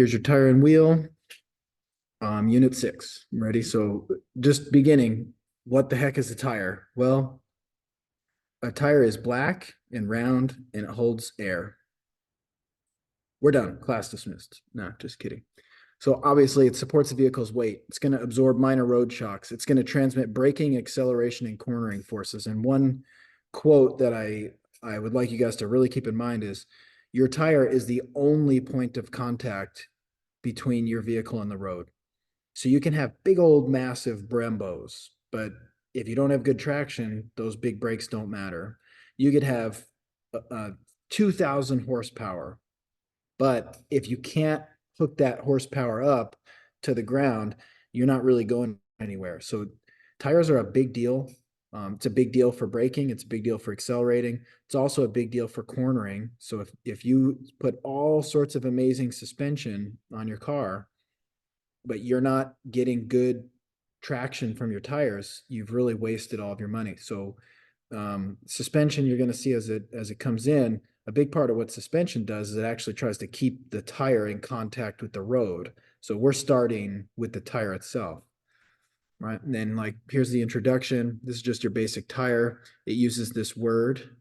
Here's your tire and wheel, unit 6. Ready? So just beginning, what the heck is a tire? Well, a tire is black and round and it holds air. We're done. Class dismissed. No, just kidding. So obviously it supports the vehicle's weight. It's going to absorb minor road shocks. It's going to transmit braking, acceleration, and cornering forces. And one quote that I would like you guys to really keep in mind is your tire is the only point of contact between your vehicle and the road. So you can have big old massive Brembos, but if you don't have good traction, those big brakes don't matter. You could have 2,000 horsepower, but if you can't hook that horsepower up to the ground, you're not really going anywhere. So tires are a big deal. It's a big deal for braking. It's a big deal for accelerating. It's also a big deal for cornering. So if you put all sorts of amazing suspension on your car, but you're not getting good traction from your tires, you've really wasted all of your money. So suspension, you're going to see as it comes in, a big part of what suspension does is it actually tries to keep the tire in contact with the road. So we're starting with the tire itself, right? And then like, here's the introduction. This is just your basic tire. It uses this word.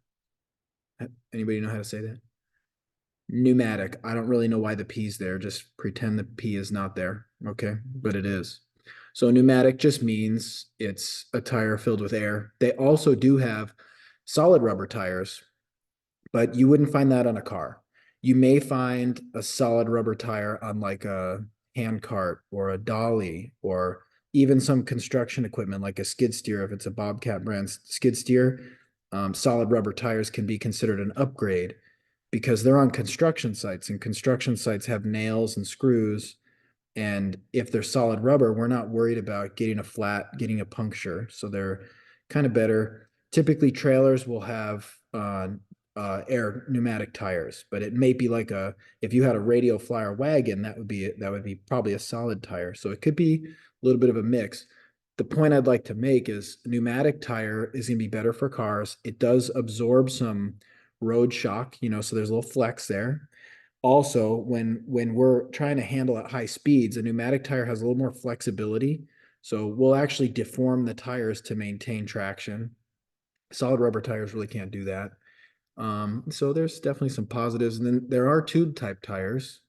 Anybody know how to say that? Pneumatic. I don't really know why the P's there. Just pretend the P is not there. Okay, but it is. So pneumatic just means it's a tire filled with air. They also do have solid rubber tires, but you wouldn't find that on a car. You may find a solid rubber tire on like a hand cart or a dolly or even some construction equipment like a skid steer. If it's a Bobcat brand skid steer, solid rubber tires can be considered an upgrade because they're on construction sites, and construction sites have nails and screws. And if they're solid rubber, we're not worried about getting a flat, getting a puncture. So they're kind of better. Typically, trailers will have air pneumatic tires, but it may be like if you had a radial flyer wagon, that would be probably a solid tire. So it could be a little bit of a mix. The point I'd like to make is pneumatic tire is going to be better for cars. It does absorb some road shock, so there's a little flex there. Also, when we're trying to handle at high speeds, a pneumatic tire has a little more flexibility. So we'll actually deform the tires to maintain traction. Solid rubber tires really can't do that. So there's definitely some positives. And then there are tube type tires.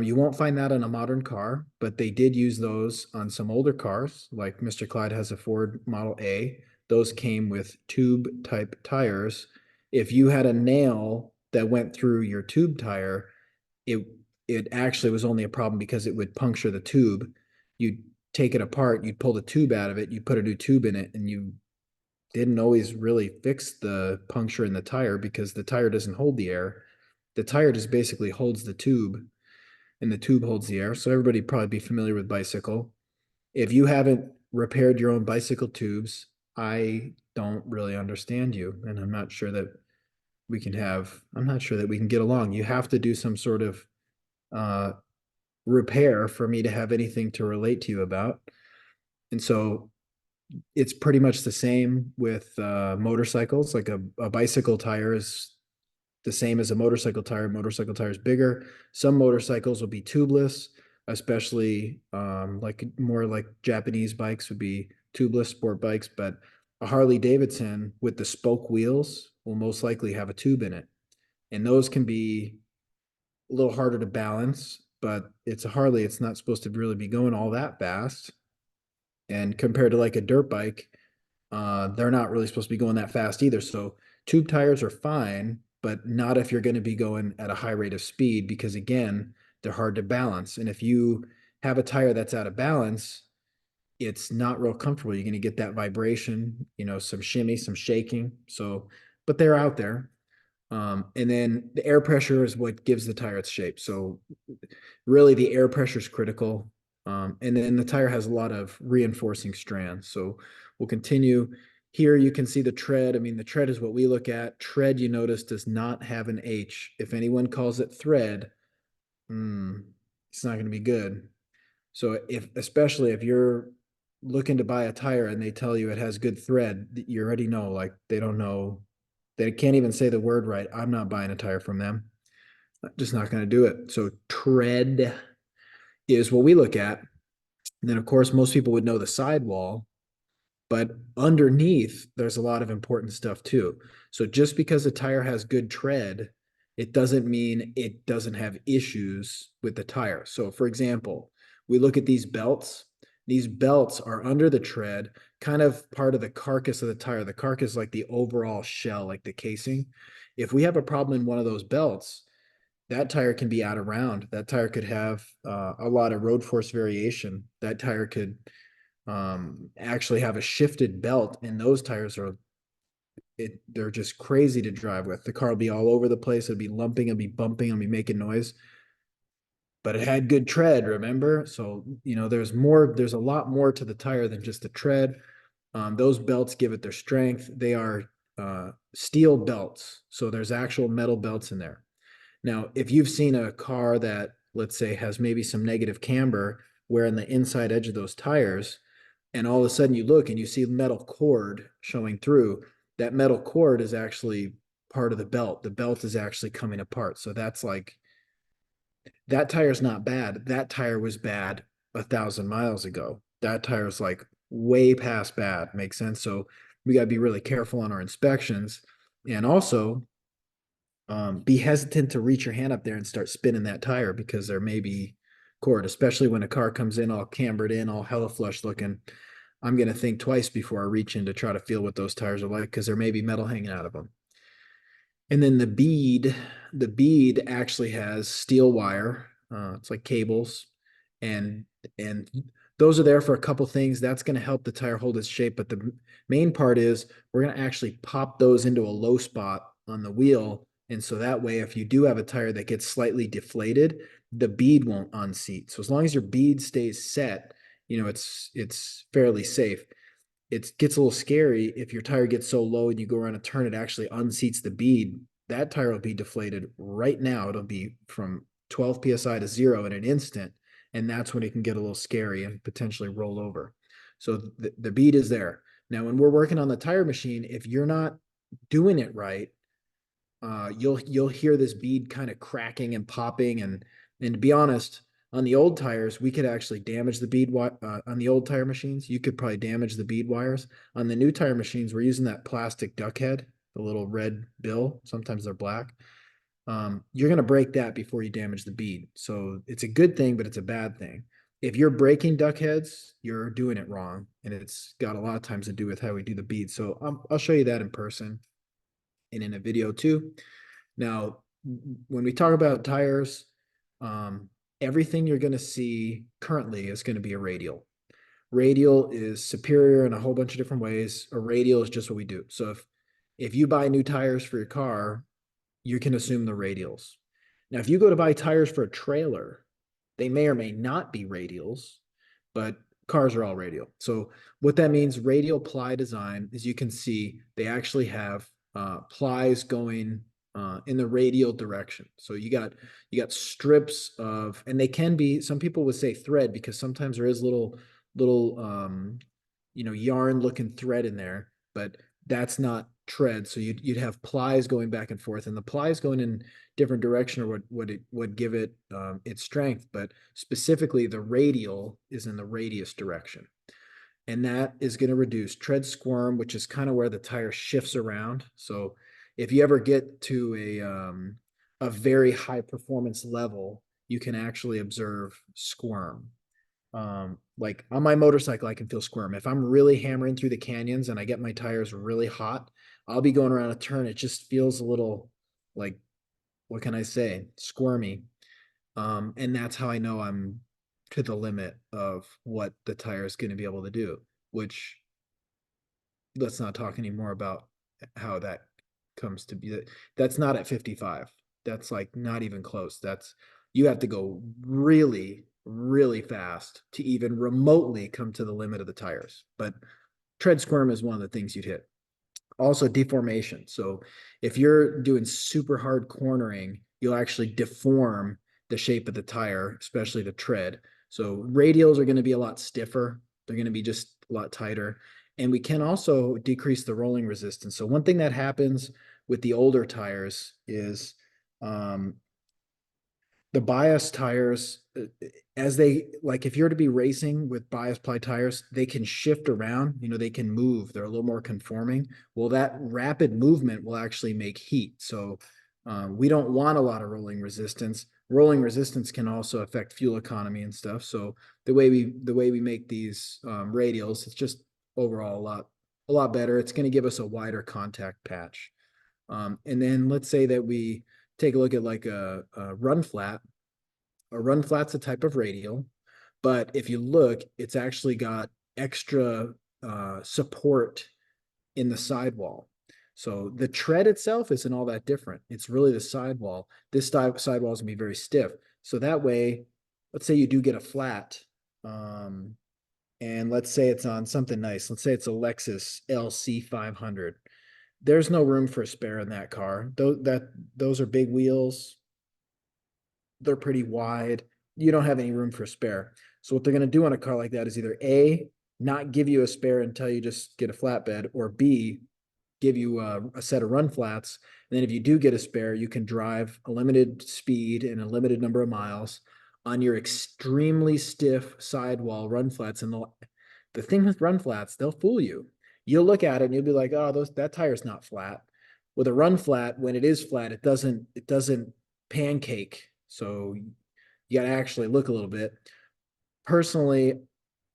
You won't find that on a modern car, but they did use those on some older cars, like Mr. Clyde has a Ford Model A. Those came with tube type tires. If you had a nail that went through your tube tire, it it actually was only a problem because it would puncture the tube. You'd take it apart, you'd pull the tube out of it, you put a new tube in it, and you didn't always really fix the puncture in the tire because the tire doesn't hold the air. The tire just basically holds the tube and the tube holds the air. So everybody probably be familiar with bicycle. If you haven't repaired your own bicycle tubes, I don't really understand you. And I'm not sure that we can get along. You have to do some sort of uh, repair for me to have anything to relate to you about. And so it's pretty much the same with motorcycles. Like a bicycle tire is the same as a motorcycle tire. Motorcycle tire is bigger. Some motorcycles will be tubeless, especially like more like Japanese bikes would be tubeless sport bikes. But a Harley Davidson with the spoke wheels will most likely have a tube in it. And those can be a little harder to balance, but it's a Harley. It's not supposed to really be going all that fast. And compared to like a dirt bike, they're not really supposed to be going that fast either. So tube tires are fine, but not if you're going to be going at a high rate of speed because again, they're hard to balance. And if you have a tire that's out of balance, it's not real comfortable. You're going to get that vibration, some shimmy, some shaking. So, but they're out there. And then the air pressure is what gives the tire its shape. So really the air pressure is critical. And then the tire has a lot of reinforcing strands. So we'll continue. Here you can see the tread. I mean, the tread is what we look at. Tread, you notice, does not have an H. If anyone calls it thread, it's not going to be good. So especially if you're looking to buy a tire and they tell you it has good thread, you already know, like they don't know, they can't even say the word right. I'm not buying a tire from them. Just not going to do it. So tread is what we look at. And then, of course, most people would know the sidewall, but underneath, there's a lot of important stuff too. So just because a tire has good tread, it doesn't mean it doesn't have issues with the tire. So, for example, we look at these belts. These belts are under the tread, kind of part of the carcass of the tire. The carcass, like the overall shell, like the casing. If we have a problem in one of those belts, that tire can be out of round. That tire could have a lot of road force variation. That tire could actually have a shifted belt, and those tires are they're just crazy to drive with. The car will be all over the place. It'll be lumping, it'll be bumping, it'll be making noise. But it had good tread, remember? So, there's more, there's a lot more to the tire than just the tread. Those belts give it their strength. They are steel belts. So there's actual metal belts in there. Now, if you've seen a car that, let's say, has maybe some negative camber, where in the inside edge of those tires, and all of a sudden you look and you see metal cord showing through, that metal cord is actually part of the belt. The belt is actually coming apart. So that's like, that tire's not bad. That tire was bad 1,000 miles ago. That tire's like way past bad. Makes sense. So we got to be really careful on our inspections. And also, be hesitant to reach your hand up there and start spinning that tire, because there may be cord, especially when a car comes in all cambered in, all hella flush looking. I'm going to think twice before I reach in to try to feel what those tires are like, because there may be metal hanging out of them. And then the bead actually has steel wire. It's like cables, and and those are there for a couple things. That's going to help the tire hold its shape. But the main part is we're going to actually pop those into a low spot on the wheel, and so that way, if you do have a tire that gets slightly deflated, the bead won't unseat. So as long as your bead stays set, it's fairly safe. It gets a little scary if your tire gets so low and you go around a turn, it actually unseats the bead. That tire will be deflated right now. It'll be from 12 psi to 0 in an instant, and that's when it can get a little scary and potentially roll over. So the bead is there. Now, when we're working on the tire machine, if you're not doing it right, you'll hear this bead kind of cracking and popping, and to be honest, on the old tires, we could actually damage the bead on the old tire machines. You could probably damage the bead wires. On the new tire machines, we're using that plastic duck head, the little red bill. Sometimes they're black. You're going to break that before you damage the bead. So it's a good thing, but it's a bad thing. If you're breaking duck heads, you're doing it wrong, and it's got a lot of times to do with how we do the bead. So I'll show you that in person and in a video too. Now, when we talk about tires, everything you're going to see currently is going to be a radial. Radial is superior in a whole bunch of different ways. A radial is just what we do. So if you buy new tires for your car, you can assume the radials. Now, if you go to buy tires for a trailer, they may or may not be radials, but cars are all radial. So what that means, radial ply design, is you can see they actually have plies going in the radial direction. So you got strips of, and they can be, some people would say thread, because sometimes there is little yarn looking thread in there, but that's not tread. So you'd have plies going back and forth, and the plies going in different direction or what it would give it its strength. But specifically, the radial is in the radius direction, and that is going to reduce tread squirm, which is kind of where the tire shifts around. So if you ever get to a very high performance level, you can actually observe squirm. Like on my motorcycle, I can feel squirm. If I'm really hammering through the canyons and I get my tires really hot, I'll be going around a turn. It just feels a little like, what can I say? Squirmy. And that's how I know I'm to the limit of what the tire is going to be able to do, which, let's not talk anymore about how that comes to be. That's not at 55. That's like not even close. You have to go really, really fast to even remotely come to the limit of the tires. But tread squirm is one of the things you'd hit. Also, deformation. So if you're doing super hard cornering, you'll actually deform the shape of the tire, especially the tread. So radials are going to be a lot stiffer. They're going to be just a lot tighter. And we can also decrease the rolling resistance. So one thing that happens with the older tires is the bias tires, as they like, if you're to be racing with bias ply tires, they can shift around, they can move, they're a little more conforming. Well, that rapid movement will actually make heat. So we don't want a lot of rolling resistance. Rolling resistance can also affect fuel economy and stuff. So the way we make these radials, it's just overall a lot better. It's going to give us a wider contact patch. And then let's say that we take a look at like a run flat. A run flat's a type of radial, but if you look, it's actually got extra support in the sidewall. So the tread itself isn't all that different. It's really the sidewall. This sidewall is gonna be very stiff. So that way, let's say you do get a flat, and let's say it's on something nice. Let's say it's a Lexus LC 500. There's no room for a spare in that car. Those are big wheels. They're pretty wide. You don't have any room for a spare. So what they're going to do on a car like that is either A, not give you a spare until you just get a flatbed, or B, give you a set of run flats. And then if you do get a spare, you can drive a limited speed and a limited number of miles on your extremely stiff sidewall run flats. And the thing with run flats, they'll fool you. You'll look at it and you'll be like, oh, that tire's not flat. With a run flat, when it is flat, it doesn't pancake. So you got to actually look a little bit. Personally,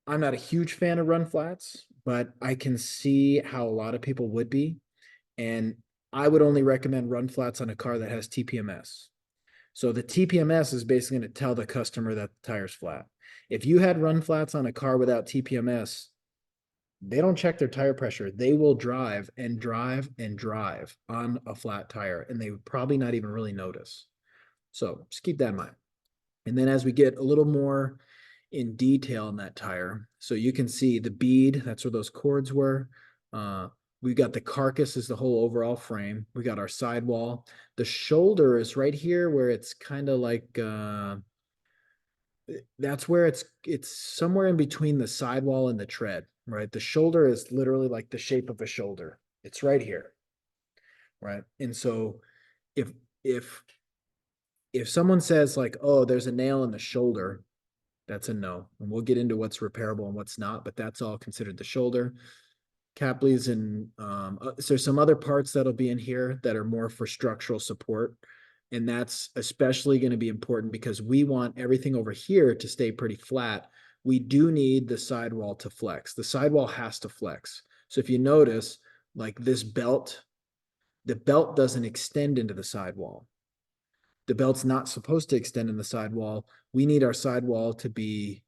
I'm not a huge fan of run flats, but I can see how a lot of people would be. And I would only recommend run flats on a car that has TPMS. So the TPMS is basically going to tell the customer that the tire's flat. If you had run flats on a car without TPMS, they don't check their tire pressure. They will drive and drive and drive on a flat tire, and they would probably not even really notice. So just keep that in mind. And then as we get a little more in detail in that tire, so you can see the bead, that's where those cords were. We got the carcass is the whole overall frame. We got our sidewall. The shoulder is right here where it's kind of like that's where it's somewhere in between the sidewall and the tread, right? The shoulder is literally like the shape of a shoulder. It's right here, right? And so if if if someone says like, oh, there's a nail in the shoulder, that's a no. And we'll get into what's repairable and what's not, but that's all considered the shoulder. Capley's and so there's some other parts that'll be in here that are more for structural support. And that's especially going to be important because we want everything over here to stay pretty flat. We do need the sidewall to flex. The sidewall has to flex. So if you notice, like this belt, the belt doesn't extend into the sidewall. The belt's not supposed to extend in the sidewall. We need our sidewall to be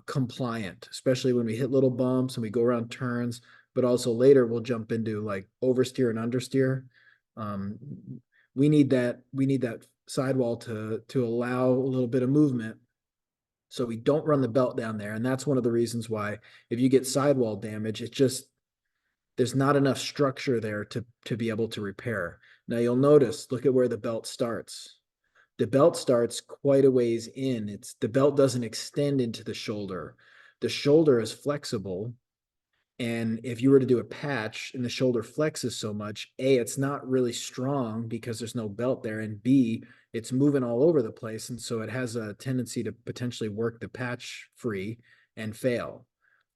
compliant, especially when we hit little bumps and we go around turns, but also later we'll jump into like oversteer and understeer. We need that sidewall to allow a little bit of movement so we don't run the belt down there. And that's one of the reasons why if you get sidewall damage, it's just there's not enough structure there to be able to repair. Now you'll notice, look at where the belt starts. The belt starts quite a ways in. The belt doesn't extend into the shoulder. The shoulder is flexible. And if you were to do a patch and the shoulder flexes so much, A, it's not really strong because there's no belt there. And B, it's moving all over the place. And so it has a tendency to potentially work the patch free and fail.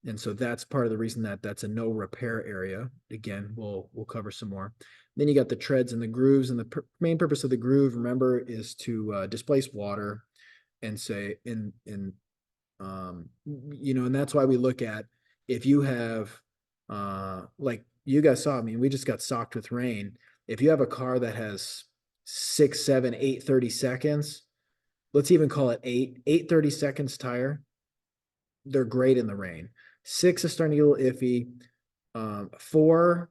And so that's part of the reason that that's a no repair area. Again, we'll cover some more. Then you got the treads and the grooves, and the main purpose of the groove, remember, is to displace water and say and that's why we look at if you have like you guys saw, I mean, we just got socked with rain. If you have a car that has 6, 7, 8, 30 seconds, let's even call it 8 30 seconds tire, they're great in the rain. 6 is starting to get a little iffy. 4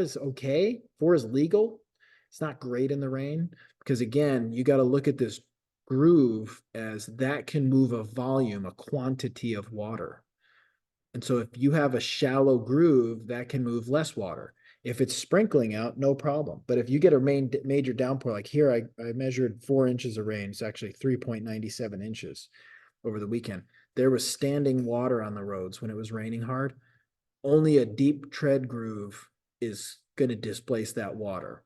is okay. 4 is legal. It's not great in the rain because again, you got to look at this groove as that can move a volume, a quantity of water. And so if you have a shallow groove, that can move less water. If it's sprinkling out, no problem. But if you get a major downpour, like here, I measured 4 inches of rain. It's actually 3.97 inches over the weekend. There was standing water on the roads when it was raining hard. Only a deep tread groove is going to displace that water.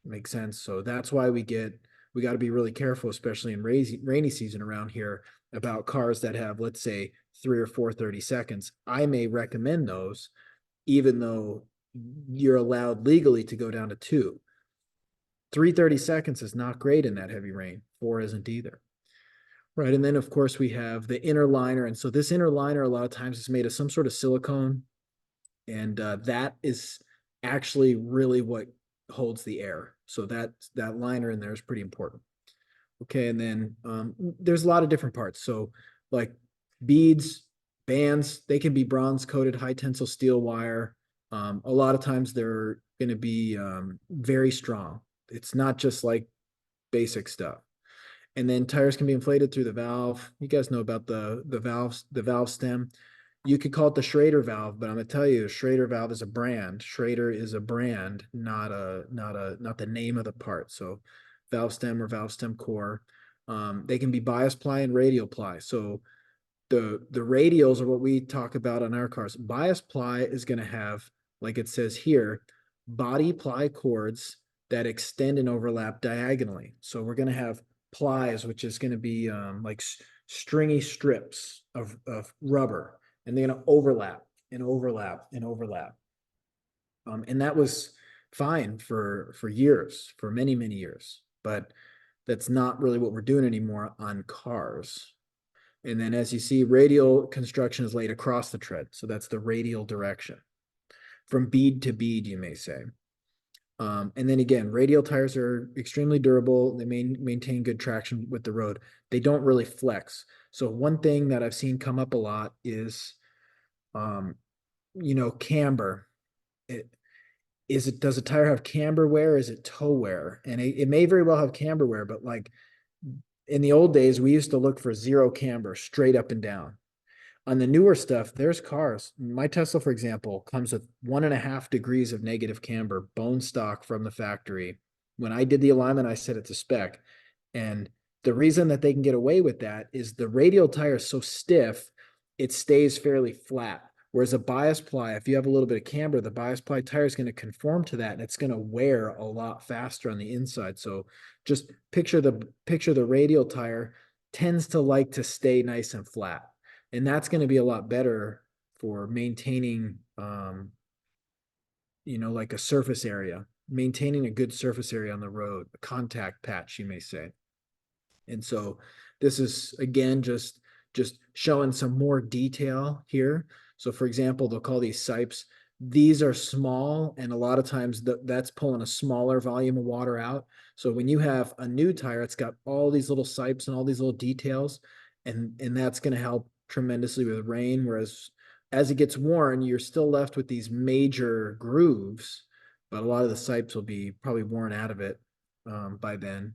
Makes sense. So that's why we get we got to be really careful, especially in rainy season around here, about cars that have, let's say, 3 or 4 30 seconds. I may recommend those, even though you're allowed legally to go down to 2. 3 30 seconds is not great in that heavy rain. 4 isn't either. Right. And then, of course, we have the inner liner. And so this inner liner, a lot of times, is made of some sort of silicone. And that is actually really what holds the air. So that liner in there is pretty important. Okay. And then there's a lot of different parts. So, like beads, bands, they can be bronze coated high tensile steel wire. A lot of times they're going to be very strong. It's not just like basic stuff. And then tires can be inflated through the valve. You guys know about the valve stem. You could call it the Schrader valve, but I'm gonna tell you, Schrader valve is a brand. Schrader is a brand, not the name of the part. So valve stem or valve stem core. They can be bias ply and radial ply. So the radials are what we talk about on our cars. Bias ply is going to have, like it says here, body ply cords that extend and overlap diagonally. So we're going to have plies, which is going to be like stringy strips of rubber, and they're going to overlap and overlap and overlap. And that was fine for years, for many years, but that's not really what we're doing anymore on cars. And then as you see, radial construction is laid across the tread. So that's the radial direction. From bead to bead, you may say. And then again, radial tires are extremely durable. They maintain good traction with the road. They don't really flex. So one thing that I've seen come up a lot is, camber. Does a tire have camber wear? Is it toe wear? And it may very well have camber wear, but like in the old days, we used to look for zero camber straight up and down. On the newer stuff, there's cars. My Tesla, for example, comes with 1.5 degrees of negative camber, bone stock from the factory. When I did the alignment, I set it to spec. And the reason that they can get away with that is the radial tire is so stiff, it stays fairly flat. Whereas a bias ply, if you have a little bit of camber, the bias ply tire is going to conform to that, and it's going to wear a lot faster on the inside. So just picture the radial tire tends to like to stay nice and flat. And that's going to be a lot better for maintaining, like a surface area, maintaining a good surface area on the road, a contact patch, you may say. And so this is, again, just showing some more detail here. So for example, they'll call these sipes. These are small, and a lot of times that's pulling a smaller volume of water out. So when you have a new tire, it's got all these little sipes and all these little details, and that's going to help tremendously with rain. Whereas as it gets worn, you're still left with these major grooves, but a lot of the sipes will be probably worn out of it by then.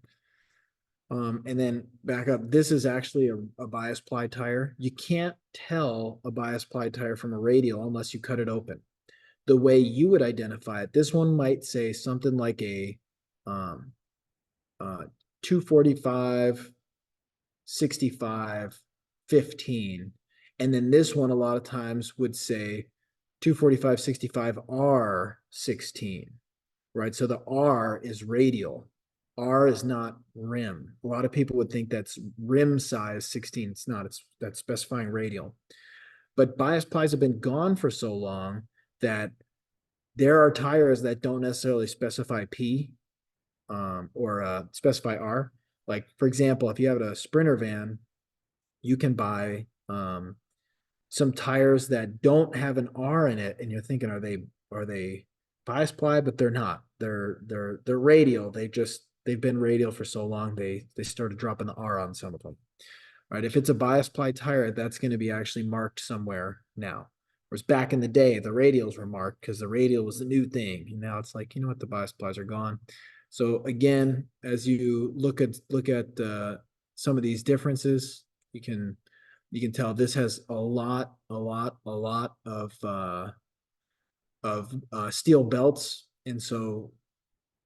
And then back up, this is actually a bias ply tire. You can't tell a bias ply tire from a radial unless you cut it open. The way you would identify it, this one might say something like a 245, 65, 15. And then this one a lot of times would say 245, 65 R16, right? So the R is radial. R is not rim. A lot of people would think that's rim size 16. It's not. That's specifying radial. But bias plies have been gone for so long that there are tires that don't necessarily specify P or specify R. Like, for example, if you have a Sprinter van, you can buy some tires that don't have an R in it, and you're thinking, are they bias ply? But they're not. They're radial. They've been radial for so long they started dropping the R on some of them. Right? If it's a bias ply tire, that's going to be actually marked somewhere now. Whereas back in the day, the radials were marked because the radial was the new thing, and now it's like, you know what, the bias plies are gone. So again, as you look at some of these differences, you can tell this has a lot of steel belts. And so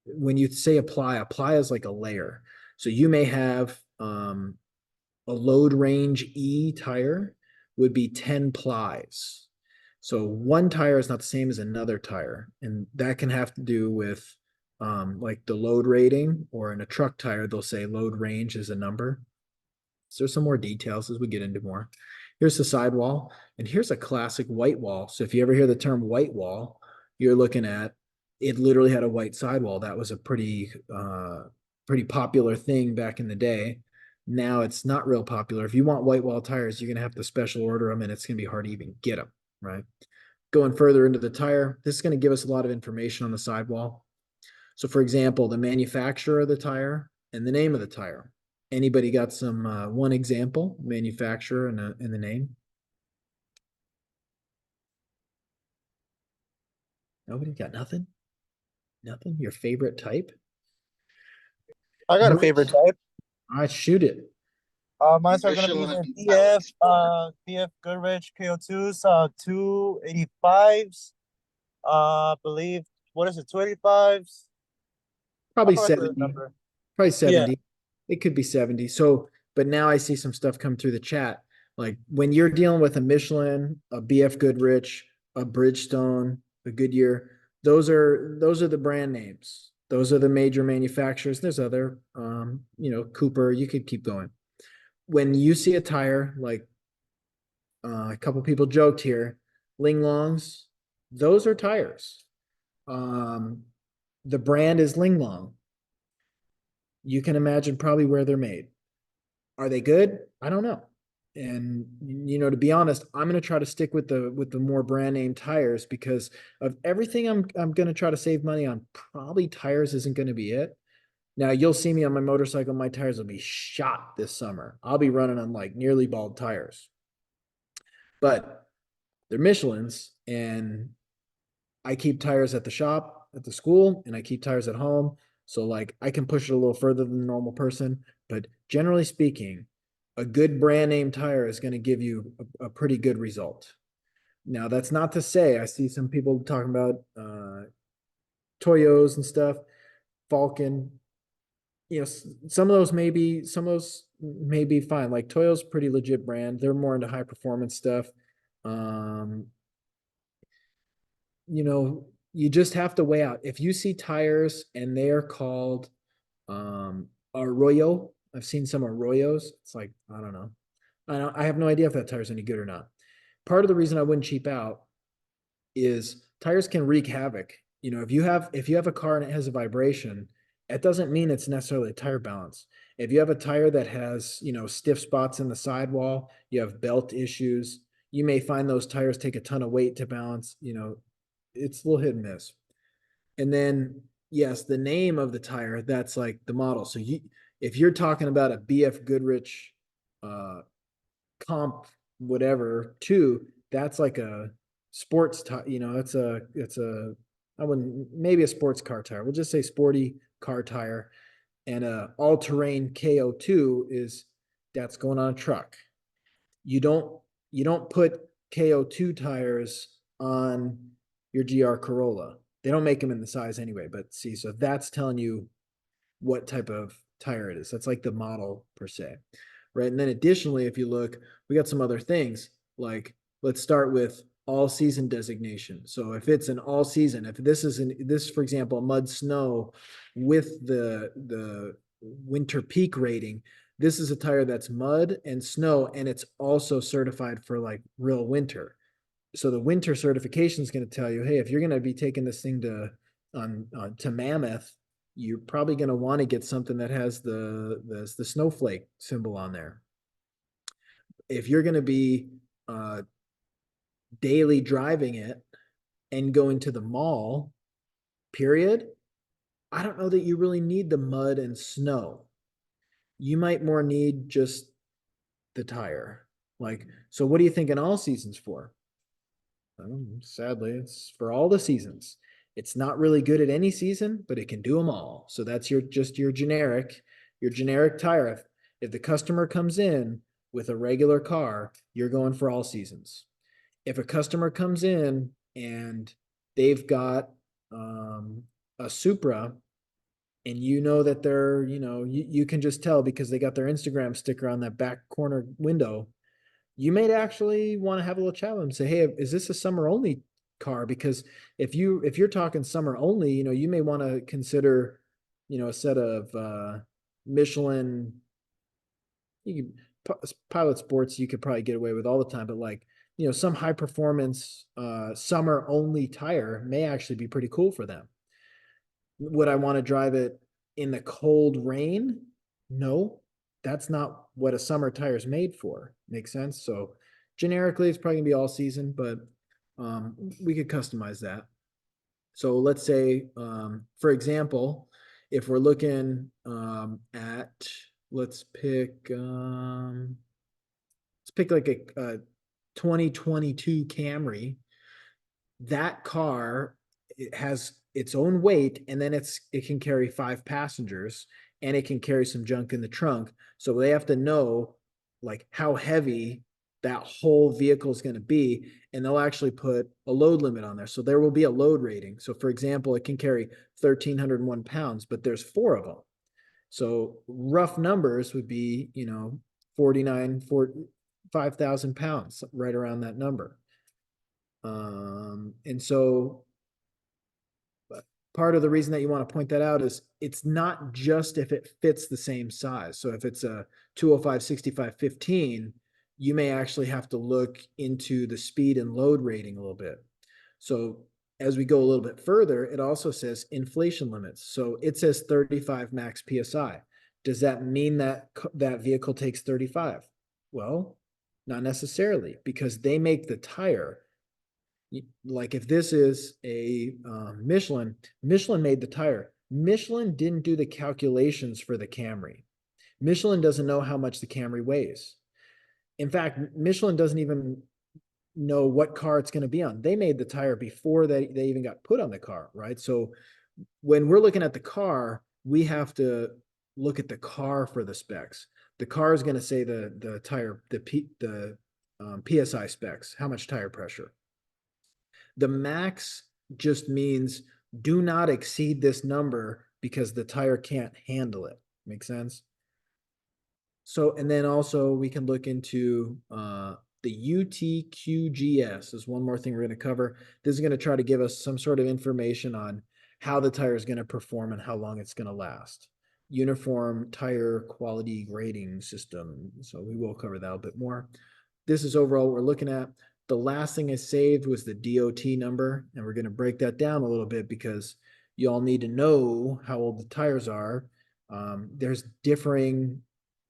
when you say apply is like a layer. So you may have a load range E tire would be 10 plies. So one tire is not the same as another tire. And that can have to do with like the load rating, or in a truck tire, they'll say load range is a number. So there's some more details as we get into more. Here's the sidewall, and here's a classic white wall. So if you ever hear the term white wall, you're looking at it literally had a white sidewall. That was a pretty popular thing back in the day. Now it's not real popular. If you want white wall tires, you're gonna have to special order them, and it's gonna be hard to even get them, right? Going further into the tire, this is gonna give us a lot of information on the sidewall. So for example, the manufacturer of the tire and the name of the tire. Anybody got some one example, manufacturer and the name? Nobody got nothing? Nothing? Your favorite type? I got All a right. favorite type. All right, shoot it. Mine's are gonna be Michelin. the BF Goodrich KO2s, 285s. Believe what is it, 285s? I Probably forgot the 70. number. Probably Yeah. 70. It could be 70. So, but now I see some stuff come through the chat. Like when you're dealing with a Michelin, a BF Goodrich, a Bridgestone, a Goodyear, those are the brand names. Those are the major manufacturers. There's other Cooper, you could keep going. When you see a tire, like a couple people joked here, Ling Longs, those are tires. The brand is Ling Long. You can imagine probably where they're made. Are they good? I don't know. And to be honest, I'm going to try to stick with the more brand name tires because of everything I'm going to try to save money on. Probably tires isn't going to be it. Now you'll see me on my motorcycle. My tires will be shot this summer. I'll be running on like nearly bald tires, but they're Michelin's, and I keep tires at the shop, at the school, and I keep tires at home. So like I can push it a little further than a normal person, but generally speaking, a good brand name tire is going to give you a pretty good result. Now that's not to say I see some people talking about Toyos and stuff, Falcon. Some of those may be fine. Like Toyo's pretty legit brand. They're more into high performance stuff. Um, you just have to weigh out. If you see tires and they are called Arroyo, I've seen some Arroyos. It's like, I don't know. I have no idea if that tire's any good or not. Part of the reason I wouldn't cheap out is tires can wreak havoc. If you have a car and it has a vibration, it doesn't mean it's necessarily a tire balance. If you have a tire that has, stiff spots in the sidewall, you have belt issues, you may find those tires take a ton of weight to balance, it's a little hit and miss. And then, yes, the name of the tire, that's like the model. So if you're talking about a BF Goodrich comp whatever two, that's like a sports tire. It's a I wouldn't, maybe a sports car tire. We'll just say sporty car tire. And a all-terrain KO2 is that's going on a truck. You don't put KO2 tires on your GR Corolla. They don't make them in the size anyway, but see, so that's telling you what type of tire it is. That's like the model per se, right? And then additionally, if you look, we got some other things like let's start with all season designation. So if it's an all season, if this, for example, mud snow with the winter peak rating, this is a tire that's mud and snow, and it's also certified for like real winter. So the winter certification is going to tell you, hey, if you're going to be taking this thing to Mammoth, you're probably going to want to get something that has the snowflake symbol on there. If you're going to be daily driving it and going to the mall, period, I don't know that you really need the mud and snow. You might more need just the tire. Like, so what do you think an all seasons for? Sadly, it's for all the seasons. It's not really good at any season, but it can do them all. So that's your generic tire. If the customer comes in with a regular car, you're going for all seasons. If a customer comes in and they've got a Supra, and you know that they're, you can just tell because they got their Instagram sticker on that back corner window, you may actually want to have a little chat with them and say, hey, is this a summer only car, because if you're talking summer only, you may want to consider, a set of Michelin. You could pilot sports you could probably get away with all the time, but like, some high performance summer only tire may actually be pretty cool for them. Would I want to drive it in the cold rain? No, that's not what a summer tire is made for. Makes sense. So generically, it's probably gonna be all season, but we could customize that. So let's say, for example, if we're looking at, let's pick, like a 2022 Camry. That car, it has its own weight, and then it can carry 5 passengers, and it can carry some junk in the trunk. So they have to know like how heavy that whole vehicle is going to be, and they'll actually put a load limit on there. So there will be a load rating. So for example, it can carry 1,301 pounds, but there's 4 of them. So rough numbers would be, 5,000 pounds, right around that number. And so part of the reason that you want to point that out is it's not just if it fits the same size. So if it's a 205 65 15, you may actually have to look into the speed and load rating a little bit. So as we go a little bit further, it also says inflation limits. So it says 35 max PSI. Does that mean that that vehicle takes 35? Well, not necessarily, because they make the tire. Like if this is a Michelin made the tire. Michelin didn't do the calculations for the Camry. Michelin doesn't know how much the Camry weighs. In fact, Michelin doesn't even know what car it's going to be on. They made the tire before they even got put on the car, right? So when we're looking at the car, we have to look at the car for the specs. The car is going to say the tire, the PSI specs, how much tire pressure. The max just means do not exceed this number because the tire can't handle it. Make sense? So, and then also we can look into the UTQGS is one more thing we're going to cover. This is going to try to give us some sort of information on how the tire is going to perform and how long it's going to last. Uniform Tire Quality Grading System. So we will cover that a bit more. This is overall what we're looking at. The last thing I saved was the DOT number, and we're going to break that down a little bit because you all need to know how old the tires are. There's differing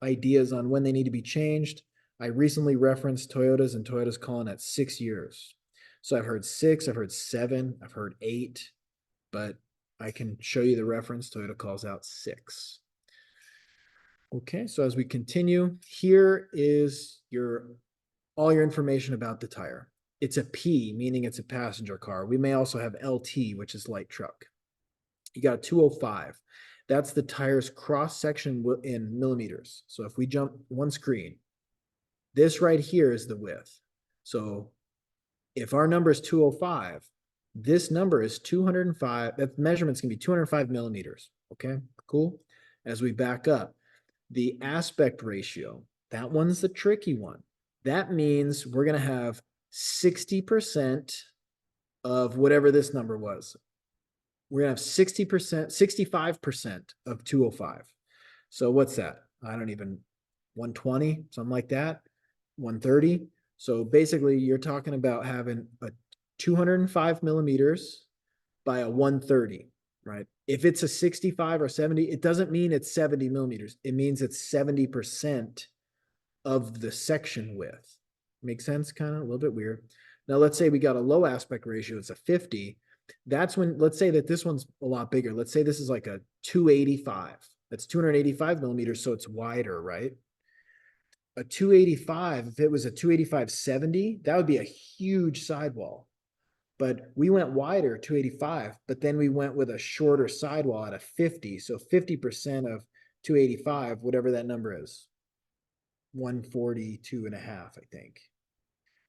ideas on when they need to be changed. I recently referenced Toyotas, and Toyota's calling at 6 years. So I've heard 6, I've heard 7, I've heard 8, but I can show you the reference. Toyota calls out 6. Okay, so as we continue, here is all your information about the tire. It's a P, meaning it's a passenger car. We may also have LT, which is light truck. You got a 205. That's the tire's cross section in millimeters. So if we jump one screen, this right here is the width. So if our number is 205, this number is 205. That measurement's gonna be 205 millimeters. Okay, cool. As we back up, the aspect ratio, that one's the tricky one. That means we're gonna have 60% of whatever this number was. We're gonna have 60%, 65% of 205. So what's that? I don't even 120, something like that, 130. So basically, you're talking about having a 205 millimeters by a 130, right? If it's a 65 or 70, it doesn't mean it's 70 millimeters. It means it's 70% of the section width. Makes sense? Kind of a little bit weird. Now, let's say we got a low aspect ratio, it's a 50. That's when, let's say that this one's a lot bigger. Let's say this is like a 285. That's 285 millimeters, so it's wider, right? A 285, if it was a 285/70, that would be a huge sidewall. But we went wider, 285, but then we went with a shorter sidewall at a 50. So 50% of 285, whatever that number is, 142 and a half, I think.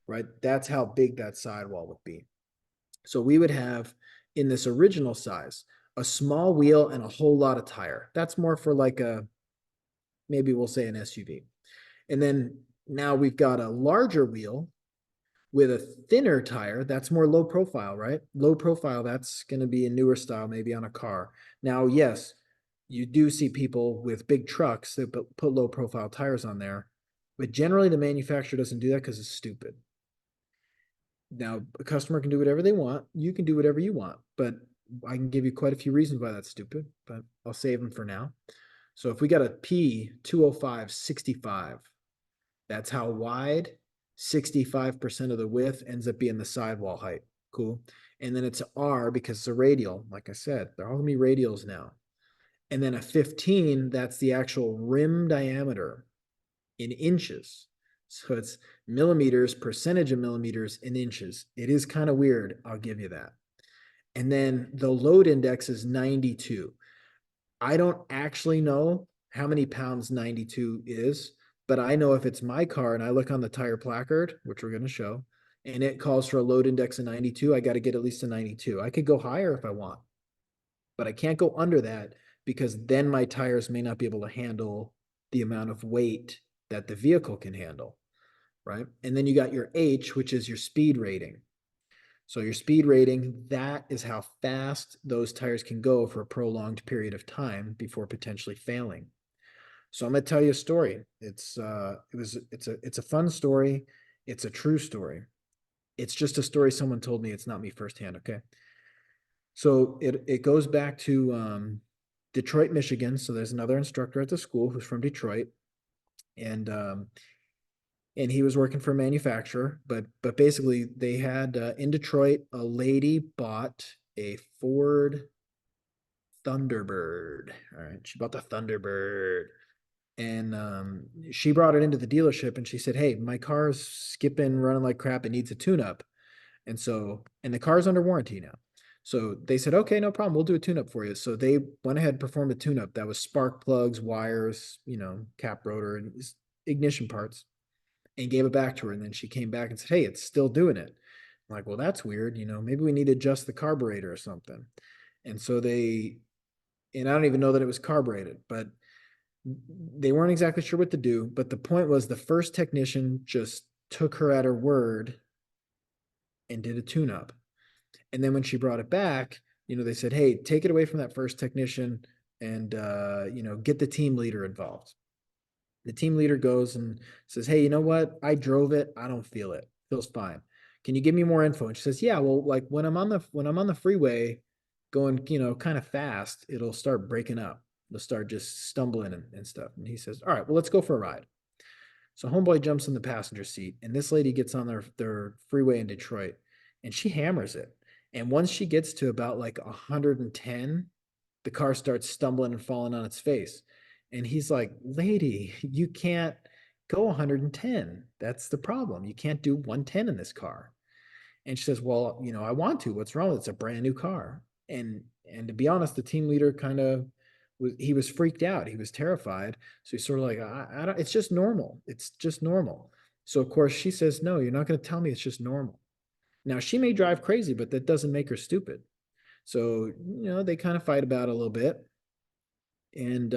Right? That's how big that sidewall would be. So we would have in this original size a small wheel and a whole lot of tire. That's more for like maybe we'll say an SUV. And then now we've got a larger wheel With a thinner tire, that's more low profile, right? Low profile, that's going to be a newer style, maybe on a car. Now, yes, you do see people with big trucks that put low profile tires on there, but generally the manufacturer doesn't do that because it's stupid. Now, a customer can do whatever they want. You can do whatever you want, but I can give you quite a few reasons why that's stupid, but I'll save them for now. So if we got a P205 65, that's how wide 65% of the width ends up being the sidewall height. Cool. And then it's a R because it's a radial. Like I said, they're all gonna be radials now. And then a 15, that's the actual rim diameter in inches. So it's millimeters, percentage of millimeters in inches. It is kind of weird. I'll give you that. And then the load index is 92. I don't actually know how many pounds 92 is, but I know if it's my car and I look on the tire placard, which we're going to show, and it calls for a load index of 92, I got to get at least a 92. I could go higher if I want, but I can't go under that because then my tires may not be able to handle the amount of weight that the vehicle can handle, right? And then you got your H, which is your speed rating. So your speed rating, that is how fast those tires can go for a prolonged period of time before potentially failing. So I'm going to tell you a story. It's a fun story. It's a true story. It's just a story someone told me. It's not me firsthand. Okay. So it goes back to Detroit, Michigan. So there's another instructor at the school who's from Detroit, and he was working for a manufacturer. But basically, they had in Detroit, a lady bought a Ford Thunderbird. All right, she bought the Thunderbird, and she brought it into the dealership, and she said, "Hey, my car's skipping, running like crap. It needs a tune-up." And the car's under warranty now. So they said, okay, no problem. We'll do a tune-up for you. So they went ahead and performed a tune-up that was spark plugs, wires, cap rotor, and ignition parts, and gave it back to her. And then she came back and said, hey, it's still doing it. I'm like, well, that's weird. Maybe we need to adjust the carburetor or something. And so and I don't even know that it was carbureted, but they weren't exactly sure what to do. But the point was the first technician just took her at her word and did a tune-up. And then when she brought it back, they said, hey, take it away from that first technician and, get the team leader involved. The team leader goes and says, hey, you know what? I drove it. I don't feel it. Feels fine. Can you give me more info? And she says, yeah, well, like when I'm on the freeway going, kind of fast, it'll start breaking up. It'll start just stumbling and stuff. And he says, all right, well, let's go for a ride. So homeboy jumps in the passenger seat, and this lady gets on their freeway in Detroit, and she hammers it. And once she gets to about like 110, the car starts stumbling and falling on its face. And he's like, lady, you can't go 110. That's the problem. You can't do 110 in this car. And she says, well, I want to. What's wrong? It's a brand new car. And to be honest, the team leader kind of he was freaked out. He was terrified. So he's sort of like, I don't, it's just normal. It's just normal. So of course she says, no, you're not going to tell me it's just normal. Now she may drive crazy, but that doesn't make her stupid. So, they kind of fight about it a little bit. And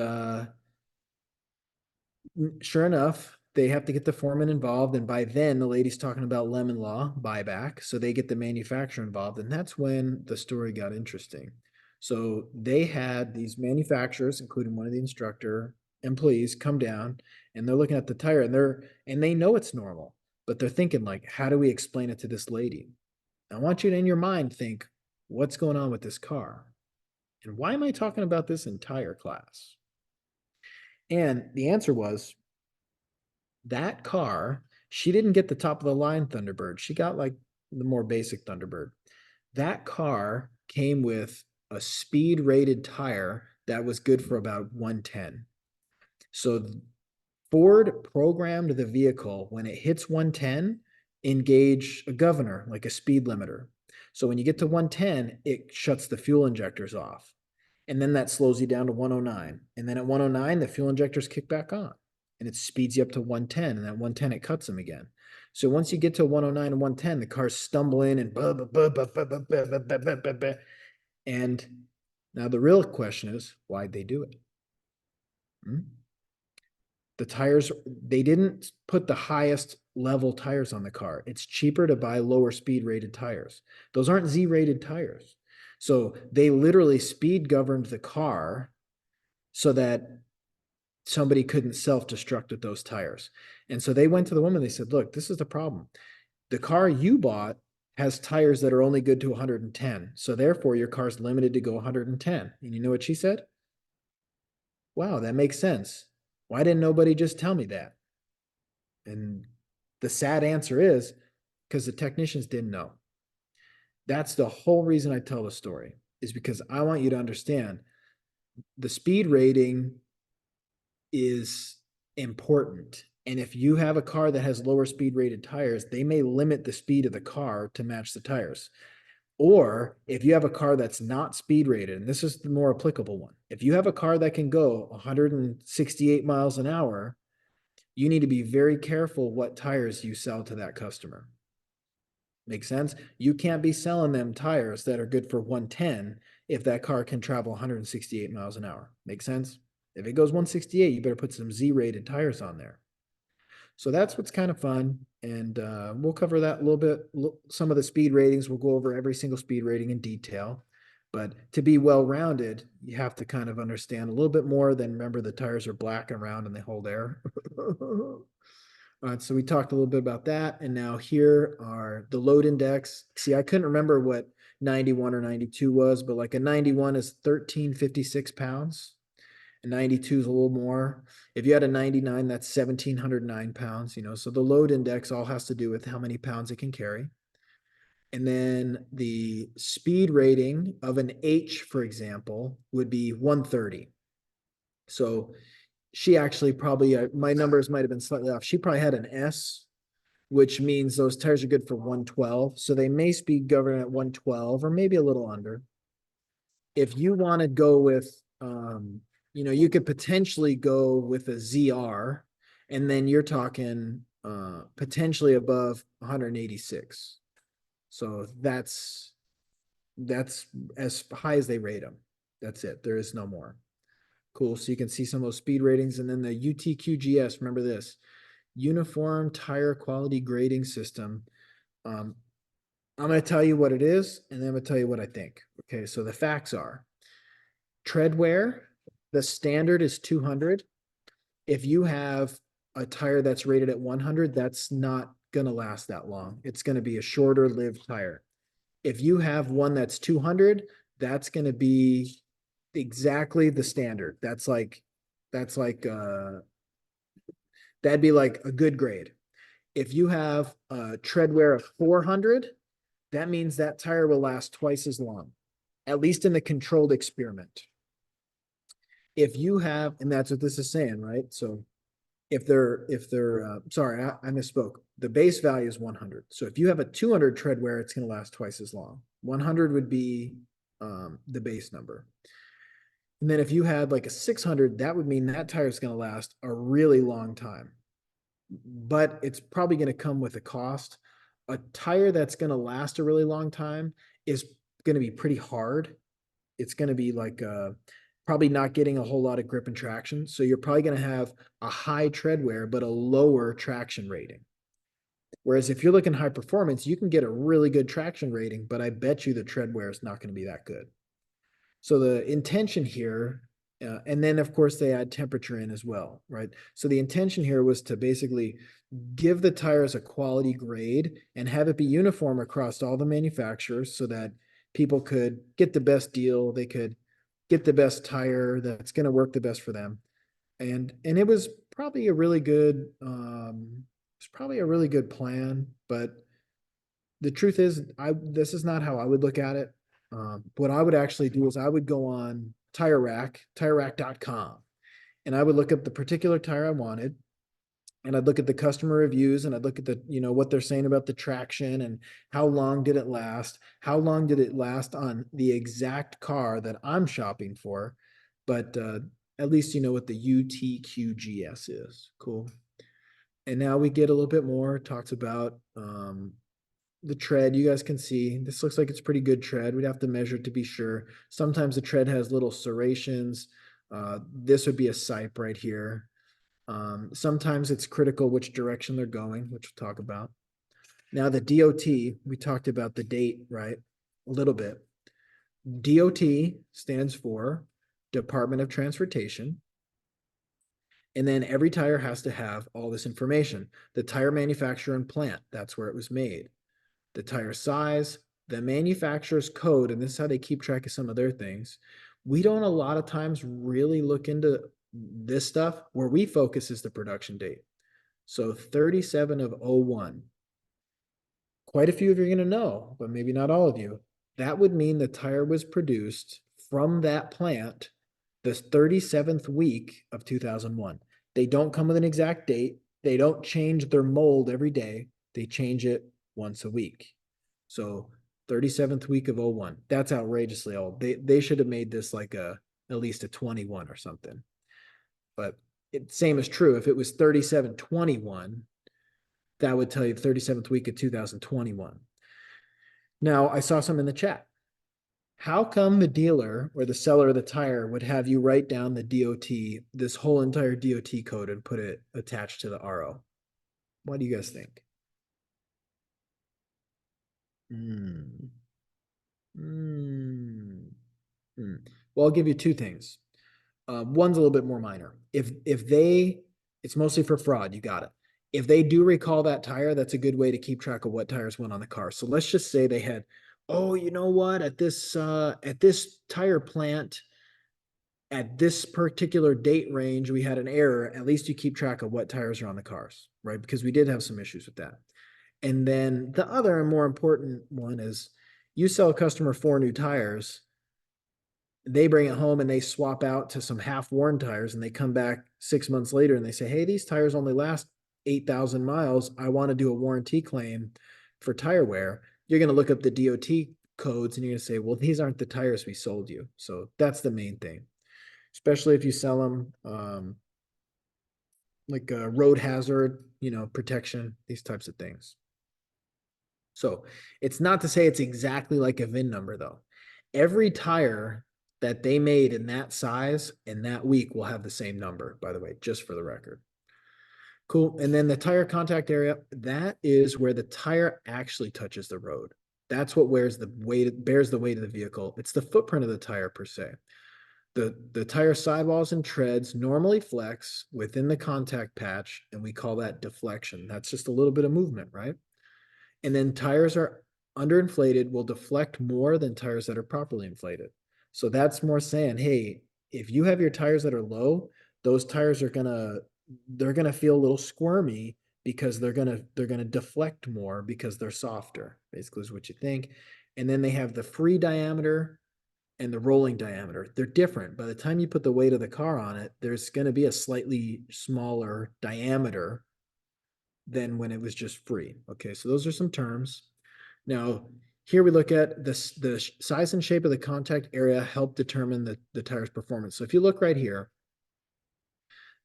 sure enough, they have to get the foreman involved. And by then, the lady's talking about lemon law buyback. So they get the manufacturer involved. And that's when the story got interesting. So they had these manufacturers, including one of the instructor employees, come down and they're looking at the tire and they know it's normal, but they're thinking like, how do we explain it to this lady? I want you to, in your mind, think, what's going on with this car? And why am I talking about this entire class? And the answer was that car, she didn't get the top of the line Thunderbird. She got like the more basic Thunderbird. That car came with a speed rated tire that was good for about 110. So Ford programmed the vehicle when it hits 110, engage a governor, like a speed limiter. So when you get to 110, it shuts the fuel injectors off. And then that slows you down to 109. And then at 109, the fuel injectors kick back on. And it speeds you up to 110. And at 110, it cuts them again. So once you get to 109 and 110, the car's stumbling and and now the real question is, why'd they do it? The tires, they didn't put the highest level tires on the car. It's cheaper to buy lower speed rated tires. Those aren't Z rated tires. So they literally speed governed the car so that somebody couldn't self destruct with those tires. And so they went to the woman, they said, look, this is the problem. The car you bought has tires that are only good to 110. So therefore, your car's limited to go 110. And you know what she said? Wow, that makes sense. Why didn't nobody just tell me that? And the sad answer is because the technicians didn't know. That's the whole reason I tell the story, is because I want you to understand the speed rating is important. And if you have a car that has lower speed rated tires, they may limit the speed of the car to match the tires. Or if you have a car that's not speed rated, and this is the more applicable one, if you have a car that can go 168 miles an hour, you need to be very careful what tires you sell to that customer. Make sense? You can't be selling them tires that are good for 110 if that car can travel 168 miles an hour. Make sense? If it goes 168, you better put some Z-rated tires on there. So that's what's kind of fun. And we'll cover that a little bit. Some of the speed ratings, we'll go over every single speed rating in detail. But to be well-rounded, you have to kind of understand a little bit more than remember the tires are black and round and they hold air. So we talked a little bit about that. And now here are the load index. See, I couldn't remember what 91 or 92 was, but like a 91 is 1356 pounds. A 92 is a little more. If you had a 99, that's 1709 pounds, so the load index all has to do with how many pounds it can carry. And then the speed rating of an H, for example, would be 130. So she actually probably, my numbers might have been slightly off. She probably had an S, which means those tires are good for 112. So they may speed govern at 112 or maybe a little under. If you want to go with, you could potentially go with a ZR, and then you're talking potentially above 186. So that's as high as they rate them. That's it. There is no more. Cool. So you can see some of those speed ratings, and then the UTQGS. Remember this: Uniform Tire Quality Grading System. I'm going to tell you what it is, and then I'm going to tell you what I think. Okay. So the facts are: tread wear, the standard is 200. If you have a tire that's rated at 100, that's not going to last that long. It's going to be a shorter lived tire. If you have one that's 200, that's going to be exactly the standard. That'd be like a good grade. If you have a tread wear of 400, that means that tire will last twice as long, at least in the controlled experiment. If you have, and that's what this is saying, right? So if they're sorry, I misspoke. The base value is 100. So if you have a 200 tread wear, it's going to last twice as long. 100 would be the base number. And then if you had like a 600, that would mean that tire is going to last a really long time. But it's probably going to come with a cost. A tire that's going to last a really long time is going to be pretty hard. It's going to be like probably not getting a whole lot of grip and traction. So you're probably going to have a high tread wear, but a lower traction rating. Whereas if you're looking high performance, you can get a really good traction rating, but I bet you the tread wear is not going to be that good. So the intention here, and then of course they add temperature in as well, right? So the intention here was to basically give the tires a quality grade and have it be uniform across all the manufacturers so that people could get the best deal. They could get the best tire that's going to work the best for them. And it was probably a really good, plan, but the truth is this is not how I would look at it. What I would actually do is I would go on tirerack.com, and I would look up the particular tire I wanted, and I'd look at the customer reviews, and I'd look at the, what they're saying about the traction and how long did it last? How long did it last on the exact car that I'm shopping for? But at least you know what the UTQGS is. Cool. And now we get a little bit more, talks about the tread. You guys can see this looks like it's pretty good tread. We'd have to measure it to be sure. Sometimes the tread has little serrations. This would be a sipe right here. Sometimes it's critical which direction they're going, which we'll talk about. Now the DOT, we talked about the date, right? A little bit. DOT stands for Department of Transportation. And then every tire has to have all this information. The tire manufacturer and plant, that's where it was made. The tire size, the manufacturer's code, and this is how they keep track of some of their things. We don't a lot of times really look into this stuff. Where we focus is the production date. So 37 of 01. Quite a few of you are going to know, but maybe not all of you. That would mean the tire was produced from that plant the 37th week of 2001. They don't come with an exact date. They don't change their mold every day. They change it once a week. So 37th week of 01. That's outrageously old. They should have made this like at least a 21 or something. But same is true. If it was 3721, that would tell you 37th week of 2021. Now, I saw some in the chat. How come the dealer or the seller of the tire would have you write down the DOT, this whole entire DOT code, and put it attached to the RO? What do you guys think? Well, I'll give you two things. One's a little bit more minor. If they, it's mostly for fraud, you got it. If they do recall that tire, that's a good way to keep track of what tires went on the car. So let's just say they had, oh, you know what, at this tire plant, at this particular date range, we had an error. At least you keep track of what tires are on the cars, right? Because we did have some issues with that. And then the other and more important one is you sell a customer 4 new tires. They bring it home and they swap out to some half-worn tires, and they come back 6 months later and they say, hey, these tires only last 8,000 miles. I want to do a warranty claim for tire wear. You're going to look up the DOT codes and you're going to say, well, these aren't the tires we sold you. So that's the main thing, especially if you sell them like a road hazard, protection, these types of things. So it's not to say it's exactly like a VIN number, though. Every tire that they made in that size in that week will have the same number, by the way, just for the record. Cool. And then the tire contact area, that is where the tire actually touches the road. That's what bears the weight of the vehicle. It's the footprint of the tire per se. The tire sidewalls and treads normally flex within the contact patch, and we call that deflection. That's just a little bit of movement, right? And then tires are underinflated will deflect more than tires that are properly inflated. So that's more saying, hey, if you have your tires that are low, those tires are they're gonna feel a little squirmy because they're gonna deflect more because they're softer, basically is what you think. And then they have the free diameter and the rolling diameter. They're different. By the time you put the weight of the car on it, there's gonna be a slightly smaller diameter than when it was just free. Okay, so those are some terms. Now, here we look at the size and shape of the contact area help determine the tire's performance. So if you look right here,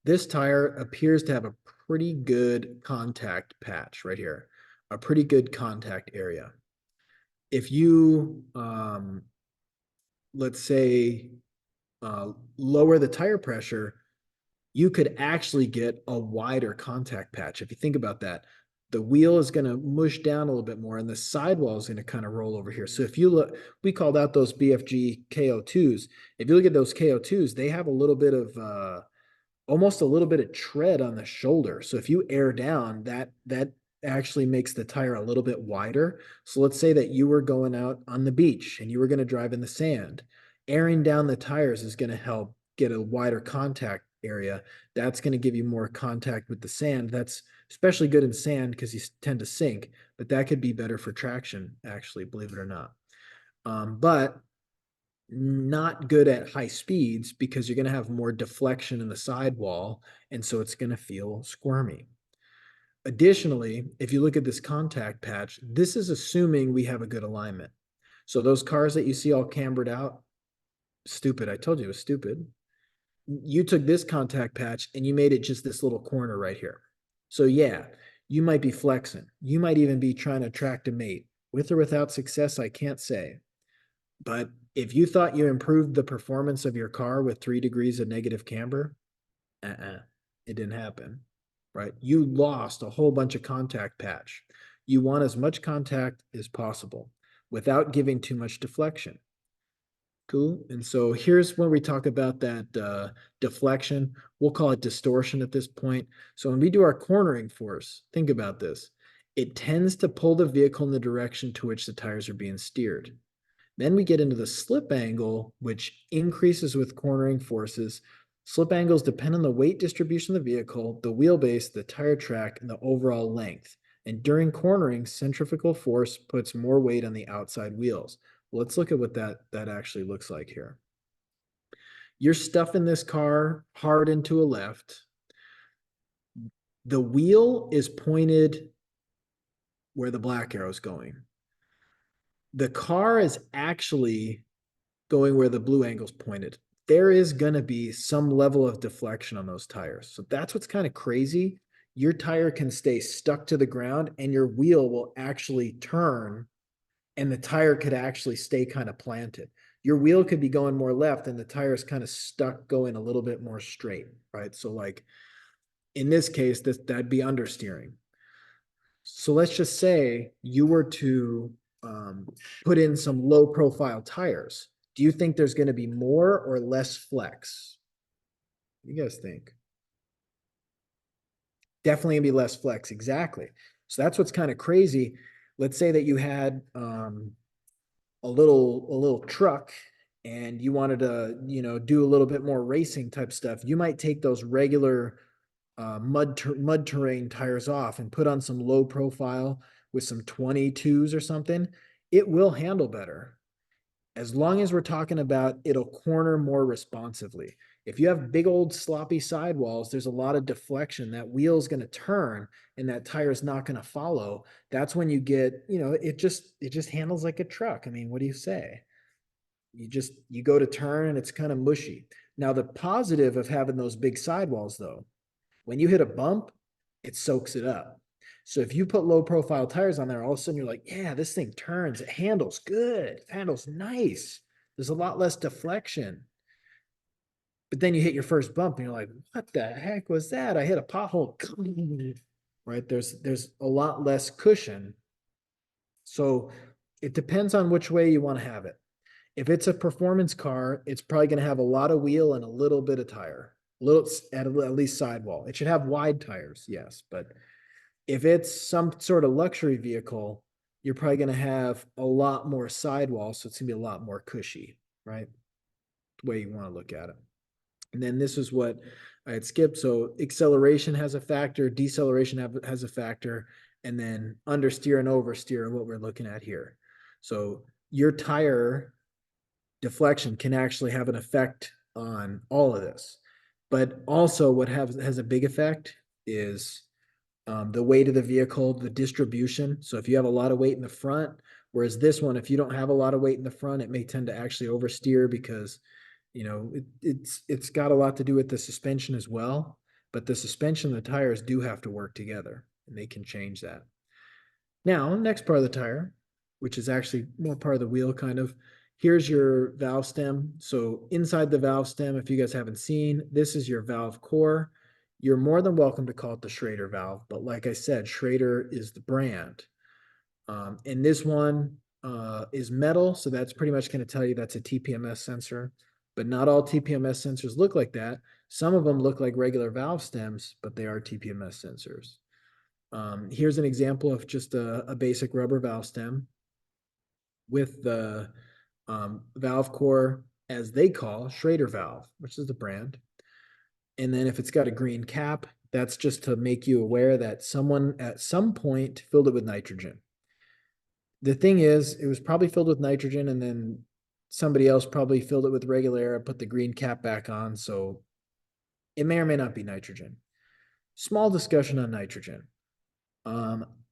this tire appears to have a pretty good contact patch right here, a pretty good contact area. If you, let's say, lower the tire pressure, you could actually get a wider contact patch. If you think about that, the wheel is going to mush down a little bit more and the sidewall is going to kind of roll over here. So if you look, we called out those BFG KO2s. If you look at those KO2s, they have a little bit of almost a little bit of tread on the shoulder. So if you air down, that actually makes the tire a little bit wider. So let's say that you were going out on the beach and you were going to drive in the sand. Airing down the tires is going to help get a wider contact area. That's going to give you more contact with the sand. That's especially good in sand because you tend to sink, but that could be better for traction, actually, believe it or not. But not good at high speeds because you're going to have more deflection in the sidewall, and so it's going to feel squirmy. Additionally, if you look at this contact patch, this is assuming we have a good alignment. So those cars that you see all cambered out, stupid. I told you it was stupid. You took this contact patch and you made it just this little corner right here. So yeah, you might be flexing. You might even be trying to attract a mate. With or without success, I can't say. But if you thought you improved the performance of your car with 3 degrees of negative camber, It didn't happen, right? You lost a whole bunch of contact patch. You want as much contact as possible without giving too much deflection. Cool. And so here's when we talk about that deflection. We'll call it distortion at this point. So when we do our cornering force, think about this. It tends to pull the vehicle in the direction to which the tires are being steered. Then we get into the slip angle, which increases with cornering forces. Slip angles depend on the weight distribution of the vehicle, the wheelbase, the tire track, and the overall length. And during cornering, centrifugal force puts more weight on the outside wheels. Let's look at what that actually looks like here. You're stuffing this car hard into a left. The wheel is pointed where the black arrow is going. The car is actually going where the blue angle's pointed. There is going to be some level of deflection on those tires. So that's what's kind of crazy. Your tire can stay stuck to the ground and your wheel will actually turn and the tire could actually stay kind of planted. Your wheel could be going more left and the tire is kind of stuck going a little bit more straight, right? So like in this case, that'd be understeering. So let's just say you were to put in some low profile tires. Do you think there's going to be more or less flex? What do you guys think? Definitely gonna be less flex. Exactly. So that's what's kind of crazy. Let's say that you had a little truck and you wanted to, do a little bit more racing type stuff. You might take those regular mud terrain tires off and put on some low profile with some 22s or something. It will handle better as long as we're talking about it'll corner more responsively. If you have big old sloppy sidewalls, there's a lot of deflection. That wheel's going to turn and that tire's not going to follow. That's when you get, it just handles like a truck. I mean, what do you say? You go to turn and it's kind of mushy. Now, the positive of having those big sidewalls though, when you hit a bump, it soaks it up. So if you put low profile tires on there, all of a sudden you're like, yeah, this thing turns. It handles good. It handles nice. There's a lot less deflection. But then you hit your first bump and you're like, what the heck was that? I hit a pothole. Right? There's a lot less cushion. So it depends on which way you want to have it. If it's a performance car, it's probably going to have a lot of wheel and a little bit of tire, little at least sidewall. It should have wide tires, yes, but if it's some sort of luxury vehicle, you're probably going to have a lot more sidewall, so it's going to be a lot more cushy, right? The way you want to look at it. And then this is what I had skipped. So acceleration has a factor, deceleration has a factor, and then understeer and oversteer are what we're looking at here. So your tire deflection can actually have an effect on all of this. But also what has a big effect is the weight of the vehicle, the distribution. So if you have a lot of weight in the front, whereas this one, if you don't have a lot of weight in the front, it may tend to actually oversteer because it's got a lot to do with the suspension as well. But the suspension and the tires do have to work together and they can change that. Now, next part of the tire, which is actually more part of the wheel kind of, here's your valve stem. So inside the valve stem, if you guys haven't seen, this is your valve core. You're more than welcome to call it the Schrader valve, but like I said, Schrader is the brand. And this one is metal, so that's pretty much going to tell you that's a TPMS sensor, but not all TPMS sensors look like that. Some of them look like regular valve stems, but they are TPMS sensors. Here's an example of just a basic rubber valve stem with the valve core, as they call Schrader valve, which is the brand. And then if it's got a green cap, that's just to make you aware that someone at some point filled it with nitrogen. The thing is, it was probably filled with nitrogen and then somebody else probably filled it with regular air, put the green cap back on. So it may or may not be nitrogen. Small discussion on nitrogen.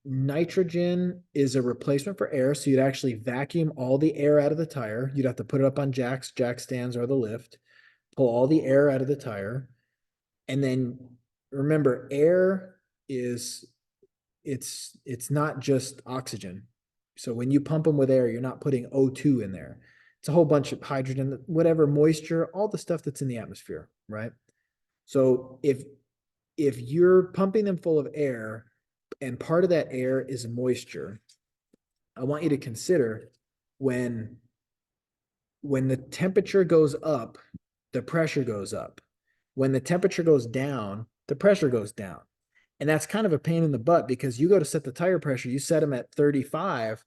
Nitrogen is a replacement for air. So you'd actually vacuum all the air out of the tire. You'd have to put it up on jack stands or the lift, pull all the air out of the tire. And then remember, air is it's not just oxygen. So when you pump them with air, you're not putting O2 in there. It's a whole bunch of hydrogen, whatever, moisture, all the stuff that's in the atmosphere, right? So if if you're pumping them full of air and part of that air is moisture, I want you to consider when the temperature goes up, the pressure goes up. When the temperature goes down, the pressure goes down. And that's kind of a pain in the butt because you go to set the tire pressure, you set them at 35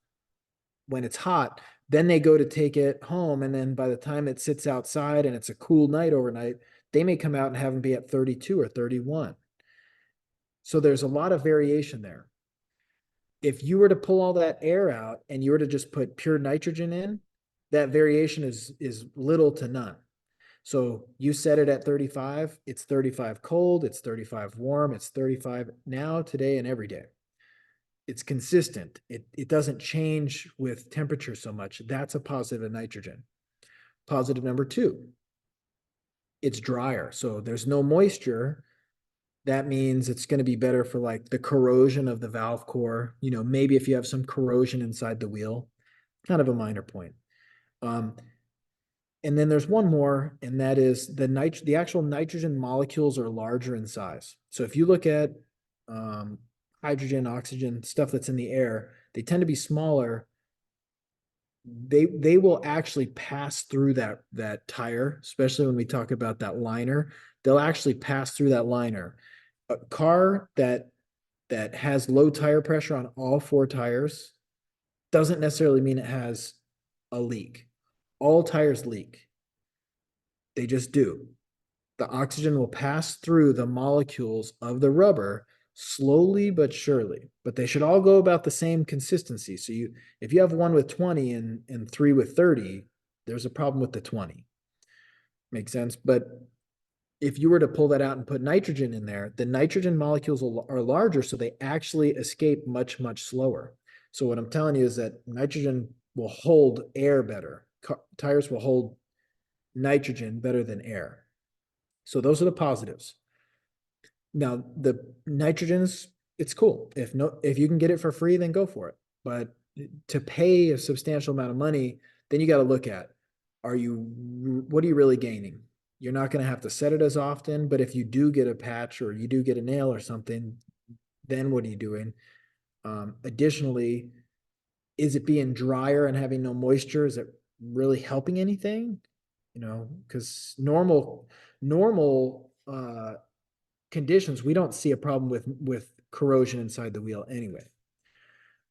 when it's hot, then they go to take it home. And then by the time it sits outside and it's a cool night overnight, they may come out and have them be at 32 or 31. So there's a lot of variation there. If you were to pull all that air out and you were to just put pure nitrogen in, that variation is little to none. So you set it at 35, it's 35 cold, it's 35 warm, it's 35 now, today, and every day. It's consistent. It doesn't change with temperature so much. That's a positive of nitrogen. Positive number two, it's drier. So there's no moisture. That means it's going to be better for like the corrosion of the valve core. You know, maybe if you have some corrosion inside the wheel, kind of a minor point. And then there's one more, and that is the actual nitrogen molecules are larger in size. So if you look at hydrogen, oxygen, stuff that's in the air, they tend to be smaller. They will actually pass through that tire, especially when we talk about that liner. They'll actually pass through that liner. A car that has low tire pressure on all four tires doesn't necessarily mean it has a leak. All tires leak. They just do. The oxygen will pass through the molecules of the rubber slowly but surely, but they should all go about the same consistency. So if you have one with 20 and three with 30, there's a problem with the 20. Makes sense? But if you were to pull that out and put nitrogen in there, the nitrogen molecules are larger, so they actually escape much, much slower. So what I'm telling you is that nitrogen will hold air better. Tires will hold nitrogen better than air. So those are the positives. Now the nitrogens, it's cool. If you can get it for free, then go for it. But to pay a substantial amount of money, then you got to look at, what are you really gaining? You're not going to have to set it as often, but if you do get a patch or you do get a nail or something, then what are you doing? Additionally, is it being drier and having no moisture? Is it really helping anything? You know, because normal conditions, we don't see a problem with corrosion inside the wheel anyway.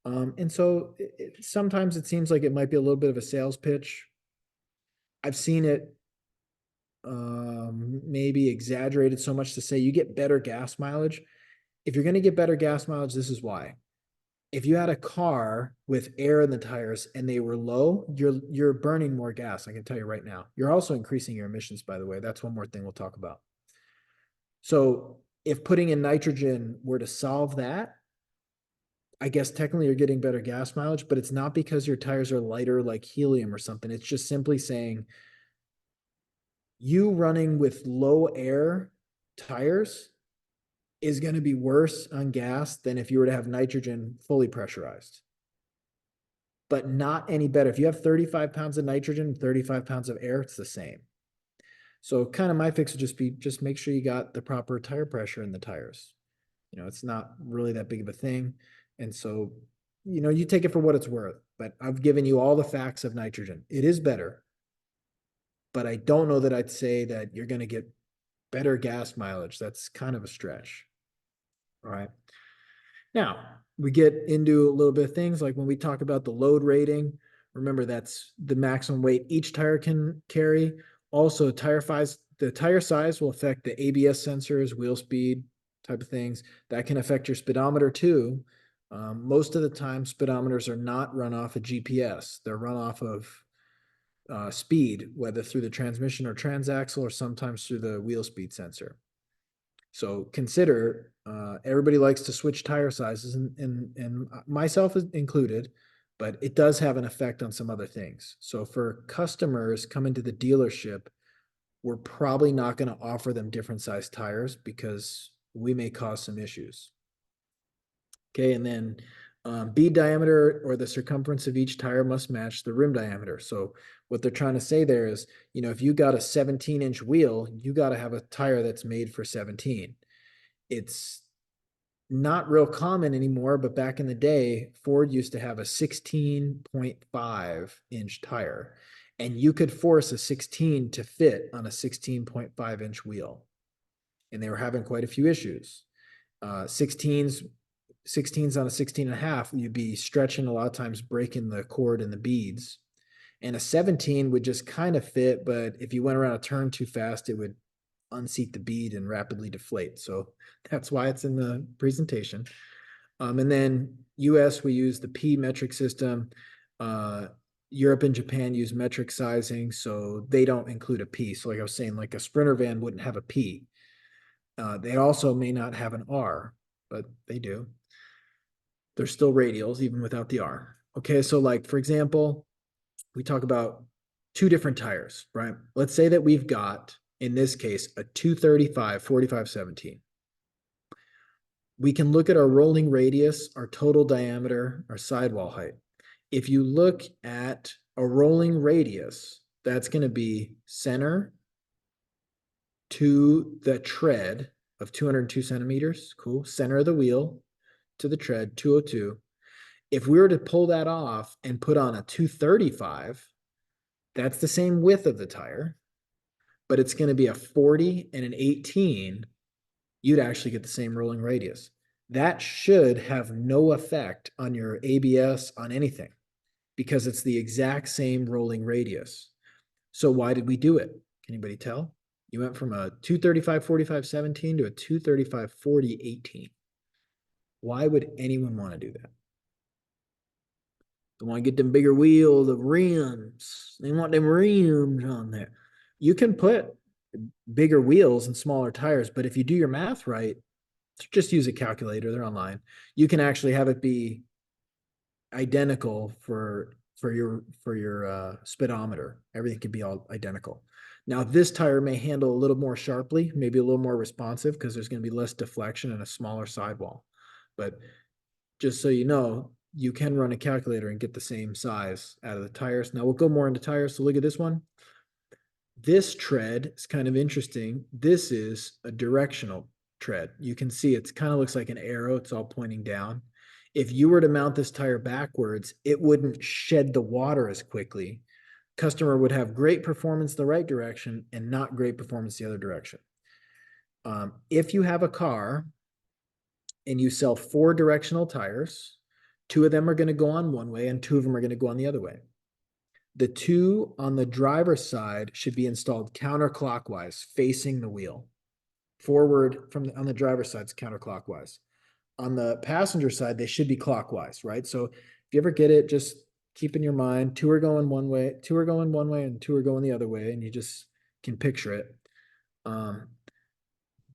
And so sometimes it seems like it might be a little bit of a sales pitch. I've seen it maybe exaggerated so much to say you get better gas mileage. If you're going to get better gas mileage, this is why. If you had a car with air in the tires and they were low, you're burning more gas. I can tell you right now. You're also increasing your emissions, by the way. That's one more thing we'll talk about. So if putting in nitrogen were to solve that, I guess technically you're getting better gas mileage, but it's not because your tires are lighter like helium or something. It's just simply saying you running with low air tires is going to be worse on gas than if you were to have nitrogen fully pressurized. But not any better. If you have 35 pounds of nitrogen, 35 pounds of air, it's the same. So kind of my fix would just be just make sure you got the proper tire pressure in the tires. You know, it's not really that big of a thing. And so, you know, you take it for what it's worth, but I've given you all the facts of nitrogen. It is better, but I don't know that I'd say that you're going to get better gas mileage. That's kind of a stretch. All right. Now we get into a little bit of things like when we talk about the load rating, remember that's the maximum weight each tire can carry. Also, the tire size will affect the ABS sensors, wheel speed type of things. That can affect your speedometer too. Most of the time, speedometers are not run off of GPS. They're run off of speed, whether through the transmission or transaxle or sometimes through the wheel speed sensor. So consider, everybody likes to switch tire sizes and myself included, but it does have an effect on some other things. So for customers coming to the dealership, we're probably not going to offer them different size tires because we may cause some issues. Okay, and then bead diameter or the circumference of each tire must match the rim diameter. So what they're trying to say there is, you know, if you got a 17-inch wheel, you got to have a tire that's made for 17. It's not real common anymore, but back in the day, Ford used to have a 16.5-inch tire, and you could force a 16 to fit on a 16.5-inch wheel. And they were having quite a few issues. 16s on a 16 and a half, you'd be stretching a lot of times, breaking the cord and the beads. And a 17 would just kind of fit, but if you went around a turn too fast, it would unseat the bead and rapidly deflate. So that's why it's in the presentation. And then US, we use the P metric system. Europe and Japan use metric sizing, so they don't include a P. So like I was saying, like a Sprinter van wouldn't have a P. They also may not have an R, but they do. They're still radials even without the R. Okay, so like for example, we talk about two different tires, right? Let's say that we've got, in this case, a 235 45/17. We can look at our rolling radius, our total diameter, our sidewall height. If you look at a rolling radius, that's going to be center to the tread of 202 centimeters. Cool. Center of the wheel to the tread, 202. If we were to pull that off and put on a 235, that's the same width of the tire, but it's going to be a 40 and an 18. You'd actually get the same rolling radius. That should have no effect on your ABS, on anything, because it's the exact same rolling radius. So why did we do it? Can anybody tell? You went from a 235 45/17 to a 235 40/18. Why would anyone want to do that? They want to get them bigger wheels, the rims. They want them rims on there. You can put bigger wheels and smaller tires, but if you do your math right, just use a calculator. They're online. You can actually have it be identical for your speedometer. Everything can be all identical. Now, this tire may handle a little more sharply, maybe a little more responsive, because there's going to be less deflection and a smaller sidewall. But just so you know, you can run a calculator and get the same size out of the tires. Now we'll go more into tires. So look at this one. This tread is kind of interesting. This is a directional tread. You can see it kind of looks like an arrow. It's all pointing down. If you were to mount this tire backwards, it wouldn't shed the water as quickly. Customer would have great performance the right direction and not great performance the other direction. If you have a car and you sell 4 directional tires, 2 of them are going to go on one way and 2 of them are going to go on the other way. The 2 on the driver's side should be installed counterclockwise, facing the wheel. Forward on the driver's side is counterclockwise. On the passenger side, they should be clockwise, right? So if you ever get it, just keep in your mind, 2 are going one way, 2 are going one way, and 2 are going the other way, and you just can picture it.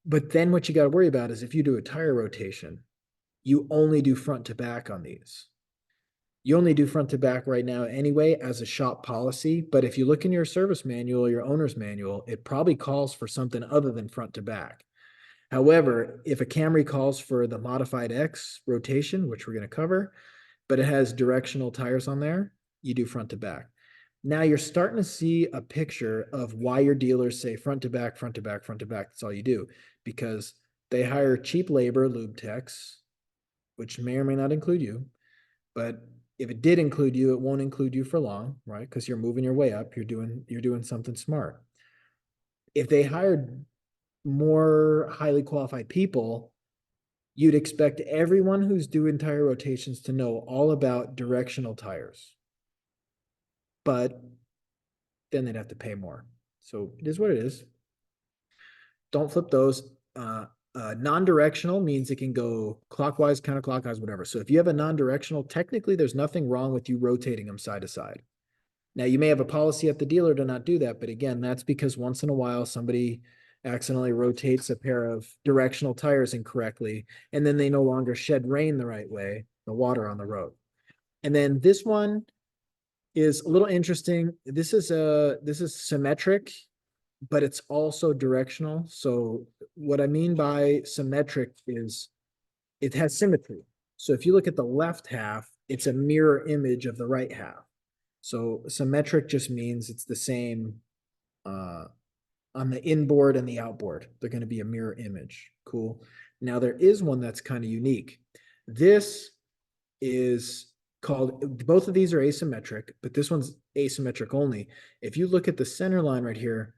But then what you got to worry about is if you do a tire rotation, you only do front to back on these. You only do front to back right now anyway as a shop policy, but if you look in your service manual or your owner's manual, it probably calls for something other than front to back. However, if a Camry calls for the modified X rotation, which we're going to cover, but it has directional tires on there, you do front to back. Now you're starting to see a picture of why your dealers say front to back, front to back, front to back. That's all you do, because they hire cheap labor, lube techs, which may or may not include you. But if it did include you, it won't include you for long, right? Because you're moving your way up. You're doing something smart. If they hired more highly qualified people, you'd expect everyone who's doing tire rotations to know all about directional tires. But then they'd have to pay more. So it is what it is. Don't flip those. Non-directional means it can go clockwise, counterclockwise, whatever. So if you have a non-directional, technically there's nothing wrong with you rotating them side to side. Now you may have a policy at the dealer to not do that, but again, that's because once in a while somebody accidentally rotates a pair of directional tires incorrectly, and then they no longer shed rain the right way, the water on the road. And then this one is a little interesting. This is symmetric, but it's also directional. So what I mean by symmetric is it has symmetry. So if you look at the left half, it's a mirror image of the right half. So symmetric just means it's the same on the inboard and the outboard. They're going to be a mirror image. Cool. Now there is one that's kind of unique. This is called, both of these are asymmetric, but this one's asymmetric only. If you look at the center line right here,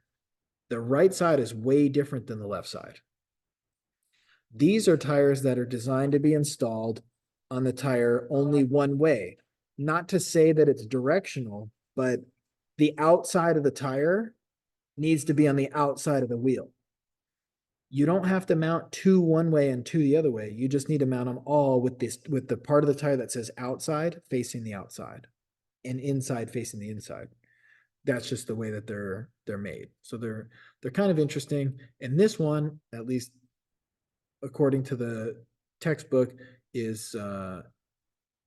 the right side is way different than the left side. These are tires that are designed to be installed on the tire only one way. Not to say that it's directional, but the outside of the tire needs to be on the outside of the wheel. You don't have to mount two one way and two the other way. You just need to mount them all with the part of the tire that says outside facing the outside and inside facing the inside. That's just the way that they're made. So they're kind of interesting. And this one, at least according to the textbook, is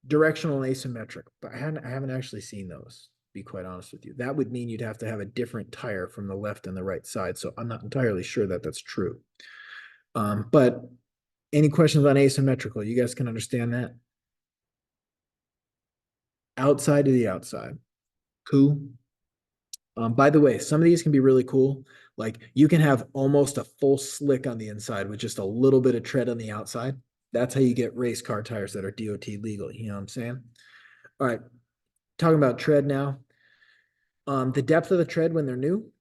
directional and asymmetric. But I haven't actually seen those, to be quite honest with you. That would mean you'd have to have a different tire from the left and the right side. So I'm not entirely sure that that's true. But any questions on asymmetrical? You guys can understand that? Outside to the outside. Cool. By the way, some of these can be really cool. Like you can have almost a full slick on the inside with just a little bit of tread on the outside. That's how you get race car tires that are DOT legal. You know what I'm saying? All right. Talking about tread now. The depth of the tread when they're new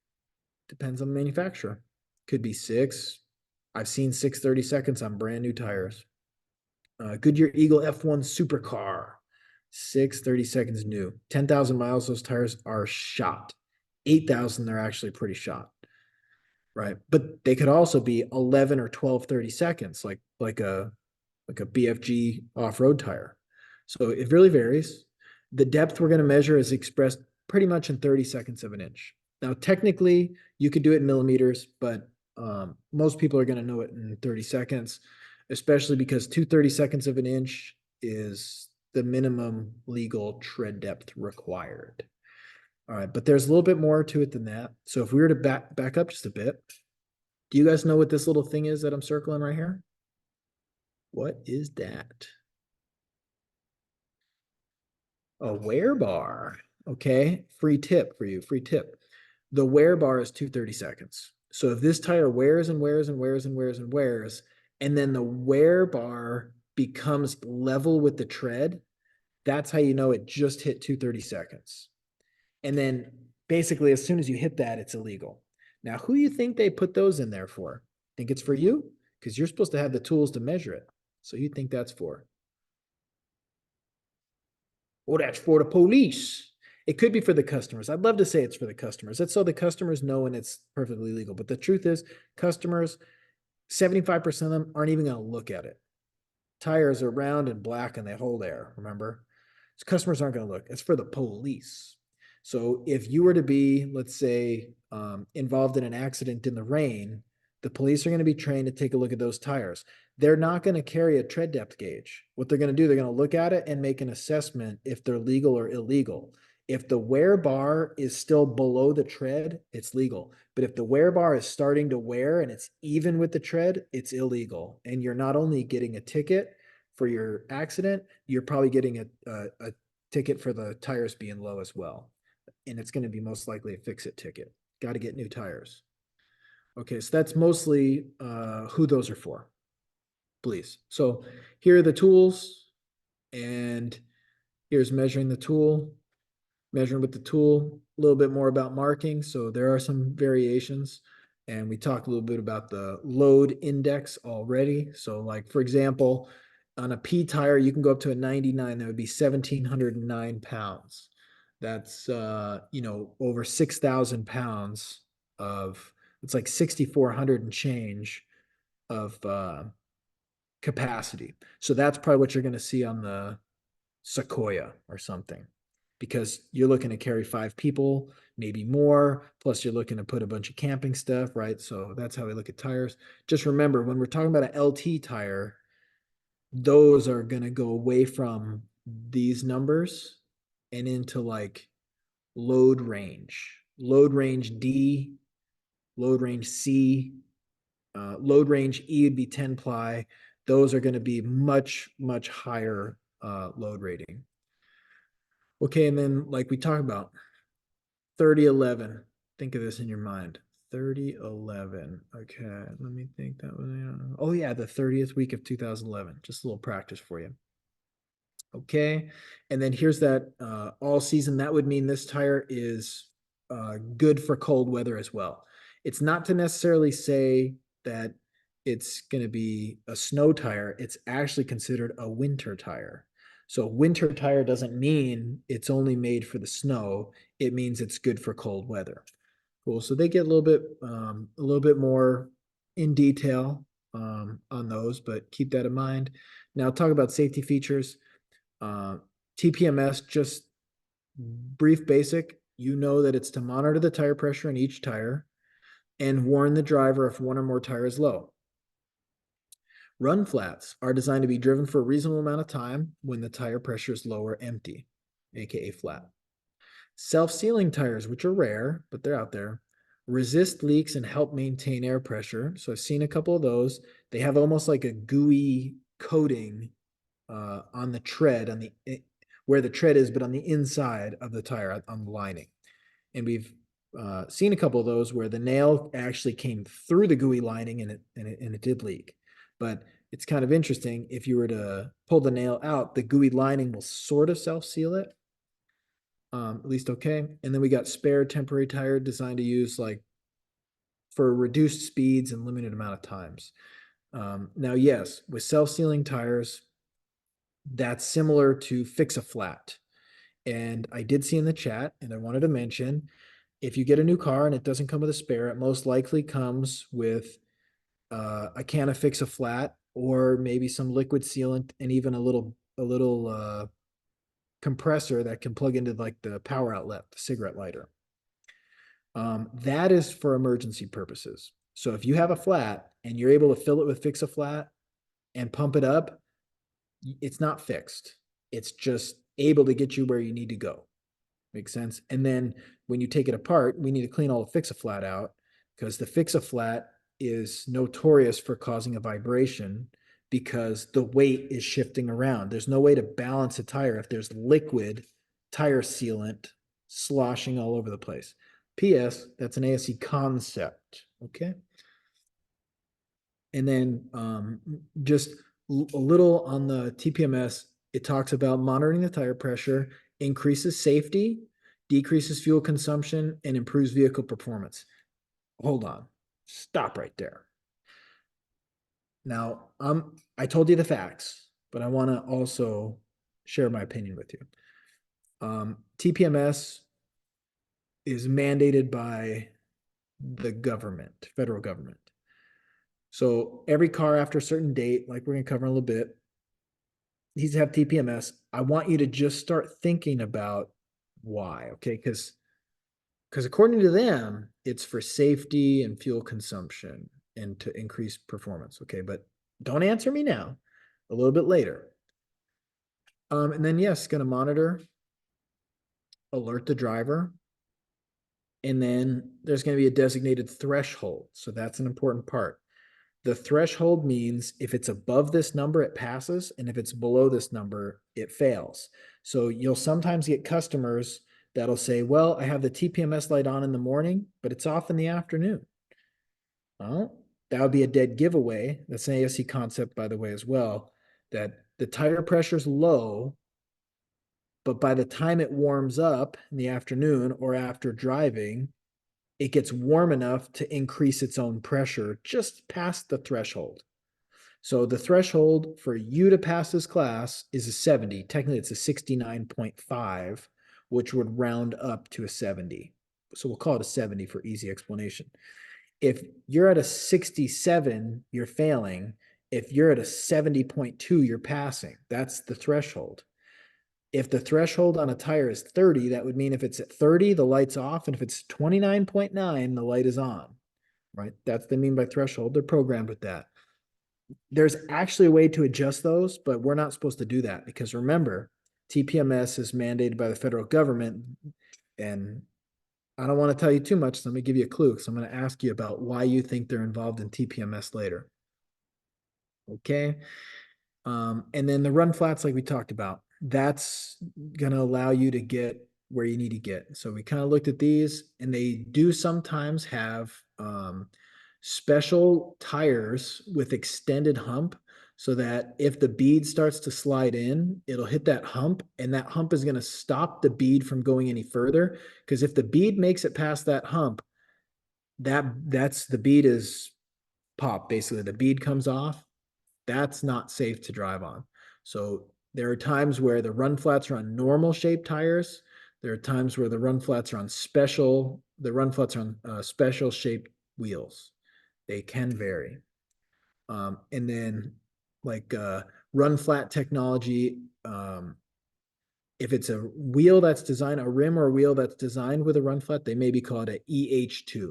depends on the manufacturer. Could be 6. I've seen 6/32 on brand new tires. Goodyear Eagle F1 Supercar, 6/32 new. 10,000 miles, those tires are shot. 8,000, they're actually pretty shot, right? But they could also be 11 or 12/32, like a BFG off-road tire. So it really varies. The depth we're going to measure is expressed pretty much in 30/2 of an inch. Now, technically, you could do it in millimeters, but most people are going to know it in 30 seconds, especially because 2/32 of an inch is the minimum legal tread depth required. All right, but there's a little bit more to it than that. So if we were to back up just a bit, do you guys know what this little thing is that I'm circling right here? What is that? A wear bar. Okay, free tip for you, free tip. The wear bar is 2/32. So if this tire wears and wears and wears and wears and wears, and then the wear bar becomes level with the tread, that's how you know it just hit 2/32. And then basically, as soon as you hit that, it's illegal. Now, who you think they put those in there for? Think it's for you? Because you're supposed to have the tools to measure it. So you think that's for? Oh, that's for the police. It could be for the customers. I'd love to say it's for the customers. That's so the customers know and it's perfectly legal. But the truth is, customers, 75% of them aren't even going to look at it. Tires are round and black and they hold air, remember? So customers aren't going to look. It's for the police. So if you were to be, let's say, involved in an accident in the rain, the police are going to be trained to take a look at those tires. They're not going to carry a tread depth gauge. What they're going to do, they're going to look at it and make an assessment if they're legal or illegal. If the wear bar is still below the tread, it's legal. But if the wear bar is starting to wear and it's even with the tread, it's illegal. And you're not only getting a ticket for your accident, you're probably getting a ticket for the tires being low as well. And it's going to be most likely a fix-it ticket. Got to get new tires. Okay, so that's mostly who those are for, please. So here are the tools, and here's measuring the tool, measuring with the tool, a little bit more about marking. So there are some variations, and we talked a little bit about the load index already. So like, for example, on a P tire, you can go up to a 99. That would be 1,709 pounds. That's, over 6,000 pounds of, it's like 6,400 and change of capacity. So that's probably what you're going to see on the Sequoia or something, because you're looking to carry 5 people, maybe more. Plus, you're looking to put a bunch of camping stuff, right? So that's how we look at tires. Just remember, when we're talking about an LT tire, those are going to go away from these numbers and into like load range D, load range C, load range E would be 10 ply. Those are going to be much, much higher load rating. Okay, and then like we talked about, 3011. Think of this in your mind. 30/11. Okay, let me think that was, oh yeah, the 30th week of 2011. Just a little practice for you. Okay, and then here's that all season. That would mean this tire is good for cold weather as well. It's not to necessarily say that it's going to be a snow tire. It's actually considered a winter tire. So winter tire doesn't mean it's only made for the snow. It means it's good for cold weather. Cool. So they get a little bit more in detail on those, but keep that in mind. Now, talk about safety features. Uh, TPMS, just brief basic. You know that it's to monitor the tire pressure in each tire and warn the driver if one or more tire is low. Run flats are designed to be driven for a reasonable amount of time when the tire pressure is low or empty, aka flat. Self-sealing tires, which are rare, but they're out there, resist leaks and help maintain air pressure. So I've seen a couple of those. They have almost like a gooey coating on the tread, on the where the tread is, but on the inside of the tire, on the lining. And we've seen a couple of those where the nail actually came through the gooey lining and it did leak. But it's kind of interesting. If you were to pull the nail out, the gooey lining will sort of self-seal it. At least okay. And then we got spare temporary tire designed to use like for reduced speeds and limited amount of times. Now, yes, with self-sealing tires, that's similar to fix a flat. And I did see in the chat, and I wanted to mention, if you get a new car and it doesn't come with a spare, it most likely comes with a can of fix a flat or maybe some liquid sealant and even a little compressor that can plug into like the power outlet, the cigarette lighter. That is for emergency purposes. So if you have a flat and you're able to fill it with fix a flat and pump it up, it's not fixed. It's just able to get you where you need to go. Makes sense. And then when you take it apart, we need to clean all the fix a flat out because the fix a flat is notorious for causing a vibration because the weight is shifting around. There's no way to balance a tire if there's liquid tire sealant sloshing all over the place. P.S. That's an ASE concept. Okay. And then just a little on the TPMS, it talks about monitoring the tire pressure, increases safety, decreases fuel consumption, and improves vehicle performance. Hold on. Stop right there. Now, I told you the facts, but I want to also share my opinion with you. TPMS is mandated by the government, federal government. So every car after a certain date, like we're going to cover in a little bit, needs to have TPMS. I want you to just start thinking about why, okay? Because according to them, it's for safety and fuel consumption and to increase performance, okay? But don't answer me now, a little bit later. And then yes, going to monitor, alert the driver, and then there's going to be a designated threshold. So that's an important part. The threshold means if it's above this number, it passes, and if it's below this number, it fails. So you'll sometimes get customers that'll say, well, I have the TPMS light on in the morning, but it's off in the afternoon. Well, that would be a dead giveaway. That's an ASE concept, by the way, as well, that the tire pressure's low, but by the time it warms up in the afternoon or after driving, it gets warm enough to increase its own pressure just past the threshold. So the threshold for you to pass this class is a 70. Technically, it's a 69.5, which would round up to a 70. So we'll call it a 70 for easy explanation. If you're at a 67, you're failing. If you're at a 70.2, you're passing. That's the threshold. If the threshold on a tire is 30, that would mean if it's at 30, the light's off. And if it's 29.9, the light is on, right? That's what they mean by threshold. They're programmed with that. There's actually a way to adjust those, but we're not supposed to do that because remember, TPMS is mandated by the federal government. And I don't want to tell you too much. So let me give you a clue. So I'm going to ask you about why you think they're involved in TPMS later. Okay. And then the run flats, like we talked about, that's going to allow you to get where you need to get. So we kind of looked at these, and they do sometimes have special tires with extended hump, so that if the bead starts to slide in, it'll hit that hump, and that hump is going to stop the bead from going any further. Because if the bead makes it past that hump, that's the bead is pop. Basically, the bead comes off. That's not safe to drive on. So there are times where the run flats are on normal shaped tires. There are times where the run flats are on special shaped wheels. They can vary. And then like run flat technology, if it's a wheel that's designed, a rim or a wheel that's designed with a run flat, they may be called a EH2.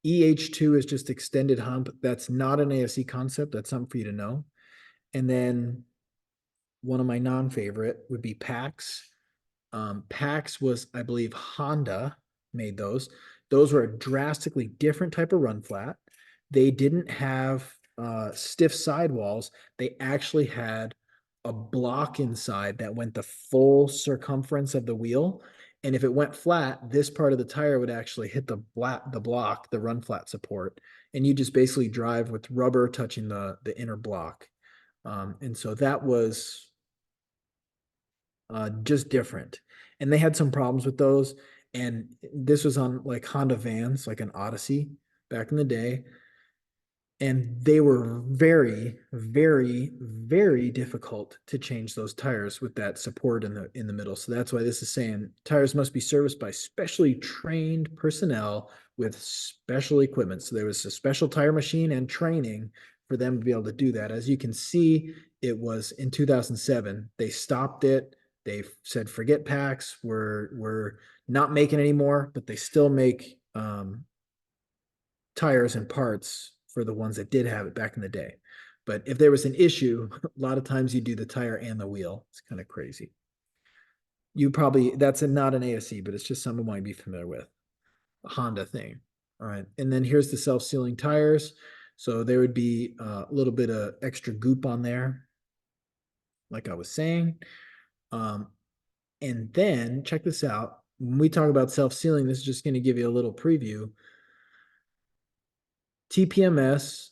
EH2 is just extended hump. That's not an ASE concept. That's something for you to know. And then one of my non-favorite would be PAX. PAX was, I believe, Honda made those. Those were a drastically different type of run flat. They didn't have stiff sidewalls. They actually had a block inside that went the full circumference of the wheel. And if it went flat, this part of the tire would actually hit the block, the run flat support. And you just basically drive with rubber touching the inner block. And so that was just different. And they had some problems with those. And this was on like Honda vans, like an Odyssey back in the day. And they were very, very, very difficult to change those tires with that support in the middle. So that's why this is saying tires must be serviced by specially trained personnel with special equipment. So there was a special tire machine and training for them to be able to do that. As you can see, it was in 2007. They stopped it. They said, forget packs. We're not making anymore, but they still make tires and parts for the ones that did have it back in the day. But if there was an issue, a lot of times you do the tire and the wheel. It's kind of crazy. You probably, that's not an ASE, but it's just something you might be familiar with. A Honda thing. All right. And then here's the self-sealing tires. So there would be a little bit of extra goop on there, like I was saying. And then check this out. When we talk about self-sealing, this is just going to give you a little preview. TPMS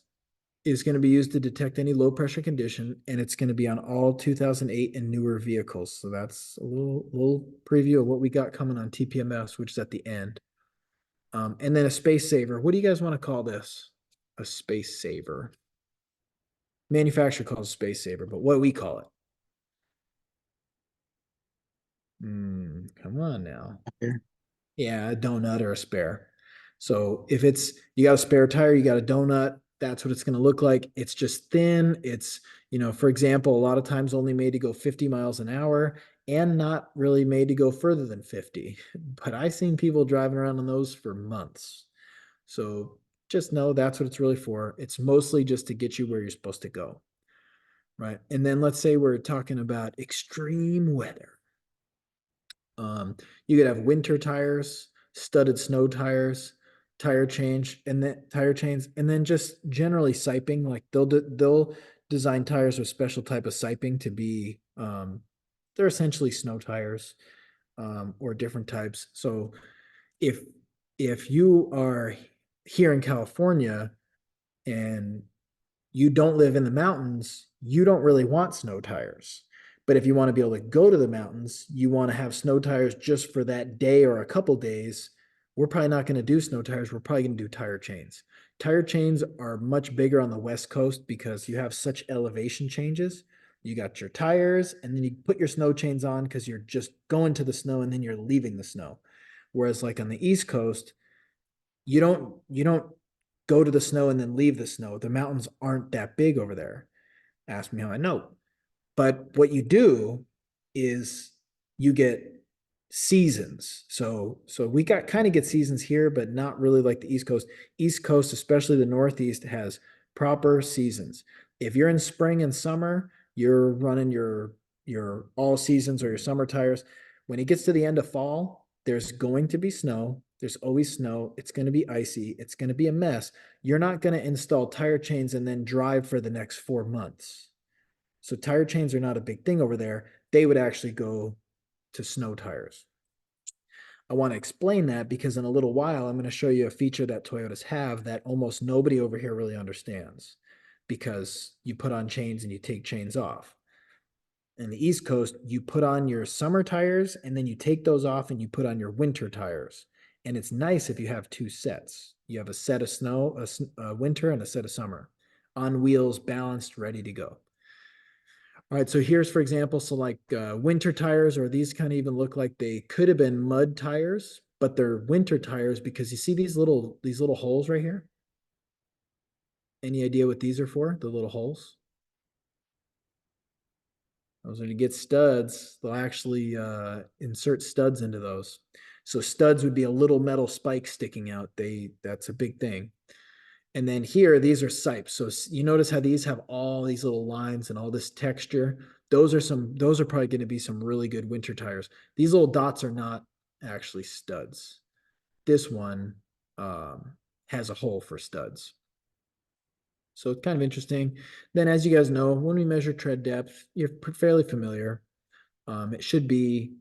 is going to be used to detect any low pressure condition, and it's going to be on all 2008 and newer vehicles. So that's a little preview of what we got coming on TPMS, which is at the end. And then a space saver. What do you guys want to call this? A space saver. Manufacturer calls it space saver, but what do we call it? Come on now. Yeah, a donut or a spare. So if it's you got a spare tire, you got a donut, that's what it's going to look like. It's just thin. It's, for example, a lot of times only made to go 50 miles an hour and not really made to go further than 50. But I've seen people driving around on those for months. So just know that's what it's really for. It's mostly just to get you where you're supposed to go. Right. And then let's say we're talking about extreme weather. You could have winter tires, studded snow tires, tire change, and then tire chains, and then just generally siping. Like they'll design tires with special type of siping to be they're essentially snow tires or different types. So if if you are here in California and you don't live in the mountains, you don't really want snow tires. But if you want to be able to go to the mountains, you want to have snow tires just for that day or a couple days. We're probably not going to do snow tires. We're probably going to do tire chains. Tire chains are much bigger on the West Coast because you have such elevation changes. You got your tires, and then you put your snow chains on because you're just going to the snow and then you're leaving the snow. Whereas, like on the East Coast, you don't go to the snow and then leave the snow. The mountains aren't that big over there. Ask me how I know. But what you do is you get seasons. So we got kind of get seasons here, but not really like the East Coast. East Coast, especially the Northeast, has proper seasons. If you're in spring and summer, you're running your all seasons or your summer tires. When it gets to the end of fall, there's going to be snow. There's always snow. It's going to be icy. It's going to be a mess. You're not going to install tire chains and then drive for the next 4 months. So tire chains are not a big thing over there. They would actually go to snow tires. I want to explain that because in a little while, I'm going to show you a feature that Toyotas have that almost nobody over here really understands, because you put on chains and you take chains off. In the East Coast, you put on your summer tires and then you take those off and you put on your winter tires. And it's nice if you have two sets. You have a set of snow, a winter, and a set of summer on wheels, balanced, ready to go. All right, so here's, for example, so like winter tires, or these kind of even look like they could have been mud tires, but they're winter tires because you see these little holes right here? Any idea what these are for, the little holes? Those when you get studs, they'll actually insert studs into those. So studs would be a little metal spike sticking out. That's a big thing. And then here, these are sipes. So you notice how these have all these little lines and all this texture. Those are probably going to be some really good winter tires. These little dots are not actually studs. This one has a hole for studs. So it's kind of interesting. Then, as you guys know, when we measure tread depth, you're fairly familiar. It should be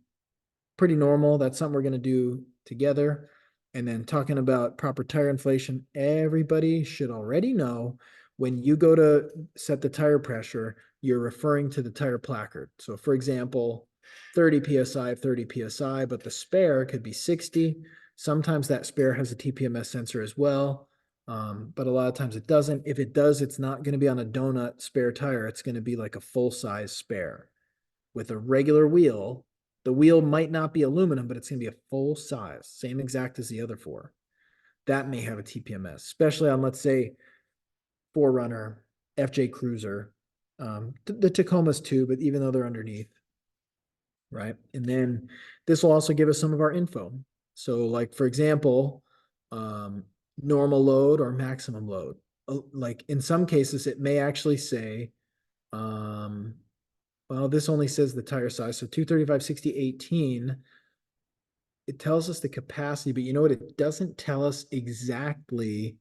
pretty normal. That's something we're going to do together. And then talking about proper tire inflation, everybody should already know when you go to set the tire pressure, you're referring to the tire placard. So for example, 30 PSI, 30 PSI, but the spare could be 60. Sometimes that spare has a TPMS sensor as well. But a lot of times it doesn't. If it does, it's not going to be on a donut spare tire. It's going to be like a full size spare with a regular wheel. The wheel might not be aluminum, but it's going to be a full size, same exact as the other four. That may have a TPMS, especially on, let's say, 4Runner, FJ Cruiser, the Tacomas too, but even though they're underneath, right? And then this will also give us some of our info. So like, for example, normal load or maximum load. Like in some cases, it may actually say, well, this only says the tire size. So 235, 60, 18. It tells us the capacity, but you know what? It doesn't tell us exactly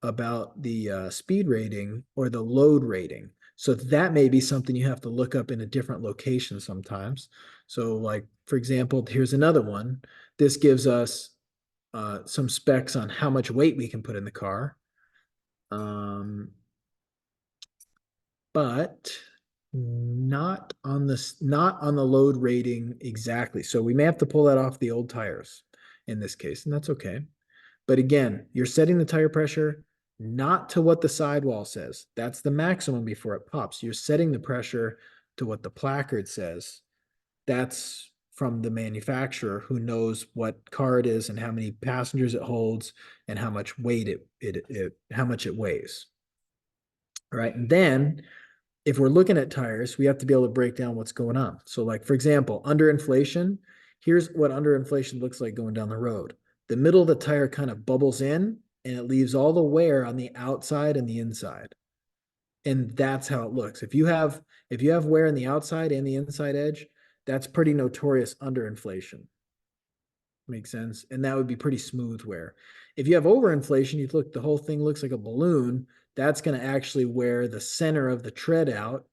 about the speed rating or the load rating. So that may be something you have to look up in a different location sometimes. So like, for example, here's another one. This gives us some specs on how much weight we can put in the car. But not on the load rating exactly. So we may have to pull that off the old tires in this case, and that's okay. But again, you're setting the tire pressure not to what the sidewall says. That's the maximum before it pops. You're setting the pressure to what the placard says. That's from the manufacturer who knows what car it is and how many passengers it holds and how much weight how much it weighs. All right. And then if we're looking at tires, we have to be able to break down what's going on. So like, for example, underinflation, here's what underinflation looks like going down the road. The middle of the tire kind of bubbles in and it leaves all the wear on the outside and the inside. And that's how it looks. If you have wear on the outside and the inside edge, that's pretty notorious underinflation. Makes sense. And that would be pretty smooth wear. If you have overinflation, the whole thing looks like a balloon. That's going to actually wear the center of the tread out.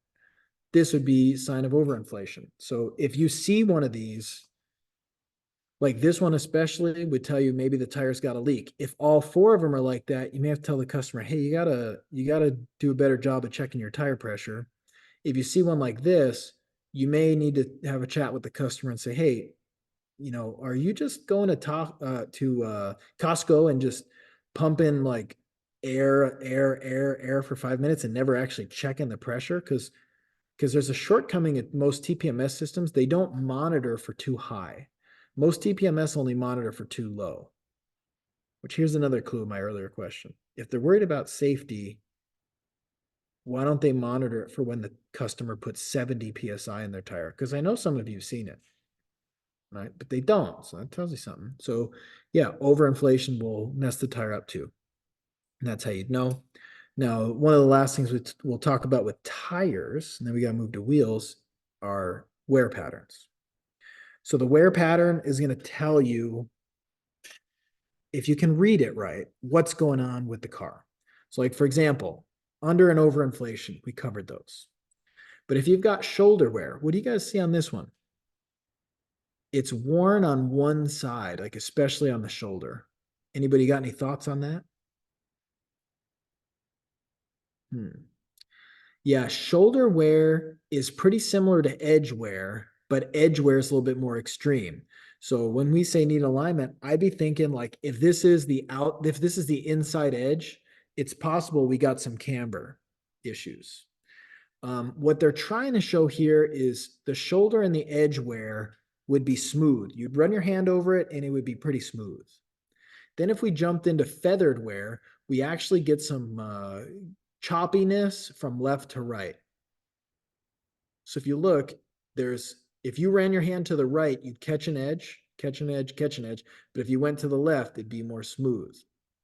This would be sign of overinflation. So if you see one of these, like this one especially, would tell you maybe the tire's got a leak. If all four of them are like that, you may have to tell the customer, hey, you gotta do a better job of checking your tire pressure. If you see one like this, you may need to have a chat with the customer and say, hey, are you just going to Costco and just pumping like air for 5 minutes and never actually checking the pressure? Because there's a shortcoming at most TPMS systems. They don't monitor for too high. Most TPMS only monitor for too low, which here's another clue of my earlier question. If they're worried about safety, why don't they monitor it for when the customer puts 70 PSI in their tire? Because I know some of you have seen it, right? But they don't. So that tells you something. So yeah, overinflation will mess the tire up too. And that's how you'd know. Now, one of the last things we'll talk about with tires, and then we got to move to wheels, are wear patterns. So the wear pattern is going to tell you, if you can read it right, what's going on with the car. So like, for example, under and over inflation, we covered those. But if you've got shoulder wear, what do you guys see on this one? It's worn on one side, like especially on the shoulder. Anybody got any thoughts on that? Hmm. Yeah, shoulder wear is pretty similar to edge wear, but edge wear is a little bit more extreme. So when we say need alignment, I'd be thinking like if this is the inside edge, it's possible we got some camber issues. What they're trying to show here is the shoulder and the edge wear would be smooth. You'd run your hand over it and it would be pretty smooth. Then if we jumped into feathered wear, we actually get some choppiness from left to right. So if you look, if you ran your hand to the right, you'd catch an edge, catch an edge, catch an edge. But if you went to the left, it'd be more smooth.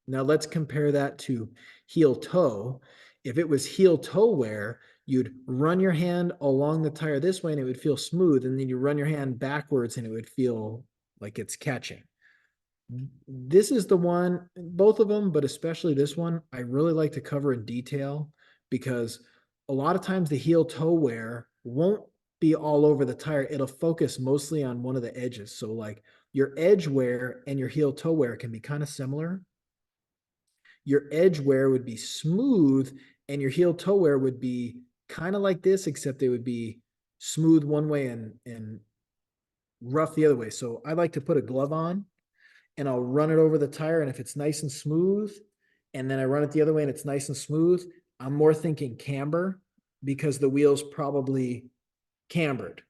Now let's compare that to heel toe. If it was heel toe wear, you'd run your hand along the tire this way and it would feel smooth. And then you run your hand backwards and it would feel like it's catching. This is the one, both of them, but especially this one, I really like to cover in detail because a lot of times the heel toe wear won't be all over the tire. It'll focus mostly on one of the edges. So, like your edge wear and your heel toe wear can be kind of similar. Your edge wear would be smooth, and your heel toe wear would be kind of like this, except they would be smooth one way and rough the other way. So, I like to put a glove on and I'll run it over the tire. And if it's nice and smooth, and then I run it the other way and it's nice and smooth, I'm more thinking camber because the wheel's probably cambered.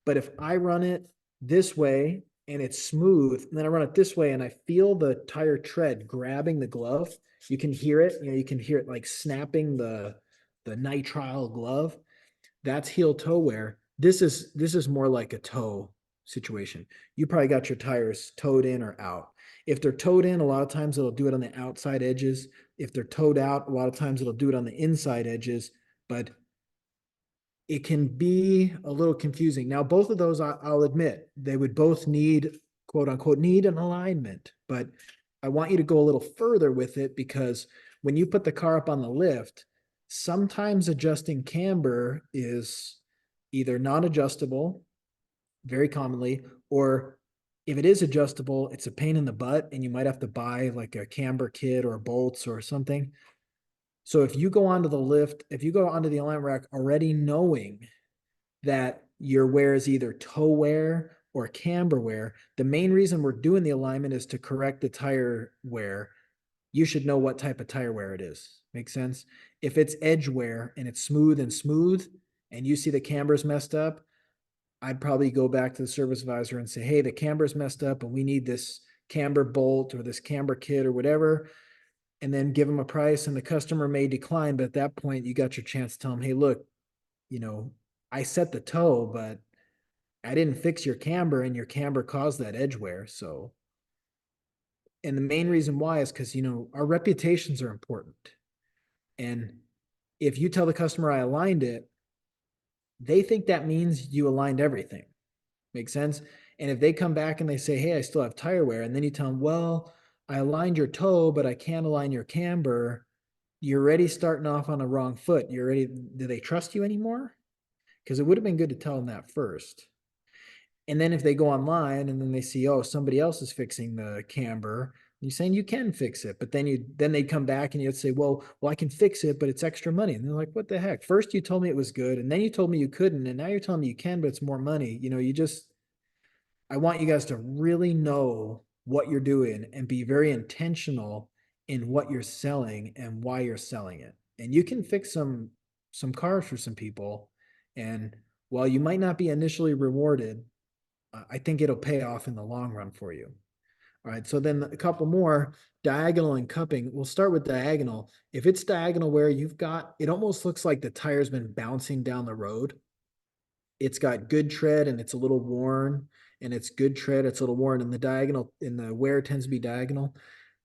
But if I run it this way and it's smooth, and then I run it this way and I feel the tire tread grabbing the glove, you can hear it. You can hear it like snapping the nitrile glove. That's heel toe wear. This is more like a toe situation. You probably got your tires towed in or out. If they're towed in, a lot of times it'll do it on the outside edges. If they're towed out, a lot of times it'll do it on the inside edges, but it can be a little confusing. Now, both of those, I'll admit, they would both need, quote unquote, need an alignment, but I want you to go a little further with it because when you put the car up on the lift, sometimes adjusting camber is either non-adjustable, very commonly, or if it is adjustable, it's a pain in the butt and you might have to buy like a camber kit or bolts or something. So if you go onto the lift, if you go onto the alignment rack already knowing that your wear is either toe wear or camber wear, the main reason we're doing the alignment is to correct the tire wear. You should know what type of tire wear it is. Make sense? If it's edge wear and it's smooth and you see the camber's messed up, I'd probably go back to the service advisor and say, hey, the camber's messed up and we need this camber bolt or this camber kit or whatever, and then give them a price. And the customer may decline, but at that point, you got your chance to tell them, hey, look, you know, I set the toe, but I didn't fix your camber and your camber caused that edge wear. So, and the main reason why is because, our reputations are important. And if you tell the customer I aligned it, they think that means you aligned everything. Make sense? And if they come back and they say, hey, I still have tire wear, and then you tell them, well, I aligned your toe, but I can't align your camber, you're already starting off on the wrong foot. Do they trust you anymore? Because it would have been good to tell them that first. And then if they go online and then they see, oh, somebody else is fixing the camber, you're saying you can fix it, but then they come back and you'd say, well, I can fix it, but it's extra money. And they're like, what the heck? First you told me it was good, and then you told me you couldn't, and now you're telling me you can, but it's more money. I want you guys to really know what you're doing and be very intentional in what you're selling and why you're selling it. And you can fix some cars for some people, and while you might not be initially rewarded, I think it'll pay off in the long run for you. All right, so then a couple more, diagonal and cupping. We'll start with diagonal. If it's diagonal where it almost looks like the tire's been bouncing down the road. It's got good tread and it's a little worn, and it's good tread, it's a little worn, and the wear tends to be diagonal.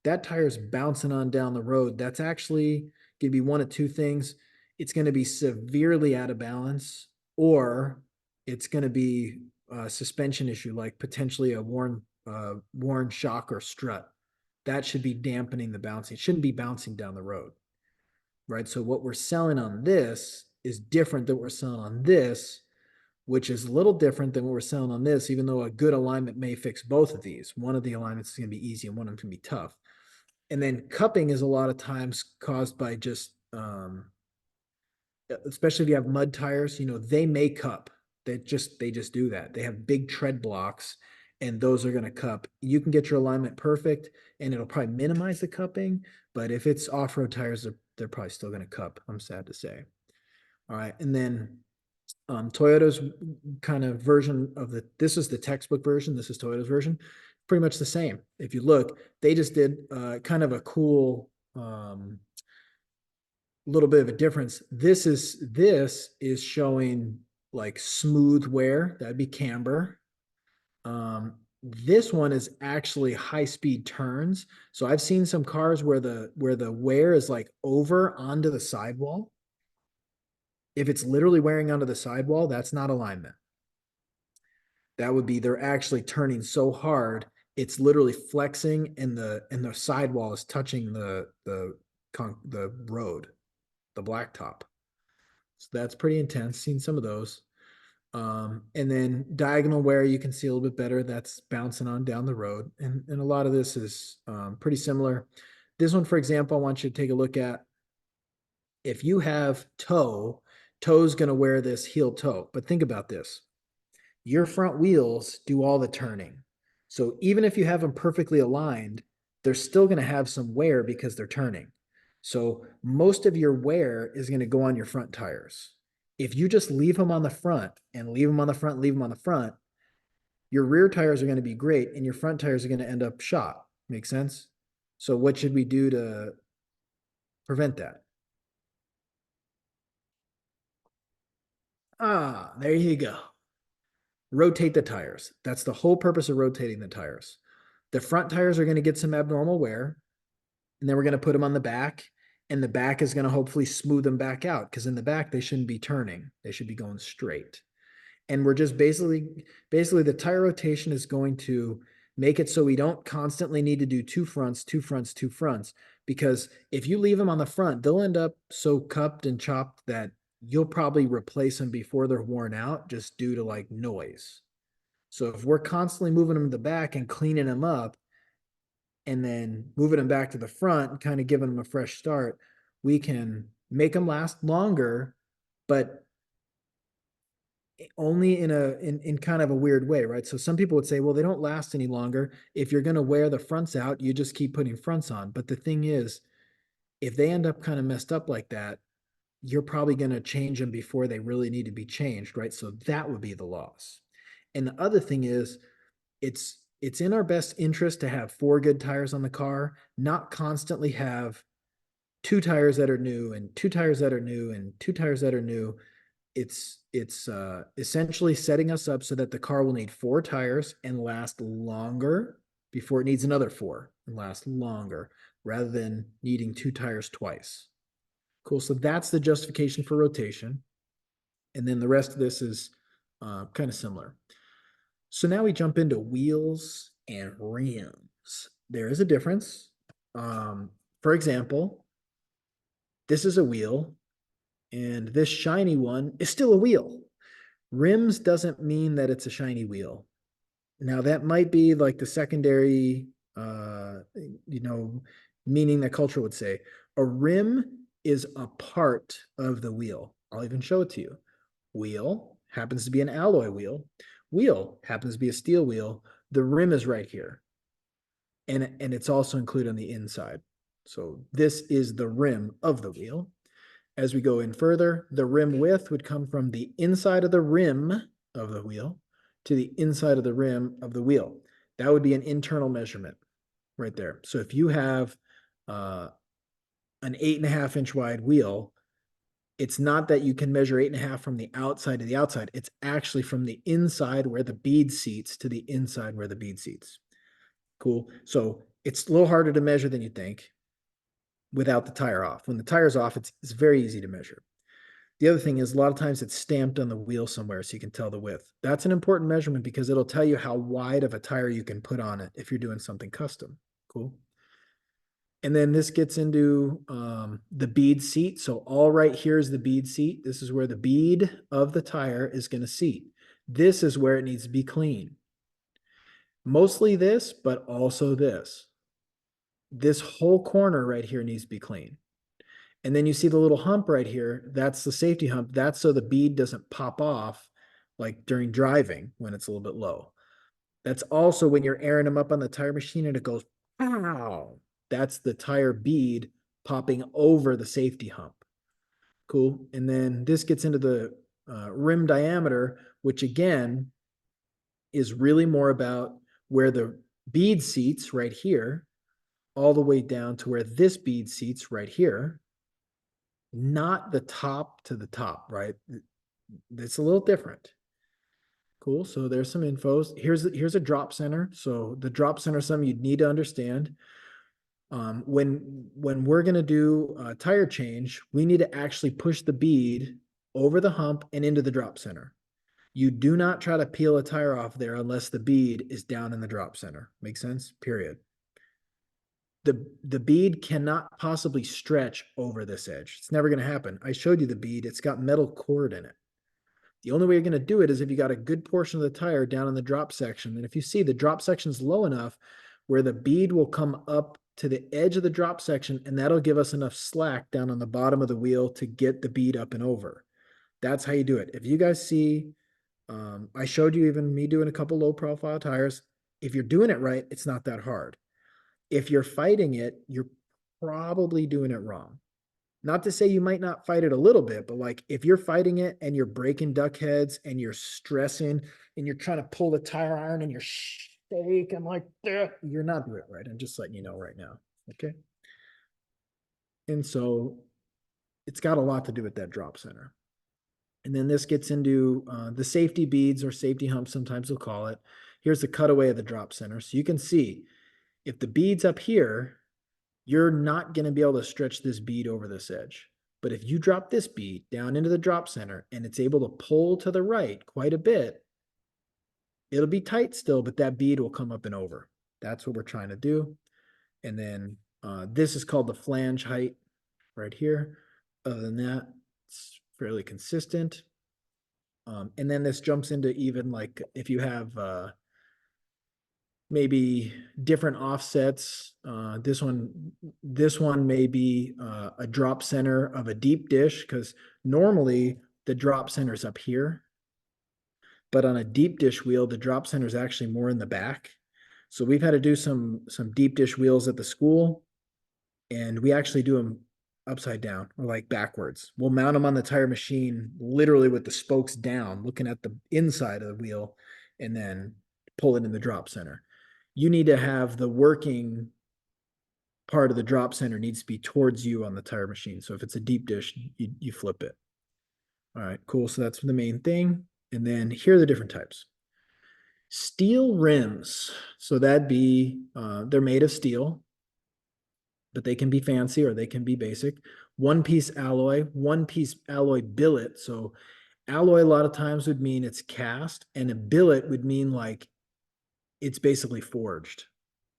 That tire's bouncing on down the road. That's actually going to be one of two things. It's going to be severely out of balance, or it's going to be a suspension issue, like potentially a worn shock or strut. That should be dampening the bouncing. It shouldn't be bouncing down the road, right? So what we're selling on this is different than what we're selling on this, which is a little different than what we're selling on this, even though a good alignment may fix both of these. One of the alignments is going to be easy and one of them can be tough. And then cupping is a lot of times caused by just, especially if you have mud tires, they may cup. They just do that. They have big tread blocks and those are going to cup. You can get your alignment perfect and it'll probably minimize the cupping, but if it's off-road tires, they're probably still going to cup, I'm sad to say. All right. And then Toyota's kind of version of this is the textbook version. This is Toyota's version. Pretty much the same. If you look, they just did kind of a cool little bit of a difference. This is showing like smooth wear. That'd be camber. This one is actually high speed turns. So I've seen some cars where the wear is like over onto the sidewall. If it's literally wearing onto the sidewall, that's not alignment. That would be they're actually turning so hard it's literally flexing and the sidewall is touching the road, the blacktop. So that's pretty intense. Seen some of those. And then diagonal wear you can see a little bit better. That's bouncing on down the road. And a lot of this is pretty similar. This one, for example, I want you to take a look at. If you have toe's going to wear this heel toe. But think about this. Your front wheels do all the turning. So even if you have them perfectly aligned, they're still going to have some wear because they're turning. So most of your wear is going to go on your front tires. If you just leave them on the front and leave them on the front, leave them on the front, your rear tires are going to be great and your front tires are going to end up shot. Make sense? So what should we do to prevent that? There you go. Rotate the tires. That's the whole purpose of rotating the tires. The front tires are going to get some abnormal wear, and then we're going to put them on the back, and the back is going to hopefully smooth them back out because in the back they shouldn't be turning. They should be going straight. And we're just basically the tire rotation is going to make it so we don't constantly need to do two fronts, two fronts, two fronts. Because if you leave them on the front, they'll end up so cupped and chopped that you'll probably replace them before they're worn out just due to like noise. So if we're constantly moving them to the back and cleaning them up and then moving them back to the front and kind of giving them a fresh start, we can make them last longer, but only in kind of a weird way, right? So some people would say, well, they don't last any longer. If you're going to wear the fronts out, you just keep putting fronts on. But the thing is, if they end up kind of messed up like that, you're probably going to change them before they really need to be changed, right? So that would be the loss. And the other thing is, it's in our best interest to have 4 good tires on the car, not constantly have 2 tires that are new and 2 tires that are new and 2 tires that are new. It's essentially setting us up so that the car will need 4 tires and last longer before it needs another 4 and last longer rather than needing 2 tires twice. Cool. So that's the justification for rotation. And then the rest of this is kind of similar. So now we jump into wheels and rims. There is a difference. For example, this is a wheel and this shiny one is still a wheel. Rims doesn't mean that it's a shiny wheel. Now that might be like the secondary, meaning that culture would say. A rim is a part of the wheel. I'll even show it to you. Wheel happens to be an alloy wheel. Wheel happens to be a steel wheel. The rim is right here. And it's also included on the inside. So this is the rim of the wheel. As we go in further, the rim width would come from the inside of the rim of the wheel to the inside of the rim of the wheel. That would be an internal measurement right there. So if you have an 8.5 inch wide wheel, it's not that you can measure 8.5 from the outside to the outside. It's actually from the inside where the bead seats to the inside where the bead seats. Cool. So it's a little harder to measure than you think without the tire off. When the tire's off, it's very easy to measure. The other thing is a lot of times it's stamped on the wheel somewhere so you can tell the width. That's an important measurement because it'll tell you how wide of a tire you can put on it if you're doing something custom. Cool. And then this gets into the bead seat. So all right here is the bead seat. This is where the bead of the tire is going to seat. This is where it needs to be clean. Mostly this, but also this. This whole corner right here needs to be clean. And then you see the little hump right here. That's the safety hump. That's so the bead doesn't pop off like during driving when it's a little bit low. That's also when you're airing them up on the tire machine and it goes, pow. That's the tire bead popping over the safety hump. Cool. And then this gets into the rim diameter, which again is really more about where the bead seats right here, all the way down to where this bead seats right here, not the top to the top, right? It's a little different. Cool. So there's some infos. Here's a drop center. So the drop center is something you'd need to understand. When we're gonna do a tire change, we need to actually push the bead over the hump and into the drop center. You do not try to peel a tire off there unless the bead is down in the drop center. Make sense? Period. The bead cannot possibly stretch over this edge. It's never going to happen. I showed you the bead. It's got metal cord in it. The only way you're going to do it is if you got a good portion of the tire down in the drop section. And if you see the drop section is low enough where the bead will come up to the edge of the drop section, and that'll give us enough slack down on the bottom of the wheel to get the bead up and over. That's how you do it. If you guys see, I showed you even me doing a couple low profile tires. If you're doing it right, it's not that hard. If you're fighting it, you're probably doing it wrong. Not to say you might not fight it a little bit, but like if you're fighting it and you're breaking duck heads and you're stressing and you're trying to pull the tire iron and you're shaking like that, you're not doing it right. I'm just letting you know right now. Okay. And so it's got a lot to do with that drop center. And then this gets into the safety beads or safety humps, sometimes they'll call it. Here's the cutaway of the drop center. So you can see if the bead's up here, you're not going to be able to stretch this bead over this edge. But if you drop this bead down into the drop center and it's able to pull to the right quite a bit, it'll be tight still, but that bead will come up and over. That's what we're trying to do. And then this is called the flange height right here. Other than that, it's fairly consistent. And then this jumps into even like if you have maybe different offsets. This one may be a drop center of a deep dish because normally the drop center is up here, but on a deep dish wheel, the drop center is actually more in the back. So we've had to do some deep dish wheels at the school, and we actually do them upside down or like backwards. We'll mount them on the tire machine literally with the spokes down, looking at the inside of the wheel, and then pull it in the drop center. You need to have the working part of the drop center needs to be towards you on the tire machine. So if it's a deep dish, you flip it. All right, cool. So that's the main thing. And then here are the different types. Steel rims. So that'd be, they're made of steel, but they can be fancy or they can be basic. One piece alloy billet. So alloy a lot of times would mean it's cast, and a billet would mean like it's basically forged.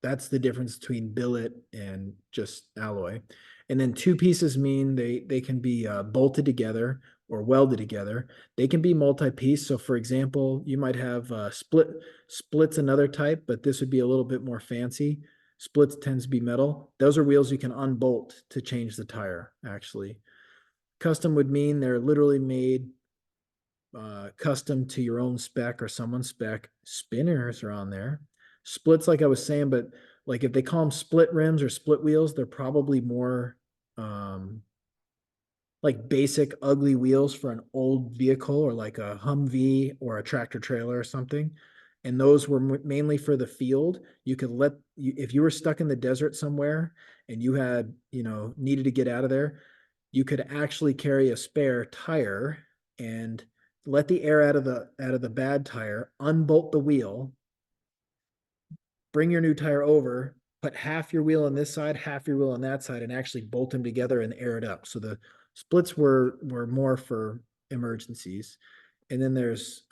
That's the difference between billet and just alloy. And then two pieces mean they can be bolted together or welded together. They can be multi-piece. So for example, you might have splits another type, but this would be a little bit more fancy. Splits tends to be metal. Those are wheels you can unbolt to change the tire, actually. Custom would mean they're literally made custom to your own spec or someone's spec. Spinners are on there. Splits, like I was saying, but like if they call them split rims or split wheels, they're probably more like basic ugly wheels for an old vehicle or like a Humvee or a tractor trailer or something. And those were mainly for the field. You could if you were stuck in the desert somewhere and you had, needed to get out of there, you could actually carry a spare tire and let the air out of the bad tire, unbolt the wheel, bring your new tire over, put half your wheel on this side, half your wheel on that side, and actually bolt them together and air it up. So the splits were more for emergencies. And then there's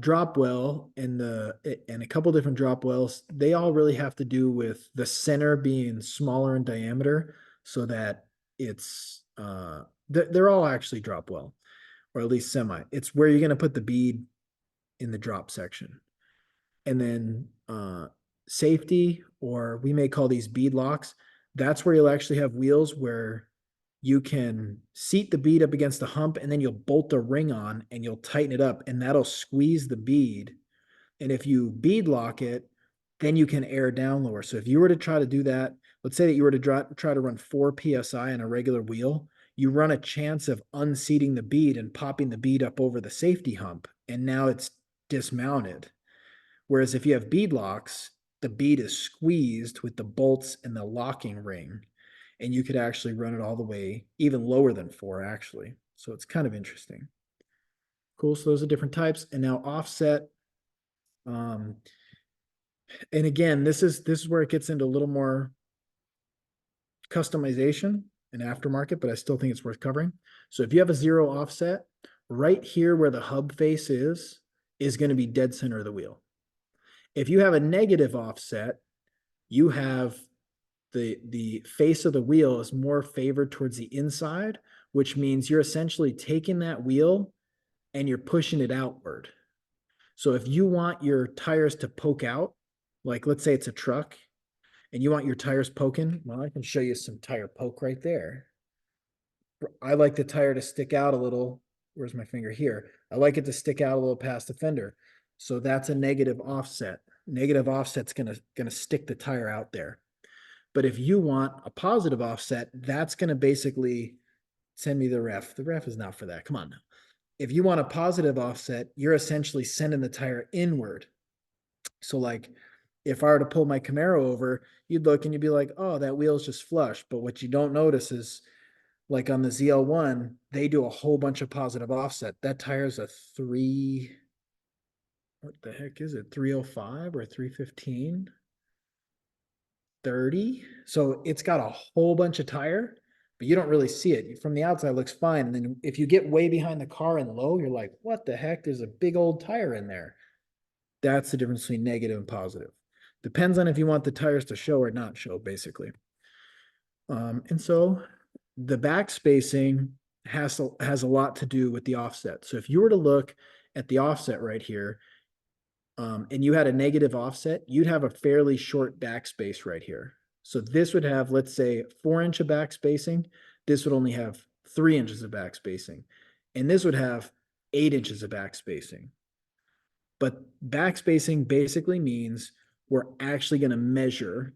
drop well and a couple different drop wells. They all really have to do with the center being smaller in diameter so that it's they're all actually drop well. or at least semi. It's where you're going to put the bead in the drop section. And then safety, or we may call these bead locks, that's where you'll actually have wheels where you can seat the bead up against the hump, and then you'll bolt the ring on and you'll tighten it up, and that'll squeeze the bead. And if you bead lock it, then you can air down lower. So if you were to try to do that, let's say that you were to try to run 4 psi on a regular wheel, you run a chance of unseating the bead and popping the bead up over the safety hump, and now it's dismounted. Whereas if you have bead locks, the bead is squeezed with the bolts and the locking ring, and you could actually run it all the way even lower than 4, actually. So it's kind of interesting. Cool. So those are different types. And now offset. And again, this is where it gets into a little more customization and aftermarket, but I still think it's worth covering. So if you have a 0 offset, right here where the hub face is going to be dead center of the wheel. If you have a negative offset, you have the face of the wheel is more favored towards the inside, which means you're essentially taking that wheel and you're pushing it outward. So if you want your tires to poke out, like let's say it's a truck and you want your tires poking, well, I can show you some tire poke right there. I like the tire to stick out a little. Where's my finger here? I like it to stick out a little past the fender. So that's a negative offset. Negative offset's gonna stick the tire out there. But if you want a positive offset, that's gonna basically send me the ref. The ref is not for that. Come on now. If you want a positive offset, you're essentially sending the tire inward. So like if I were to pull my Camaro over, you'd look and you'd be like, oh, that wheel's just flush. But what you don't notice is like on the ZL1, they do a whole bunch of positive offset. That tire's a what the heck is it? 305 or 315? 30. So it's got a whole bunch of tire, but you don't really see it. From the outside, it looks fine. And then if you get way behind the car and low, you're like, what the heck? There's a big old tire in there. That's the difference between negative and positive. Depends on if you want the tires to show or not show, basically. And so the back spacing has a lot to do with the offset. So if you were to look at the offset right here, and you had a negative offset, you'd have a fairly short backspace right here. So this would have, let's say, 4-inch of back spacing. This would only have 3 inches of back spacing. And this would have 8 inches of back spacing. But back spacing basically means we're actually going to measure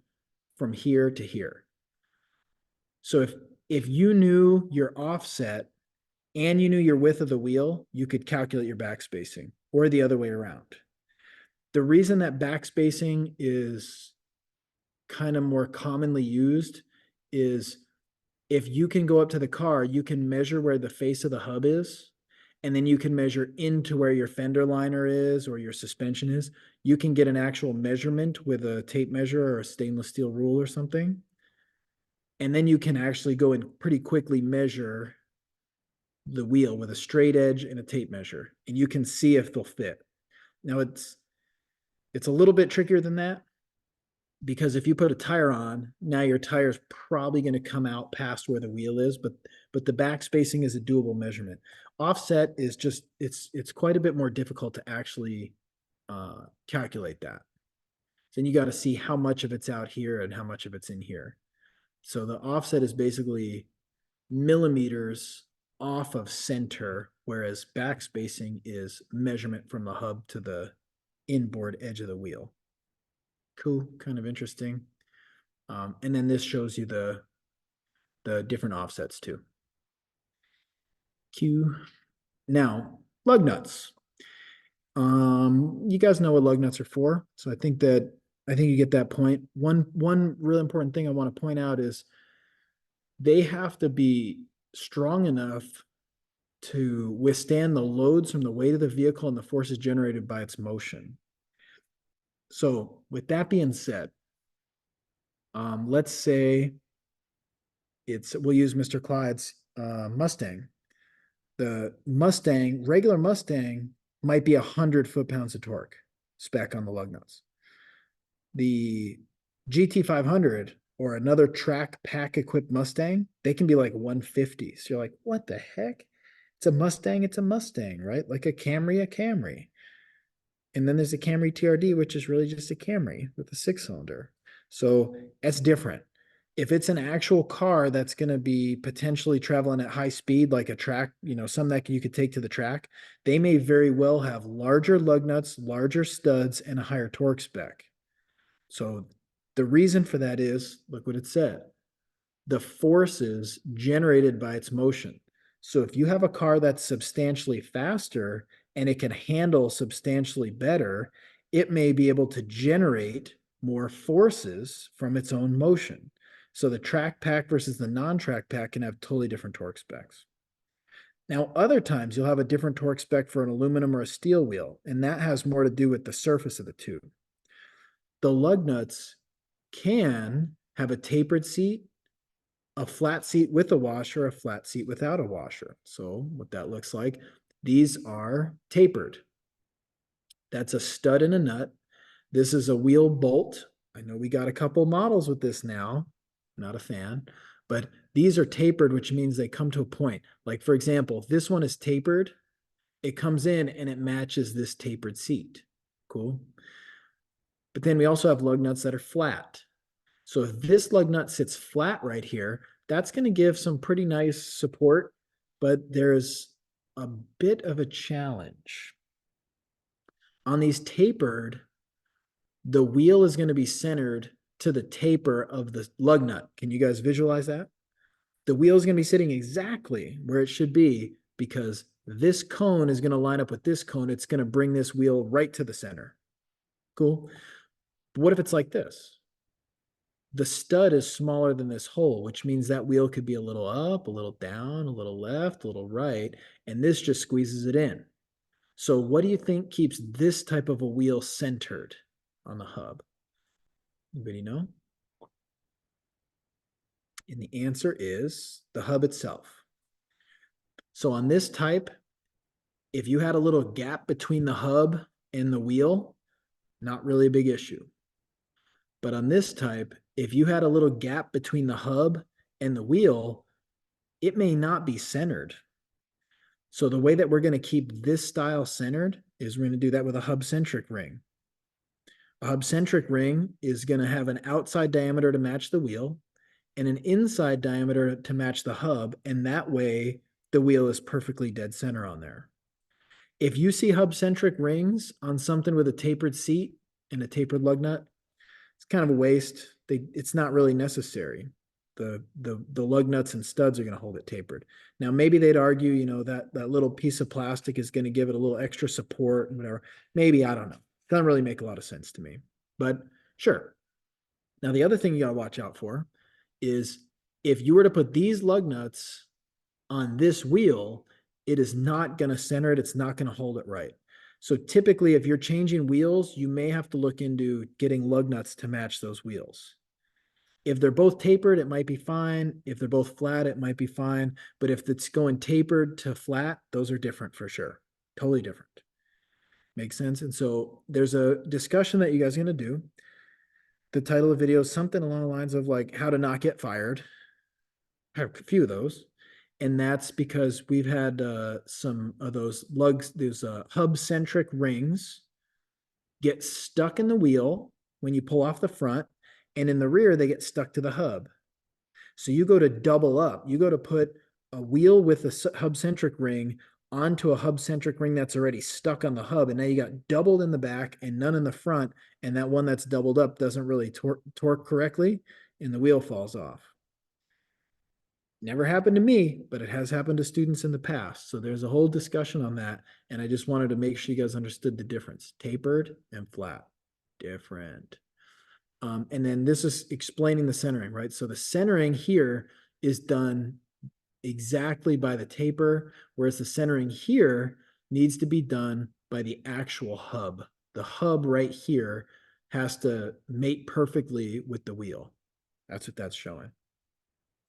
from here to here. So if you knew your offset and you knew your width of the wheel, you could calculate your back spacing, or the other way around. The reason that back spacing is kind of more commonly used is if you can go up to the car, you can measure where the face of the hub is, and then you can measure into where your fender liner is or your suspension is. You can get an actual measurement with a tape measure or a stainless steel rule or something. And then you can actually go and pretty quickly measure the wheel with a straight edge and a tape measure, and you can see if they'll fit. Now it's a little bit trickier than that, because if you put a tire on, now your tire is probably going to come out past where the wheel is, but the back spacing is a doable measurement. Offset is just it's quite a bit more difficult to actually calculate that. So then you got to see how much of it's out here and how much of it's in here. So the offset is basically millimeters off of center, whereas back spacing is measurement from the hub to the inboard edge of the wheel. Cool, kind of interesting. And then this shows you the different offsets too. Q. Now, lug nuts. You guys know what lug nuts are for, so I think you get that point. One really important thing I want to point out is they have to be strong enough to withstand the loads from the weight of the vehicle and the forces generated by its motion. So with that being said, let's say we'll use Mr. Clyde's Mustang. The regular Mustang might be 100 foot-pounds of torque spec on the lug nuts. The GT500 or another track pack equipped Mustang, they can be like 150. So you're like, what the heck? It's a Mustang, it's a Mustang, right? Like a Camry, a Camry. And then there's a Camry TRD, which is really just a Camry with a 6-cylinder. So that's different. If it's an actual car that's going to be potentially traveling at high speed, like a track, some that you could take to the track, they may very well have larger lug nuts, larger studs, and a higher torque spec. So the reason for that is, look what it said, the forces generated by its motion. So if you have a car that's substantially faster and it can handle substantially better, it may be able to generate more forces from its own motion. So the track pack versus the non-track pack can have totally different torque specs. Now, other times you'll have a different torque spec for an aluminum or a steel wheel, and that has more to do with the surface of the tube. The lug nuts can have a tapered seat, a flat seat with a washer, a flat seat without a washer. So what that looks like, these are tapered. That's a stud and a nut. This is a wheel bolt. I know we got a couple models with this now. Not a fan, but these are tapered, which means they come to a point. Like for example, if this one is tapered, it comes in and it matches this tapered seat. Cool. But then we also have lug nuts that are flat. So if this lug nut sits flat right here, that's going to give some pretty nice support, but there's a bit of a challenge. On these tapered, the wheel is going to be centered to the taper of the lug nut. Can you guys visualize that? The wheel is going to be sitting exactly where it should be because this cone is going to line up with this cone. It's going to bring this wheel right to the center. Cool. But what if it's like this? The stud is smaller than this hole, which means that wheel could be a little up, a little down, a little left, a little right, and this just squeezes it in. So what do you think keeps this type of a wheel centered on the hub? Anybody know? And the answer is the hub itself. So on this type, if you had a little gap between the hub and the wheel, not really a big issue. But on this type, if you had a little gap between the hub and the wheel, it may not be centered. So the way that we're going to keep this style centered is we're going to do that with a hub-centric ring. A hub-centric ring is going to have an outside diameter to match the wheel and an inside diameter to match the hub, and that way the wheel is perfectly dead center on there. If you see hub-centric rings on something with a tapered seat and a tapered lug nut, it's kind of a waste. It's not really necessary. The lug nuts and studs are going to hold it tapered. Now, maybe they'd argue, that little piece of plastic is going to give it a little extra support and whatever. Maybe, I don't know. Doesn't really make a lot of sense to me, but sure. Now, the other thing you got to watch out for is if you were to put these lug nuts on this wheel, it is not going to center it. It's not going to hold it right. So typically, if you're changing wheels, you may have to look into getting lug nuts to match those wheels. If they're both tapered, it might be fine. If they're both flat, it might be fine. But if it's going tapered to flat, those are different for sure. Totally different. Makes sense? And so there's a discussion that you guys are going to do. The title of the video is something along the lines of like how to not get fired. I have a few of those. And that's because we've had some of those lugs, those hub-centric rings get stuck in the wheel when you pull off the front, and in the rear, they get stuck to the hub. So you go to double up. You go to put a wheel with a hub-centric ring onto a hub-centric ring that's already stuck on the hub, and now you got doubled in the back and none in the front, and that one that's doubled up doesn't really torque correctly, and the wheel falls off. Never happened to me, but it has happened to students in the past. So there's a whole discussion on that. And I just wanted to make sure you guys understood the difference. Tapered and flat, different. And then this is explaining the centering, right? So the centering here is done exactly by the taper, whereas the centering here needs to be done by the actual hub. The hub right here has to mate perfectly with the wheel. That's what that's showing.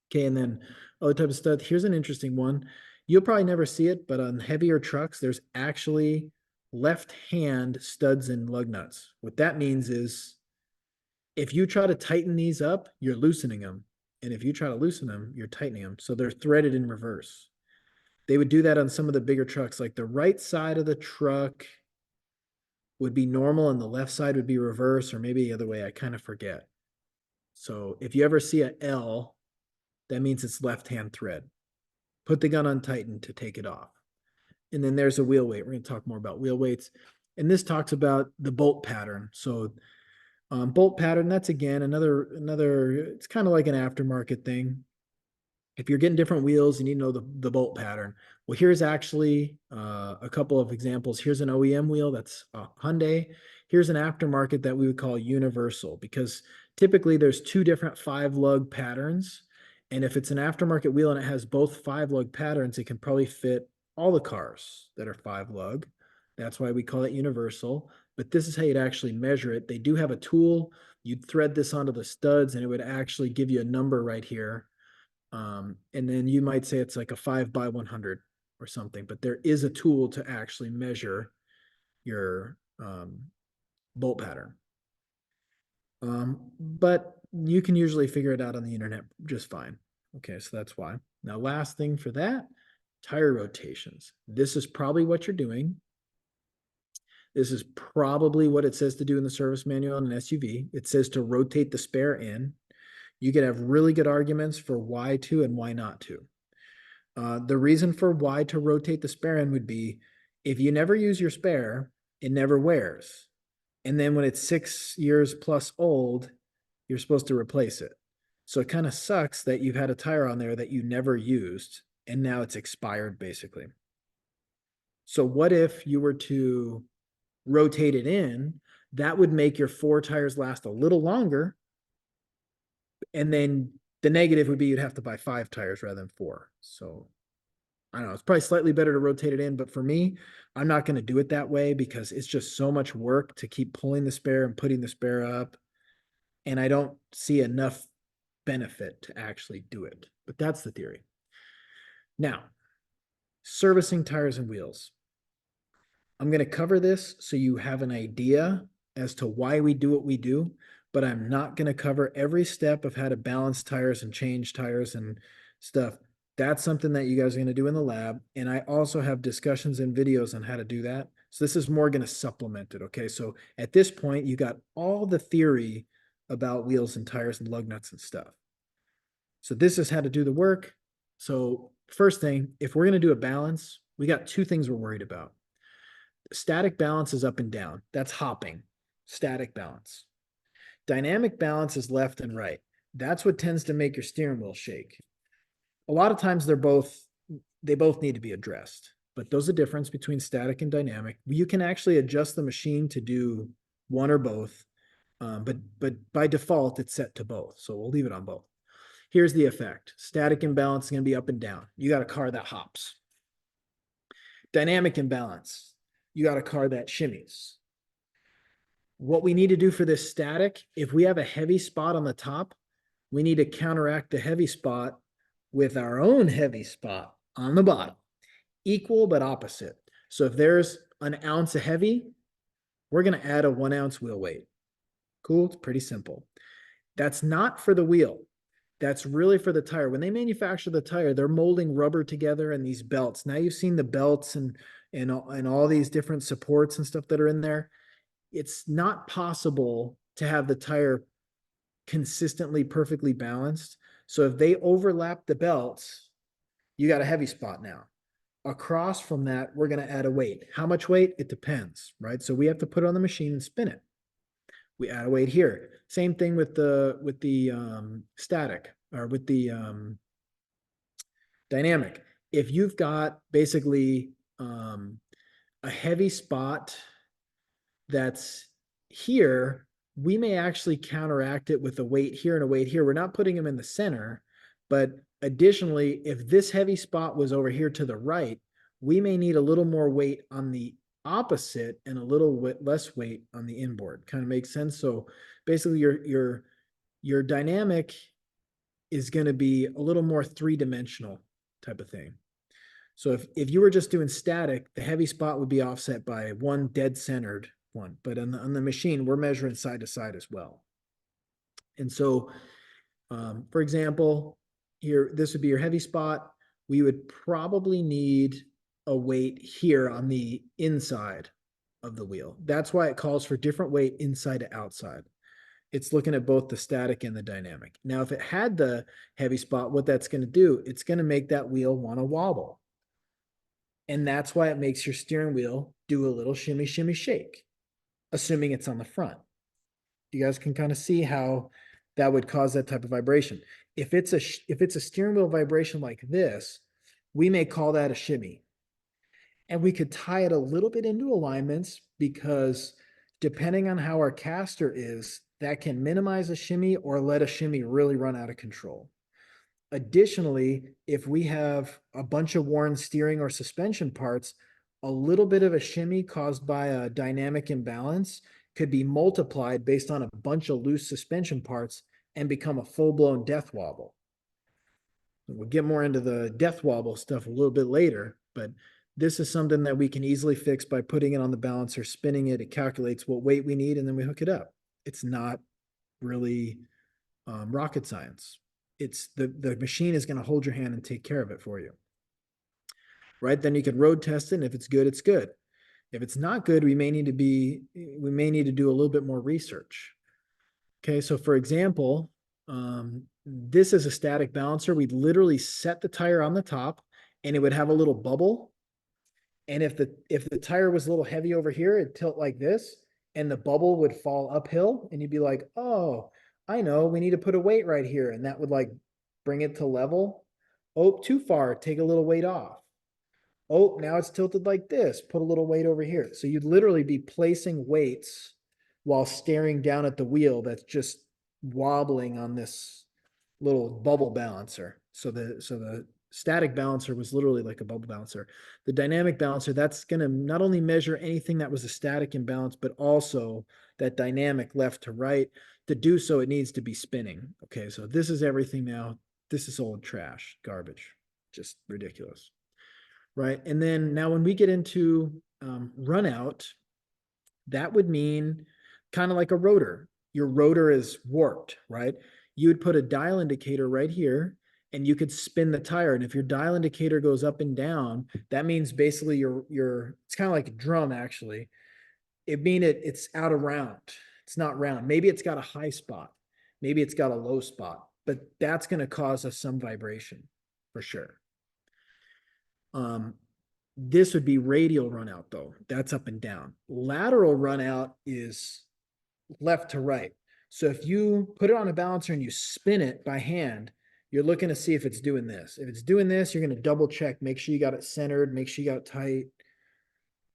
Okay, and then other type of stuff. Here's an interesting one. You'll probably never see it, but on heavier trucks, there's actually left-hand studs and lug nuts. What that means is if you try to tighten these up, you're loosening them. And if you try to loosen them, you're tightening them. So they're threaded in reverse. They would do that on some of the bigger trucks, like the right side of the truck would be normal and the left side would be reverse, or maybe the other way. I kind of forget. So if you ever see a L, that means it's left-hand thread. Put the gun on tighten to take it off. And then there's a wheel weight. We're going to talk more about wheel weights. And this talks about the bolt pattern. So bolt pattern, that's again another, it's kind of like an aftermarket thing. If you're getting different wheels, you need to know the bolt pattern. Well, here's actually a couple of examples. Here's an OEM wheel, that's a Hyundai. Here's an aftermarket that we would call universal, because typically there's two different 5-lug patterns. And if it's an aftermarket wheel and it has both 5-lug patterns, it can probably fit all the cars that are 5-lug. That's why we call it universal. But this is how you'd actually measure it. They do have a tool. You'd thread this onto the studs and it would actually give you a number right here. And then you might say it's like a 5x100 or something, but there is a tool to actually measure your bolt pattern. But you can usually figure it out on the internet just fine. Okay, so that's why. Now, last thing for that, tire rotations. This is probably what you're doing. This is probably what it says to do in the service manual on an SUV. It says to rotate the spare in. You could have really good arguments for why to and why not to. The reason for why to rotate the spare end would be if you never use your spare, it never wears. And then when it's 6 years plus old, you're supposed to replace it. So it kind of sucks that you've had a tire on there that you never used and now it's expired basically. So what if you were to rotate it in? That would make your 4 tires last a little longer. And then the negative would be you'd have to buy 5 tires rather than 4. So I don't know. It's probably slightly better to rotate it in, but for me, I'm not going to do it that way because it's just so much work to keep pulling the spare and putting the spare up. And I don't see enough benefit to actually do it. But that's the theory. Now, servicing tires and wheels. I'm going to cover this so you have an idea as to why we do what we do, but I'm not going to cover every step of how to balance tires and change tires and stuff. That's something that you guys are going to do in the lab. And I also have discussions and videos on how to do that. So this is more going to supplement it. Okay. So at this point, you got all the theory about wheels and tires and lug nuts and stuff. So this is how to do the work. So first thing, if we're going to do a balance, we got 2 things we're worried about. Static balance is up and down. That's hopping. Static balance. Dynamic balance is left and right. That's what tends to make your steering wheel shake. A lot of times they both need to be addressed, but there's a difference between static and dynamic. You can actually adjust the machine to do one or both, but by default it's set to both. So we'll leave it on both. Here's the effect. Static imbalance is going to be up and down. You got a car that hops. Dynamic imbalance. You got a car that shimmies. What we need to do for this static, if we have a heavy spot on the top, we need to counteract the heavy spot with our own heavy spot on the bottom. Equal but opposite. So if there's an ounce of heavy, we're going to add a 1 ounce wheel weight. Cool, it's pretty simple. That's not for the wheel. That's really for the tire. When they manufacture the tire, they're molding rubber together in these belts. Now you've seen the belts and all these different supports and stuff that are in there. It's not possible to have the tire consistently perfectly balanced. So if they overlap the belts, you got a heavy spot now. Across from that, we're going to add a weight. How much weight? It depends, right? So we have to put it on the machine and spin it. We add a weight here. Same thing with the static or with the dynamic. If you've got basically a heavy spot that's here, we may actually counteract it with a weight here and a weight here. We're not putting them in the center, but additionally, if this heavy spot was over here to the right, we may need a little more weight on the opposite and a little less weight on the inboard. Kind of makes sense. So basically your dynamic is going to be a little more 3-dimensional type of thing. So if you were just doing static, the heavy spot would be offset by one dead centered one. But on the machine, we're measuring side to side as well. And so, for example, here, this would be your heavy spot. we would probably need a weight here on the inside of the wheel. That's why it calls for different weight inside to outside. It's looking at both the static and the dynamic. Now, if it had the heavy spot, what that's going to do, it's going to make that wheel want to wobble. And that's why it makes your steering wheel do a little shimmy, shimmy, shake, assuming it's on the front. You guys can kind of see how that would cause that type of vibration. If it's a steering wheel vibration like this, we may call that a shimmy. And we could tie it a little bit into alignments because depending on how our caster is, that can minimize a shimmy or let a shimmy really run out of control. Additionally, if we have a bunch of worn steering or suspension parts, a little bit of a shimmy caused by a dynamic imbalance could be multiplied based on a bunch of loose suspension parts and become a full-blown death wobble. We'll get more into the death wobble stuff a little bit later, but this is something that we can easily fix by putting it on the balancer, spinning it. It calculates what weight we need, and then we hook it up. It's not really rocket science. It's the machine is going to hold your hand and take care of it for you. Right? Then you can road test it, and if it's good, it's good. If it's not good, we may need to do a little bit more research. Okay, so for example, this is a static balancer. We'd literally set the tire on the top, and it would have a little bubble. And if the tire was a little heavy over here, it'd tilt like this, and the bubble would fall uphill, and you'd be like, oh, I know, we need to put a weight right here. And that would like bring it to level. Oh, too far, take a little weight off. Oh, now it's tilted like this, put a little weight over here. So you'd literally be placing weights while staring down at the wheel that's just wobbling on this little bubble balancer. So the static balancer was literally like a bubble balancer. The dynamic balancer, that's going to not only measure anything that was a static imbalance, but also that dynamic left to right. To do so, it needs to be spinning. Okay, so this is everything now. This is old trash, garbage, just ridiculous. Right, and then now when we get into runout, that would mean kind of like a rotor. Your rotor is warped, right? You would put a dial indicator right here, and you could spin the tire. And if your dial indicator goes up and down, that means basically it's kind of like a drum, actually. It means it's out of round. It's not round. Maybe it's got a high spot. Maybe it's got a low spot, but that's going to cause us some vibration for sure. This would be radial runout though. That's up and down. Lateral runout is left to right. So if you put it on a balancer and you spin it by hand, you're looking to see if it's doing this. If it's doing this, you're going to double check, make sure you got it centered, make sure you got it tight.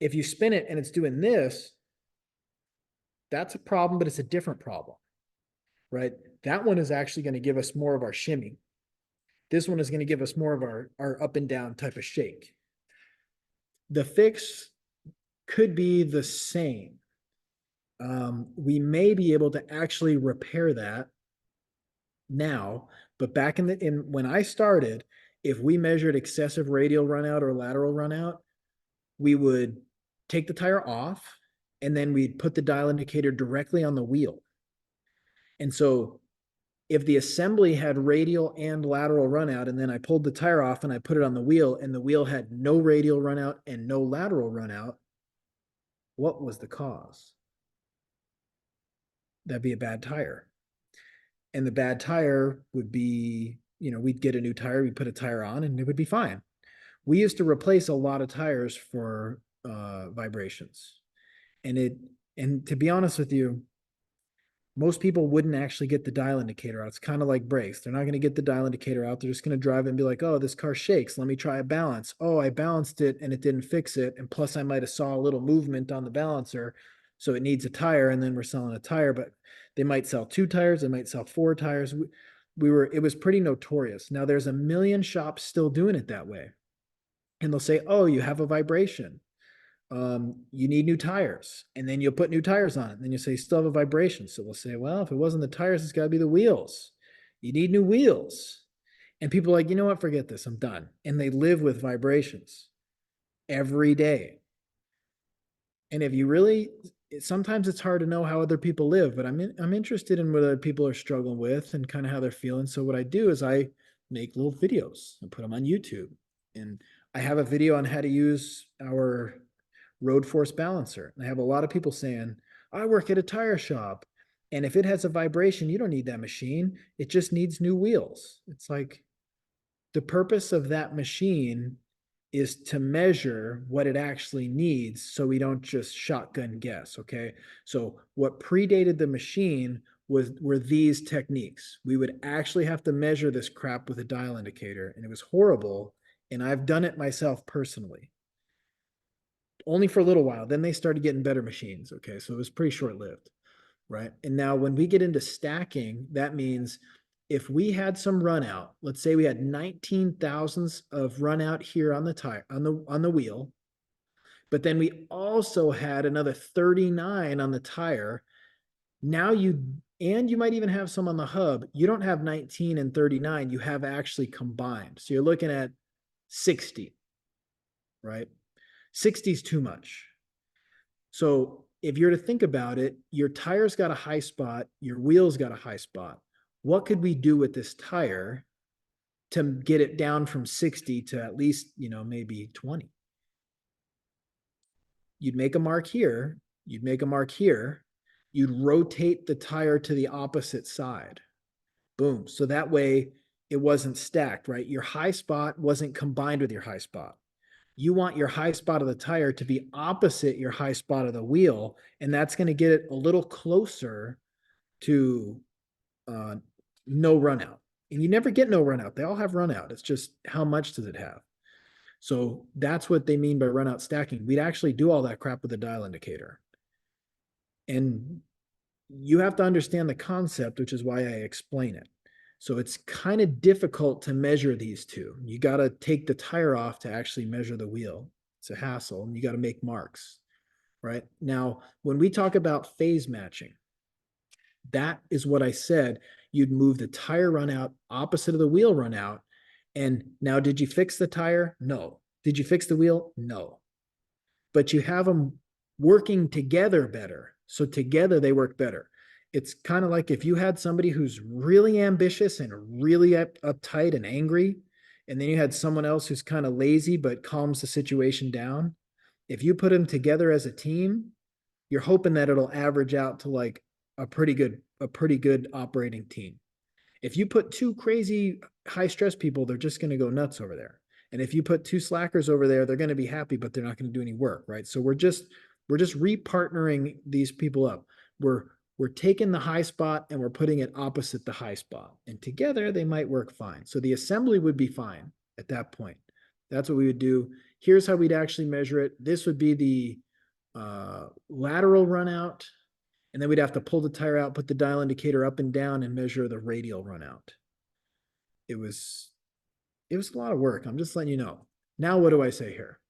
If you spin it and it's doing this, that's a problem, but it's a different problem, right? That one is actually going to give us more of our shimmy. This one is going to give us more of our up and down type of shake. The fix could be the same. We may be able to actually repair that now, but back when I started, if we measured excessive radial runout or lateral runout, we would take the tire off and then we'd put the dial indicator directly on the wheel. And so if the assembly had radial and lateral runout, and then I pulled the tire off and I put it on the wheel, and the wheel had no radial runout and no lateral runout, what was the cause? That'd be a bad tire. And the bad tire would be, we'd get a new tire, we'd put a tire on, and it would be fine. We used to replace a lot of tires for vibrations. And to be honest with you, most people wouldn't actually get the dial indicator out. It's kind of like brakes. They're not going to get the dial indicator out. They're just going to drive and be like, oh, this car shakes. Let me try a balance. Oh, I balanced it and it didn't fix it. And plus I might have saw a little movement on the balancer. So it needs a tire, and then we're selling a tire, but they might sell 2 tires. They might sell 4 tires. It was pretty notorious. Now there's a million shops still doing it that way. And they'll say, oh, you have a vibration. You need new tires, and then you'll put new tires on it. And then you say, still have a vibration. So we'll say, well, if it wasn't the tires, it's got to be the wheels. You need new wheels. And people are like, you know what? Forget this. I'm done. And they live with vibrations every day. And if you really, sometimes it's hard to know how other people live, but I'm interested in what other people are struggling with and kind of how they're feeling. So what I do is I make little videos and put them on YouTube. And I have a video on how to use our road force balancer. And I have a lot of people saying, I work at a tire shop. And if it has a vibration, you don't need that machine. It just needs new wheels. It's like the purpose of that machine is to measure what it actually needs so we don't just shotgun guess. Okay. So what predated the machine were these techniques. We would actually have to measure this crap with a dial indicator, and it was horrible. And I've done it myself personally, only for a little while. Then they started getting better machines. Okay. So it was pretty short lived. Right. And now when we get into stacking, that means if we had some run out, let's say we had 19 thousandths of run out here on the tire, on the wheel, but then we also had another 39 on the tire. Now you might even have some on the hub. You don't have 19 and 39, you have actually combined. So you're looking at 60, right? 60 is too much. So if you're to think about it, your tire's got a high spot, your wheel's got a high spot. What could we do with this tire to get it down from 60 to at least, maybe 20? You'd make a mark here, you'd make a mark here, you'd rotate the tire to the opposite side. Boom. So that way it wasn't stacked, right? Your high spot wasn't combined with your high spot. You want your high spot of the tire to be opposite your high spot of the wheel, and that's going to get it a little closer to no run out. And you never get no run out. They all have run out. It's just how much does it have? So that's what they mean by run out stacking. We'd actually do all that crap with a dial indicator. And you have to understand the concept, which is why I explain it. So it's kind of difficult to measure these two. You got to take the tire off to actually measure the wheel. It's a hassle, and you got to make marks, right? Now, when we talk about phase matching, that is what I said. You'd move the tire run out opposite of the wheel run out. And now, did you fix the tire? No. Did you fix the wheel? No. But you have them working together better. So together they work better. It's kind of like if you had somebody who's really ambitious and really uptight and angry, and then you had someone else who's kind of lazy but calms the situation down. If you put them together as a team, you're hoping that it'll average out to like a pretty good operating team. If you put two crazy high stress people, they're just going to go nuts over there. And if you put two slackers over there, they're going to be happy, but they're not going to do any work, right? So we're just repartnering these people up. We're taking the high spot and we're putting it opposite the high spot, and together they might work fine. So the assembly would be fine at that point. That's what we would do. Here's how we'd actually measure it. This would be the lateral run out, and then we'd have to pull the tire out, put the dial indicator up and down, and measure the radial run out. It was a lot of work. I'm just letting you know. Now, what do I say here?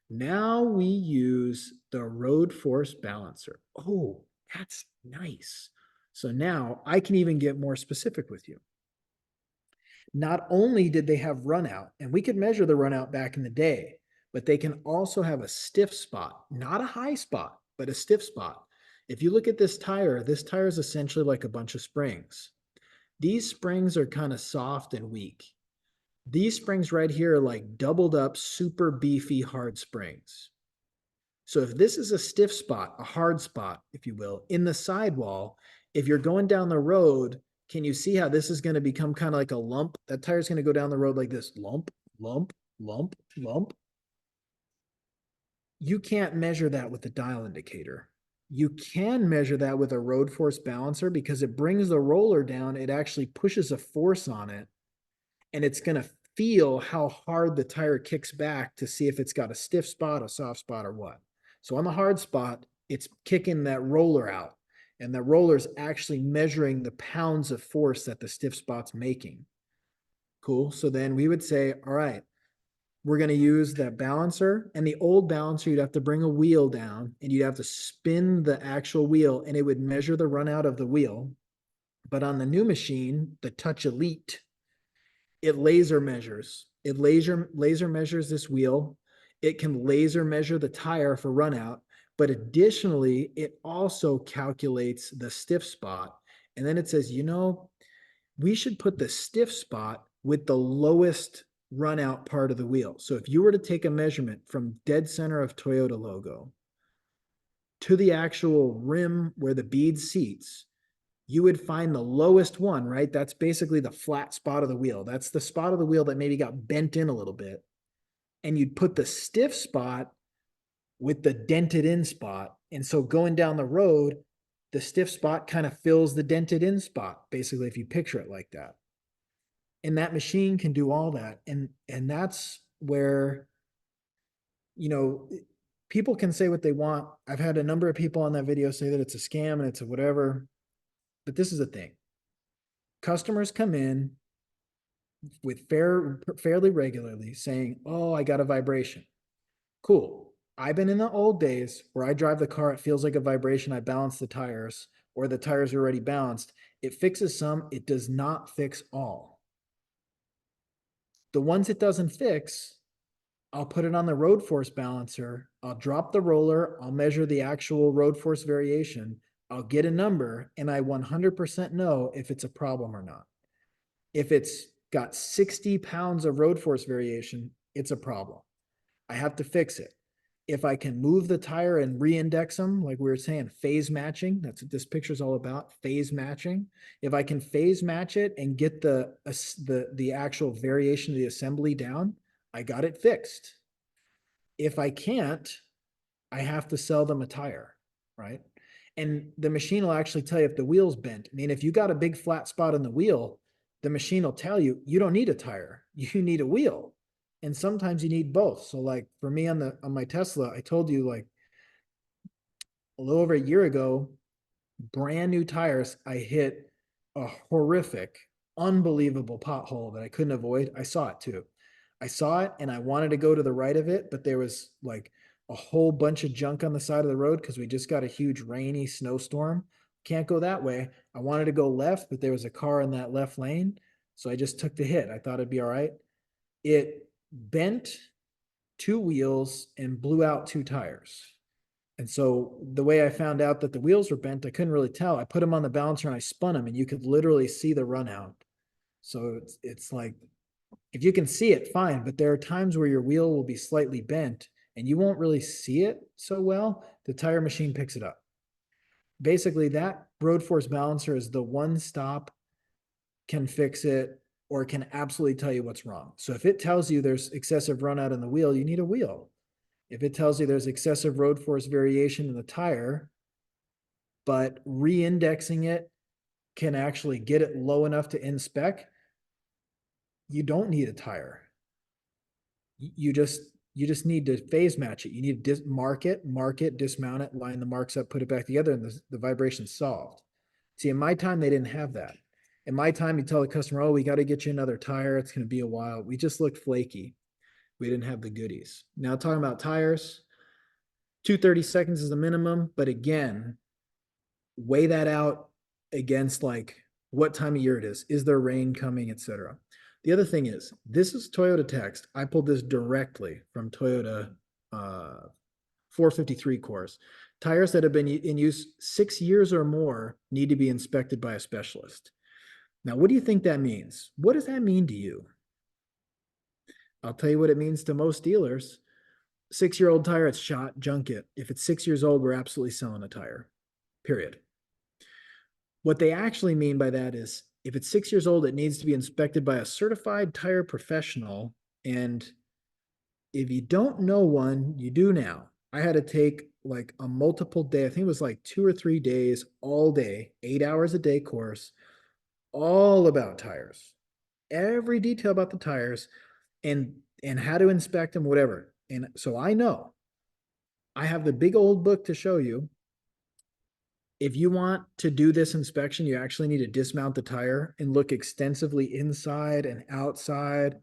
Now we use the road force balancer. Oh, that's nice. So now I can even get more specific with you. Not only did they have run out, and we could measure the run out back in the day, but they can also have a stiff spot, not a high spot, but a stiff spot. If you look at this tire is essentially like a bunch of springs. These springs are kind of soft and weak. These springs right here are like doubled up, super beefy, hard springs. So if this is a stiff spot, a hard spot, if you will, in the sidewall, if you're going down the road, can you see how this is going to become kind of like a lump? That tire is going to go down the road like this, lump, lump, lump, lump. You can't measure that with the dial indicator. You can measure that with a road force balancer because it brings the roller down. It actually pushes a force on it, and it's going to feel how hard the tire kicks back to see if it's got a stiff spot, a soft spot, or what. So on the hard spot, it's kicking that roller out, and that roller is actually measuring the pounds of force that the stiff spot's making. Cool. So then we would say, all right, we're going to use that balancer. And the old balancer, you'd have to bring a wheel down and you'd have to spin the actual wheel, and it would measure the run out of the wheel. But on the new machine, the Touch Elite, it laser measures. It laser measures this wheel. It can laser measure the tire for run out, but additionally, it also calculates the stiff spot. And then it says, we should put the stiff spot with the lowest runout part of the wheel. So if you were to take a measurement from dead center of Toyota logo to the actual rim where the bead seats, you would find the lowest one, right? That's basically the flat spot of the wheel. That's the spot of the wheel that maybe got bent in a little bit. And you'd put the stiff spot with the dented in spot. And so going down the road, the stiff spot kind of fills the dented in spot, basically, if you picture it like that. And that machine can do all that. And that's where, you know, people can say what they want. I've had a number of people on that video say that it's a scam and it's a whatever. But this is the thing. Customers come in with fairly regularly saying, "Oh, I got a vibration." Cool. I've been in the old days where I drive the car, it feels like a vibration. I balance the tires, or the tires are already balanced. It fixes some, it does not fix all. The ones it doesn't fix, I'll put it on the road force balancer. I'll drop the roller. I'll measure the actual road force variation. I'll get a number, and I 100% know if it's a problem or not. If it's got 60 pounds of road force variation, it's a problem. I have to fix it. If I can move the tire and re-index them, like we were saying, phase matching, that's what this picture is all about, phase matching. If I can phase match it and get the actual variation of the assembly down, I got it fixed. If I can't, I have to sell them a tire, right? And the machine will actually tell you if the wheel's bent. I mean, if you got a big flat spot on the wheel, the machine will tell you, you don't need a tire, you need a wheel. And sometimes you need both. So like for me on my Tesla, I told you like a little over a year ago, brand new tires, I hit a horrific, unbelievable pothole that I couldn't avoid. I saw it too. I saw it and I wanted to go to the right of it, but there was like a whole bunch of junk on the side of the road because we just got a huge rainy snowstorm. Can't go that way. I wanted to go left, but there was a car in that left lane. So I just took the hit. I thought it'd be all right. It bent two wheels and blew out two tires. And so the way I found out that the wheels were bent, I couldn't really tell. I put them on the balancer and I spun them, and you could literally see the run out. So it's like, if you can see it, fine. But there are times where your wheel will be slightly bent and you won't really see it so well. The tire machine picks it up. Basically, that road force balancer is the one stop, can fix it, or can absolutely tell you what's wrong. So if it tells you there's excessive run out in the wheel, you need a wheel. If it tells you there's excessive road force variation in the tire, but re-indexing it can actually get it low enough to inspec, you don't need a tire. You just need to phase match it. You need to mark it, dismount it, line the marks up, put it back together, and the vibration's solved. See, in my time, they didn't have that. In my time, you tell the customer, "Oh, we got to get you another tire. It's going to be a while." We just looked flaky. We didn't have the goodies. Now, talking about tires, 230 seconds is the minimum. But again, weigh that out against like what time of year it is. Is there rain coming, etc. The other thing is, this is Toyota text. I pulled this directly from Toyota 453 course. Tires that have been in use 6 years or more need to be inspected by a specialist. Now, what do you think that means? What does that mean to you? I'll tell you what it means to most dealers. 6-year-old tire, it's shot, junk it. If it's 6 years old, we're absolutely selling a tire, period. What they actually mean by that is if it's 6 years old, it needs to be inspected by a certified tire professional. And if you don't know one, you do now. I had to take like a multiple day, I think it was like 2 or 3 days, all day, 8 hours a day course, all about tires, every detail about the tires and how to inspect them, whatever. And so I know I have the big old book to show you. If you want to do this inspection, you actually need to dismount the tire and look extensively inside and outside.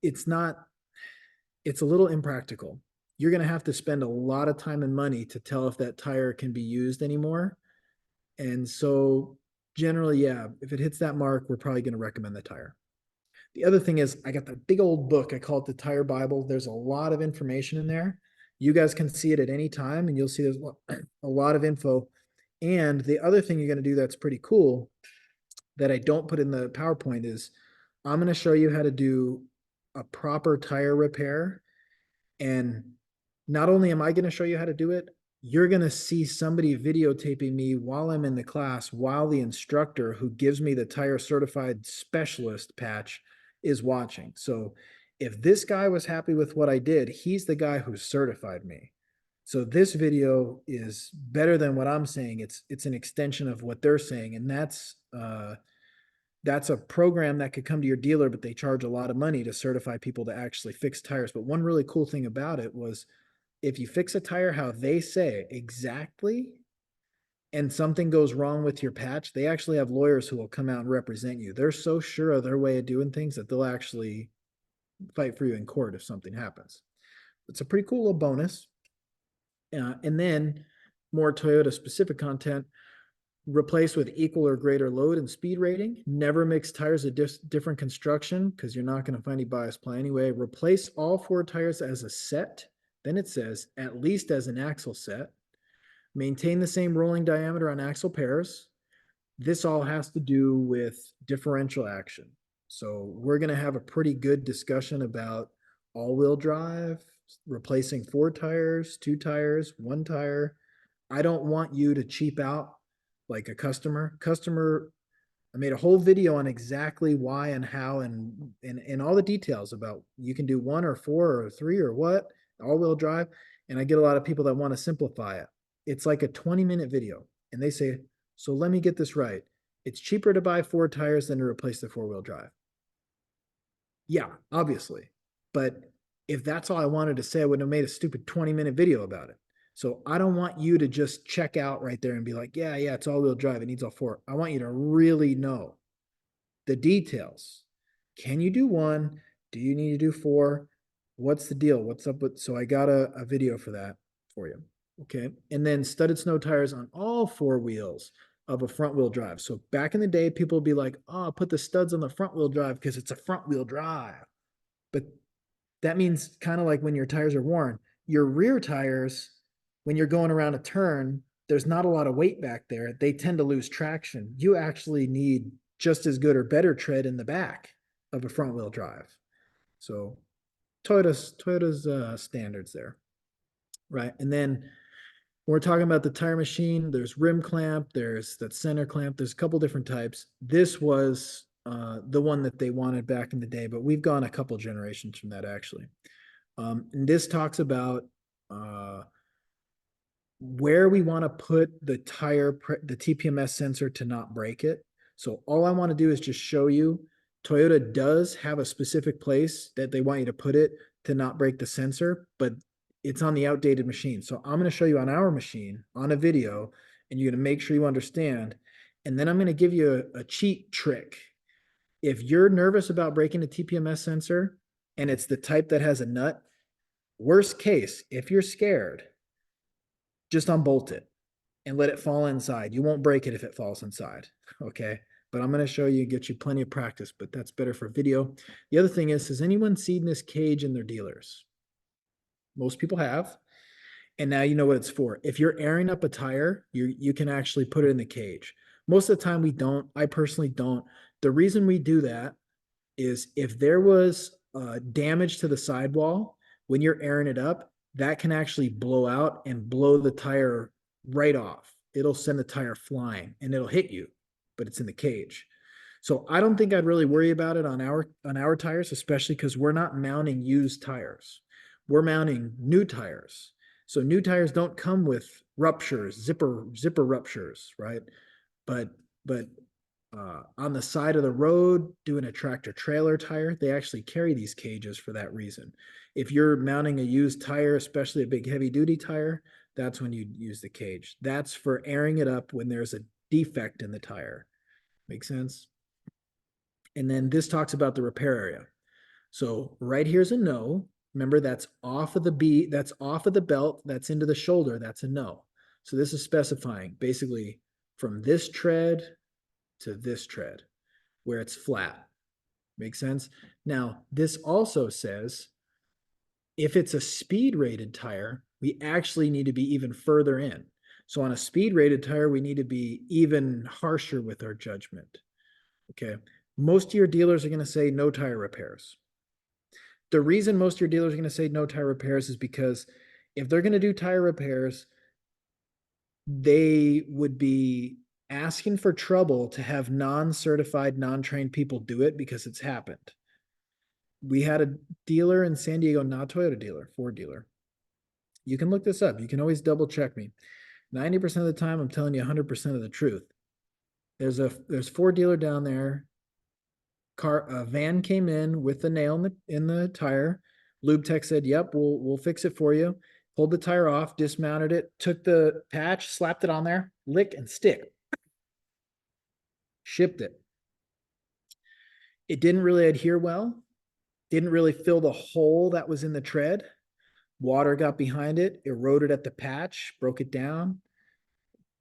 It's not, it's a little impractical. You're going to have to spend a lot of time and money to tell if that tire can be used anymore. And so generally, yeah, if it hits that mark, we're probably going to recommend the tire. The other thing is I got the big old book. I call it the Tire Bible. There's a lot of information in there. You guys can see it at any time and you'll see there's a lot of info. And the other thing you're going to do that's pretty cool that I don't put in the PowerPoint is I'm going to show you how to do a proper tire repair. And not only am I going to show you how to do it, you're going to see somebody videotaping me while I'm in the class, while the instructor who gives me the tire certified specialist patch is watching. So if this guy was happy with what I did, he's the guy who certified me. So this video is better than what I'm saying. It's an extension of what they're saying, and that's a program that could come to your dealer, but they charge a lot of money to certify people to actually fix tires. But one really cool thing about it was if you fix a tire how they say exactly, and something goes wrong with your patch, they actually have lawyers who will come out and represent you. They're so sure of their way of doing things that they'll actually fight for you in court if something happens. It's a pretty cool little bonus. And then more Toyota specific content. Replace with equal or greater load and speed rating. Never mix tires of different construction because you're not going to find any bias ply anyway. Replace all 4 tires as a set. Then it says at least as an axle set. Maintain the same rolling diameter on axle pairs. This all has to do with differential action. So we're going to have a pretty good discussion about all-wheel drive, replacing 4 tires, 2 tires, 1 tire. I don't want you to cheap out like a customer. I made a whole video on exactly why and how and all the details about you can do 1 or 4 or 3 or what, all-wheel drive. And I get a lot of people that want to simplify it. It's like a 20-minute video. And they say, so let me get this right. It's cheaper to buy 4 tires than to replace the 4-wheel drive. Yeah, obviously. But if that's all I wanted to say, I wouldn't have made a stupid 20-minute video about it. So I don't want you to just check out right there and be like, yeah, it's all-wheel drive. It needs all 4. I want you to really know the details. Can you do 1? Do you need to do 4? What's the deal? What's up with? So I got a video for that for you. Okay. And then studded snow tires on all 4 wheels of a front wheel drive. So back in the day, people would be like, oh, put the studs on the front wheel drive because it's a front wheel drive. But that means kind of like when your tires are worn, your rear tires, when you're going around a turn, there's not a lot of weight back there. They tend to lose traction. You actually need just as good or better tread in the back of a front wheel drive. So Toyota's standards there, right? And then we're talking about the tire machine. There's rim clamp. There's that center clamp. There's a couple different types. This was the one that they wanted back in the day, but we've gone a couple generations from that actually. And this talks about where we want to put the the TPMS sensor to not break it. So all I want to do is just show you Toyota does have a specific place that they want you to put it to not break the sensor, but it's on the outdated machine. So I'm going to show you on our machine on a video, and you're going to make sure you understand. And then I'm going to give you a cheat trick. If you're nervous about breaking a TPMS sensor and it's the type that has a nut, worst case, if you're scared, just unbolt it and let it fall inside. You won't break it if it falls inside. Okay. But I'm going to show you, get you plenty of practice, but that's better for video. The other thing is, has anyone seen this cage in their dealers? Most people have. And now you know what it's for. If you're airing up a tire, you can actually put it in the cage. Most of the time we don't. I personally don't. The reason we do that is if there was damage to the sidewall when you're airing it up, that can actually blow out and blow the tire right off. It'll send the tire flying and it'll hit you, but it's in the cage. So I don't think I'd really worry about it on our tires, especially because we're not mounting used tires. We're mounting new tires. So new tires don't come with ruptures, zipper ruptures, right? But on the side of the road, doing a tractor trailer tire, they actually carry these cages for that reason. If you're mounting a used tire, especially a big heavy duty tire, that's when you use the cage. That's for airing it up when there's a defect in the tire. Make sense? And then this talks about the repair area. So right here's a no. Remember, that's off of the that's off of the belt, that's into the shoulder, that's a no. So this is specifying basically from this tread to this tread where it's flat. Make sense? Now, this also says if it's a speed rated tire, we actually need to be even further in. So on a speed rated tire, we need to be even harsher with our judgment. Okay. Most of your dealers are going to say no tire repairs. The reason most of your dealers are going to say no tire repairs is because if they're going to do tire repairs, they would be asking for trouble to have non-certified, non-trained people do it because it's happened. We had a dealer in San Diego, not Toyota dealer, Ford dealer. You can look this up. You can always double check me. 90% of the time, I'm telling you 100% of the truth. There's Ford dealer down there. A van came in with the nail in the tire. Lube tech said, "Yep, we'll fix it for you." Pulled the tire off, dismounted it, took the patch, slapped it on there, lick and stick. Shipped it. It didn't really adhere well. Didn't really fill the hole that was in the tread. Water got behind it, eroded at the patch, broke it down.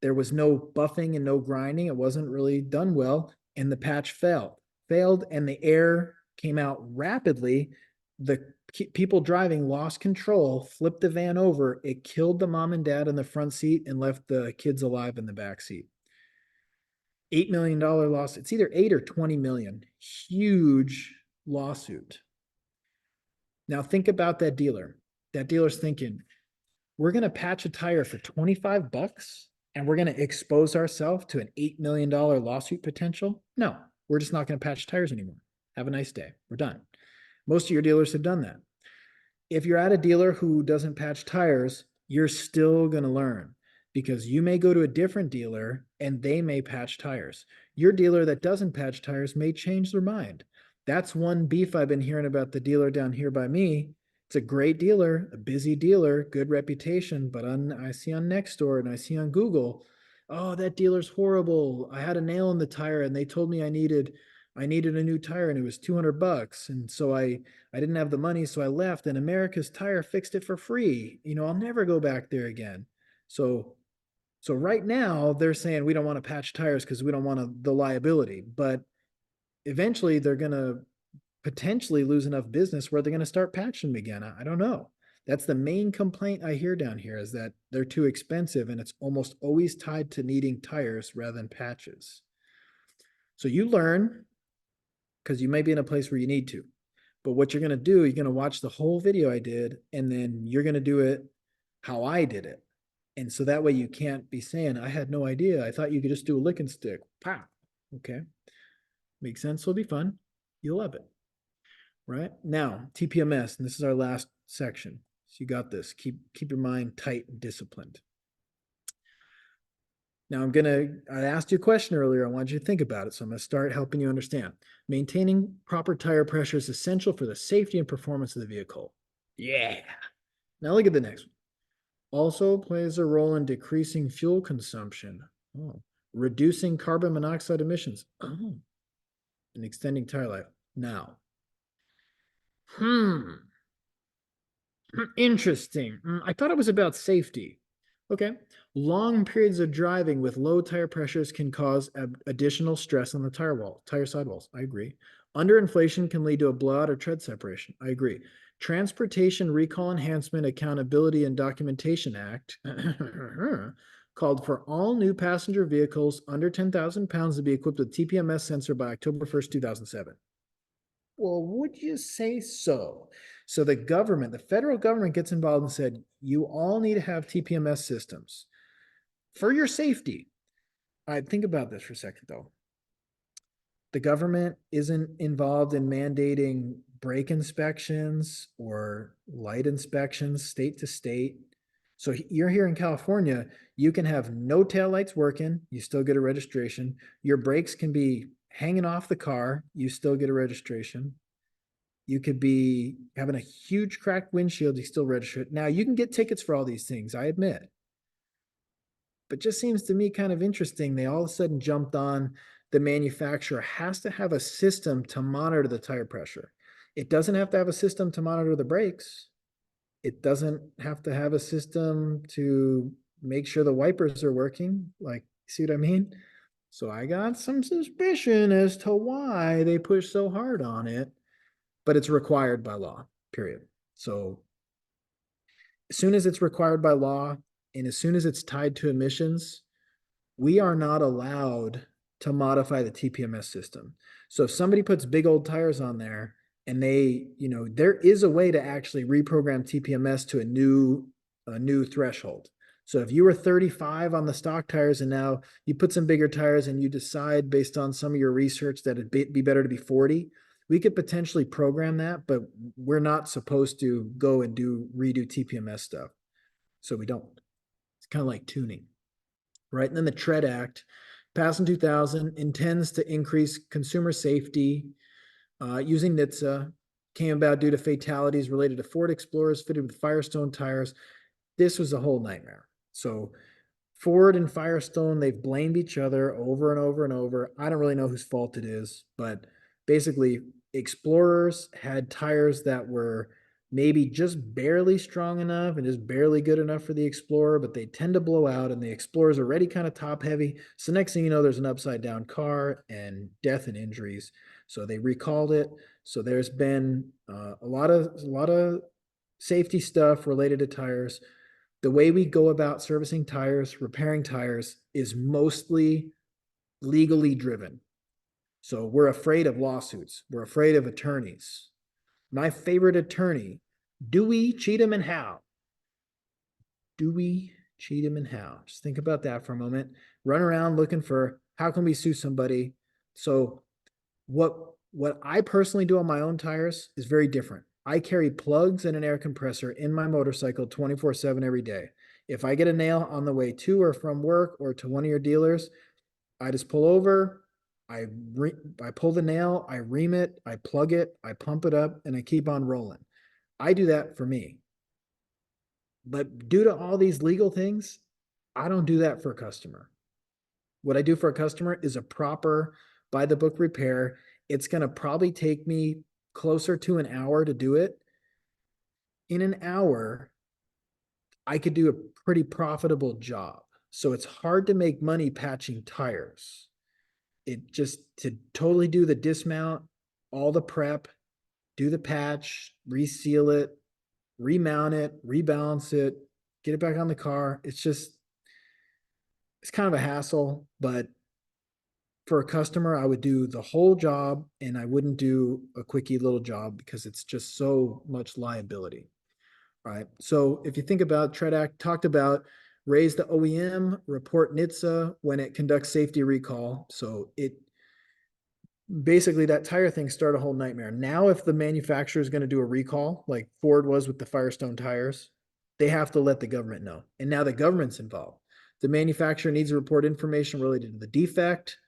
There was no buffing and no grinding. It wasn't really done well, and the patch failed, and the air came out rapidly. The people driving lost control, flipped the van over. It killed the mom and dad in the front seat and left the kids alive in the back seat. $8 million loss. It's either 8 or 20 million. Huge lawsuit. Now think about that dealer. That dealer's thinking, we're going to patch a tire for 25 bucks and we're going to expose ourselves to an $8 million lawsuit potential. No, we're just not going to patch tires anymore. Have a nice day. We're done. Most of your dealers have done that. If you're at a dealer who doesn't patch tires, you're still going to learn because you may go to a different dealer and they may patch tires. Your dealer that doesn't patch tires may change their mind. That's one beef I've been hearing about the dealer down here by me. It's a great dealer, a busy dealer, good reputation, but I see on Nextdoor and I see on Google, oh, that dealer's horrible. I had a nail in the tire and they told me I needed a new tire and it was 200 bucks. And so I didn't have the money, so I left and America's Tire fixed it for free. I'll never go back there again. So right now they're saying we don't want to patch tires because we don't want the liability, but eventually they're going to potentially lose enough business where they're going to start patching them again. I don't know. That's the main complaint I hear down here is that they're too expensive and it's almost always tied to needing tires rather than patches. So you learn because you may be in a place where you need to. But what you're going to do, you're going to watch the whole video I did, and then you're going to do it how I did it. And so that way you can't be saying, I had no idea. I thought you could just do a lick and stick. Pow. Okay. Makes sense. It'll be fun. You'll love it. Right? Now, TPMS, and this is our last section. So you got this. Keep your mind tight and disciplined. Now I asked you a question earlier. I wanted you to think about it. So I'm going to start helping you understand. Maintaining proper tire pressure is essential for the safety and performance of the vehicle. Yeah. Now look at the next one. Also plays a role in decreasing fuel consumption. Oh. Reducing carbon monoxide emissions. Oh. And extending tire life. Now. Interesting. I thought it was about safety. Okay. Long periods of driving with low tire pressures can cause additional stress on the tire sidewalls. I agree. Underinflation can lead to a blowout or tread separation. I agree. Transportation Recall Enhancement Accountability and Documentation Act called for all new passenger vehicles under 10,000 pounds to be equipped with TPMS sensor by October 1st, 2007. Well, would you say so? So the federal government gets involved and said, you all need to have TPMS systems for your safety. All right, think about this for a second, though. The government isn't involved in mandating brake inspections or light inspections state to state. So you're here in California, you can have no taillights working, you still get a registration. Your brakes can be hanging off the car, you still get a registration. You could be having a huge cracked windshield, you still register it. Now you can get tickets for all these things, I admit. But just seems to me kind of interesting. They all of a sudden jumped on the manufacturer has to have a system to monitor the tire pressure. It doesn't have to have a system to monitor the brakes. It doesn't have to have a system to make sure the wipers are working. Like, see what I mean? So I got some suspicion as to why they push so hard on it, but it's required by law, period. So as soon as it's required by law and as soon as it's tied to emissions, we are not allowed to modify the TPMS system. So if somebody puts big old tires on there and they, there is a way to actually reprogram TPMS to a new threshold. So if you were 35 on the stock tires and now you put some bigger tires and you decide based on some of your research that it'd be better to be 40, we could potentially program that, but we're not supposed to go and redo TPMS stuff. So we don't. It's kind of like tuning, right? And then the Tread Act, passed in 2000, intends to increase consumer safety using NHTSA, came about due to fatalities related to Ford Explorers fitted with Firestone tires. This was a whole nightmare. So Ford and Firestone, they've blamed each other over and over and over. I don't really know whose fault it is, but basically, Explorers had tires that were maybe just barely strong enough and just barely good enough for the Explorer, but they tend to blow out, and the Explorer's already kind of top heavy. So next thing you know, there's an upside down car and death and injuries. So they recalled it. So there's been a lot of safety stuff related to tires. The way we go about servicing tires, repairing tires, is mostly legally driven. So we're afraid of lawsuits. We're afraid of attorneys. My favorite attorney, Dewey, Cheatham, and Howe. Dewey, Cheatham, and Howe. Just think about that for a moment. Run around looking for how can we sue somebody. So what I personally do on my own tires is very different. I carry plugs and an air compressor in my motorcycle 24/7 every day. If I get a nail on the way to or from work or to one of your dealers, I just pull over, I pull the nail, I ream it, I plug it, I pump it up, and I keep on rolling. I do that for me. But due to all these legal things, I don't do that for a customer. What I do for a customer is a proper by the book repair. It's going to probably take me closer to an hour to do it. In an hour, I could do a pretty profitable job. So it's hard to make money patching tires. It just to totally do the dismount, all the prep, do the patch, reseal it, remount it, rebalance it, get it back on the car. It's kind of a hassle, but for a customer, I would do the whole job and I wouldn't do a quickie little job because it's just so much liability. All right. So if you think about Tread Act, talked about raise the OEM, report NHTSA when it conducts safety recall. So it basically that tire thing started a whole nightmare. Now, if the manufacturer is going to do a recall, like Ford was with the Firestone tires, they have to let the government know. And now the government's involved. The manufacturer needs to report information related to the defect,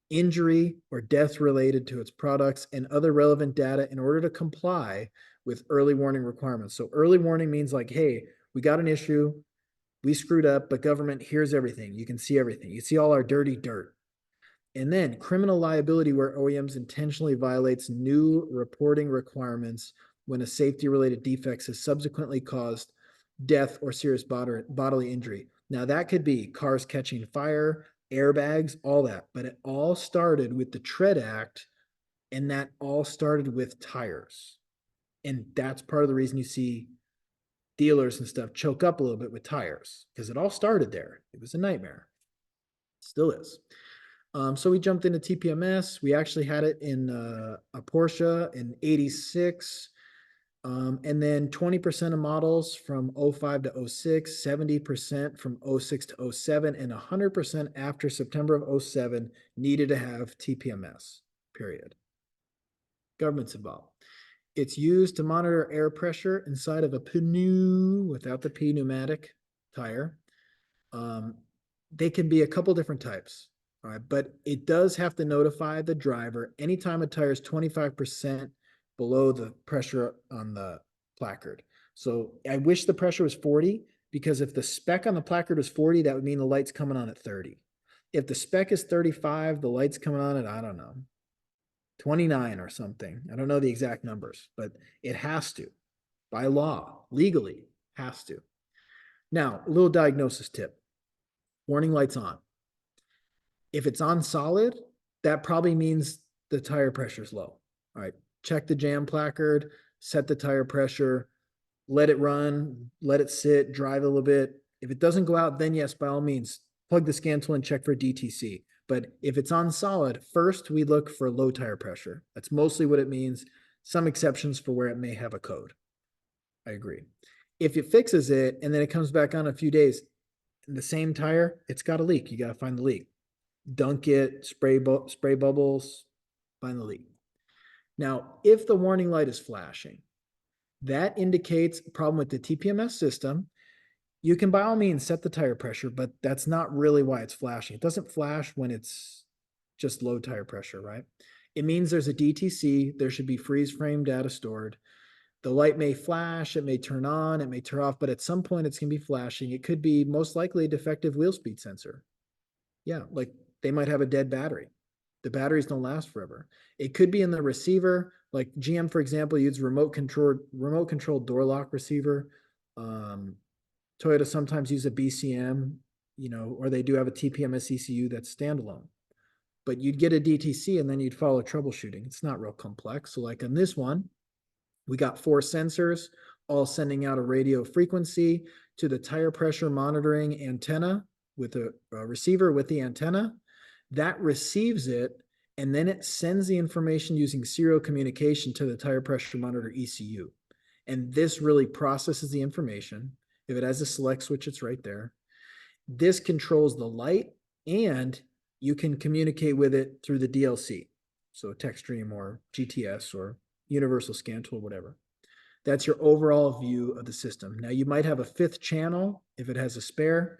injury, or death related to its products, and other relevant data in order to comply with early warning requirements. So early warning means like, hey, we got an issue, we screwed up, but government, here's everything. You can see everything. You see all our dirty dirt. And then criminal liability where OEMs intentionally violates new reporting requirements when a safety related defect has subsequently caused death or serious bodily injury. Now that could be cars catching fire, airbags, all that, but it all started with the Tread Act, and that all started with tires. And that's part of the reason you see dealers and stuff choke up a little bit with tires, because it all started there. It was a nightmare. Still is. So we jumped into TPMS. We actually had it in a Porsche in 86. And then 20% of models from 05 to 06, 70% from 06 to 07, and 100% after September of 07 needed to have TPMS, period. Government's involved. It's used to monitor air pressure inside of a without the pneumatic tire. They can be a couple different types. All right, but it does have to notify the driver anytime a tire is 25% below the pressure on the placard. So I wish the pressure was 40, because if the spec on the placard was 40, that would mean the light's coming on at 30. If the spec is 35, the light's coming on at, I don't know, 29 or something. I don't know the exact numbers, but it has to, by law, legally, has to. Now, a little diagnosis tip. Warning lights on. If it's on solid, that probably means the tire pressure is low. All right, check the jam placard, set the tire pressure, let it run, let it sit, drive a little bit. If it doesn't go out, then yes, by all means, plug the scan tool and check for DTC. But if it's on solid, first we look for low tire pressure. That's mostly what it means. Some exceptions for where it may have a code. I agree. If it fixes it and then it comes back on a few days, the same tire, it's got a leak. You got to find the leak. Dunk it, spray bubbles, find the leak. Now, if the warning light is flashing, that indicates a problem with the TPMS system. You can by all means set the tire pressure, but that's not really why it's flashing. It doesn't flash when it's just low tire pressure, right? It means there's a DTC. There should be freeze frame data stored. The light may flash, it may turn on, it may turn off, but at some point it's going to be flashing. It could be most likely a defective wheel speed sensor. Yeah, like they might have a dead battery. The batteries don't last forever. It could be in the receiver, like GM, for example, uses remote controlled door lock receiver. Toyota sometimes use a BCM, or they do have a TPMS ECU that's standalone. But you'd get a DTC and then you'd follow troubleshooting. It's not real complex. So like on this one, we got 4 sensors, all sending out a radio frequency to the tire pressure monitoring antenna with a receiver with the antenna. That receives it, and then it sends the information using serial communication to the tire pressure monitor ECU. And this really processes the information. If it has a select switch, it's right there. This controls the light, and you can communicate with it through the DLC. So TechStream or GTS or Universal Scan Tool, whatever. That's your overall view of the system. Now, you might have a 5th channel if it has a spare.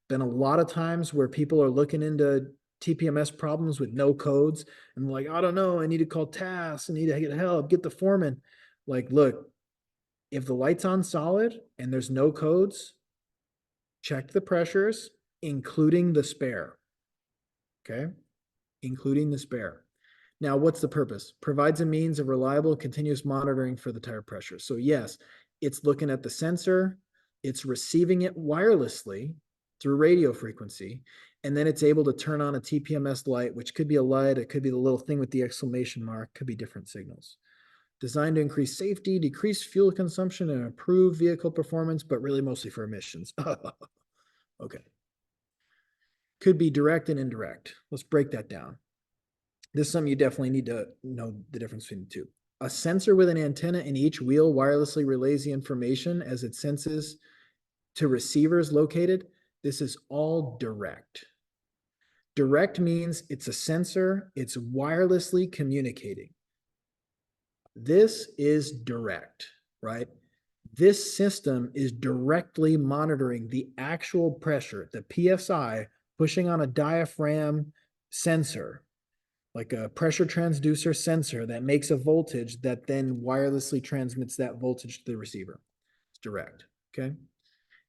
Been a lot of times where people are looking into TPMS problems with no codes and like, I don't know, I need to call TAS, I need to get help, get the foreman. Like, look, if the light's on solid and there's no codes, check the pressures, including the spare. Okay? Including the spare. Now, what's the purpose? Provides a means of reliable, continuous monitoring for the tire pressure. So yes, it's looking at the sensor, it's receiving it wirelessly through radio frequency, and then it's able to turn on a TPMS light, which could be a light, it could be the little thing with the exclamation mark, could be different signals. Designed to increase safety, decrease fuel consumption, and improve vehicle performance, but really mostly for emissions. Okay. Could be direct and indirect. Let's break that down. This is something you definitely need to know the difference between the two. A sensor with an antenna in each wheel wirelessly relays the information as it senses to receivers located. This is all direct. Direct means it's a sensor, it's wirelessly communicating. This is direct, right? This system is directly monitoring the actual pressure, the PSI, pushing on a diaphragm sensor, like a pressure transducer sensor that makes a voltage that then wirelessly transmits that voltage to the receiver. It's direct, okay?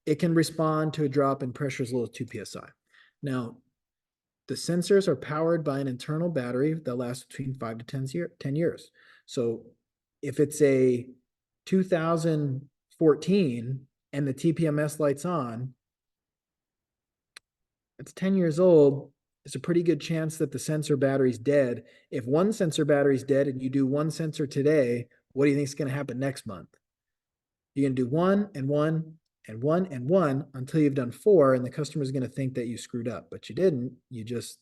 It can respond to a drop in pressure as low as 2 psi. Now, the sensors are powered by an internal battery that lasts between 5 to 10 years. So if it's a 2014 and the TPMS light's on, it's 10 years old. It's a pretty good chance that the sensor battery's dead. If one sensor battery's dead and you do one sensor today, what do you think is going to happen next month? You're going to do one and one and one and one until you've done 4, and the customer's going to think that you screwed up, but you didn't. You just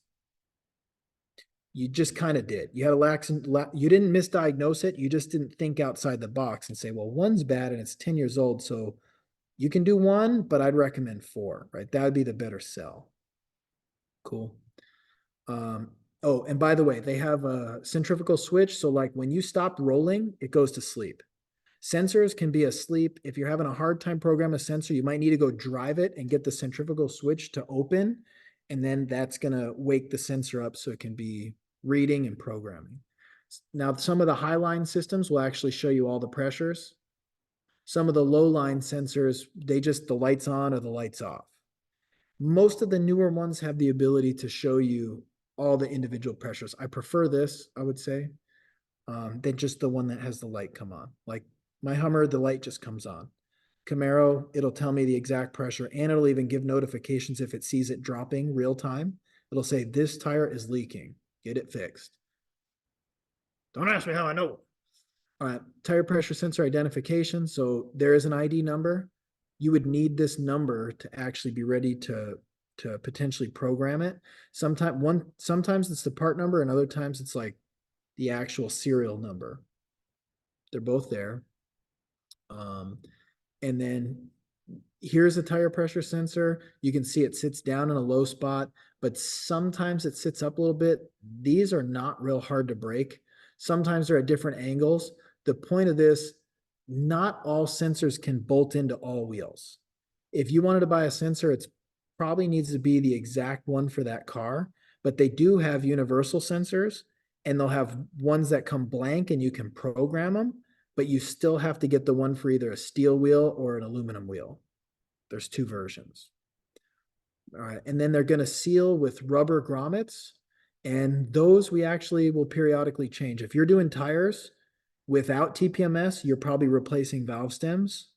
kind of did. You had you didn't misdiagnose it. You just didn't think outside the box and say, well, one's bad and it's 10 years old. So you can do 1, but I'd recommend 4, right? That would be the better sell. Cool. Oh, and by the way, they have a centrifugal switch. So like when you stop rolling, it goes to sleep. Sensors can be asleep. If you're having a hard time programming a sensor, you might need to go drive it and get the centrifugal switch to open. And then that's going to wake the sensor up so it can be reading and programming. Now, some of the high line systems will actually show you all the pressures. Some of the low line sensors, the light's on or the light's off. Most of the newer ones have the ability to show you all the individual pressures. I prefer this, I would say, than just the one that has the light come on. Like my Hummer, the light just comes on. Camaro, it'll tell me the exact pressure, and it'll even give notifications if it sees it dropping real time. It'll say, this tire is leaking. Get it fixed. Don't ask me how I know. All right, tire pressure sensor identification. So there is an ID number. You would need this number to actually be ready to to potentially program it. Sometimes it's the part number, and other times it's like the actual serial number. They're both there. And then here's a tire pressure sensor. You can see it sits down in a low spot, but sometimes it sits up a little bit. These are not real hard to break. Sometimes they're at different angles. The point of this, not all sensors can bolt into all wheels. If you wanted to buy a sensor, it's probably needs to be the exact one for that car, but they do have universal sensors, and they'll have ones that come blank and you can program them, but you still have to get the one for either a steel wheel or an aluminum wheel. There's two versions. All right. And then they're going to seal with rubber grommets. And those we actually will periodically change. If you're doing tires without TPMS, you're probably replacing valve stems.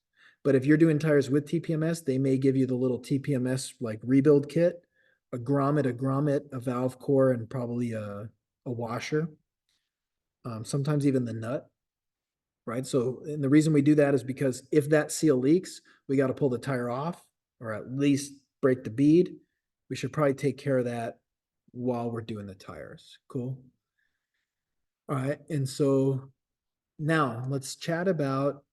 But if you're doing tires with TPMS, they may give you the little TPMS like rebuild kit, a grommet, a valve core, and probably a washer. Sometimes even the nut. Right. So, and the reason we do that is because if that seal leaks, we got to pull the tire off or at least break the bead. We should probably take care of that while we're doing the tires. Cool. All right. And so now let's chat about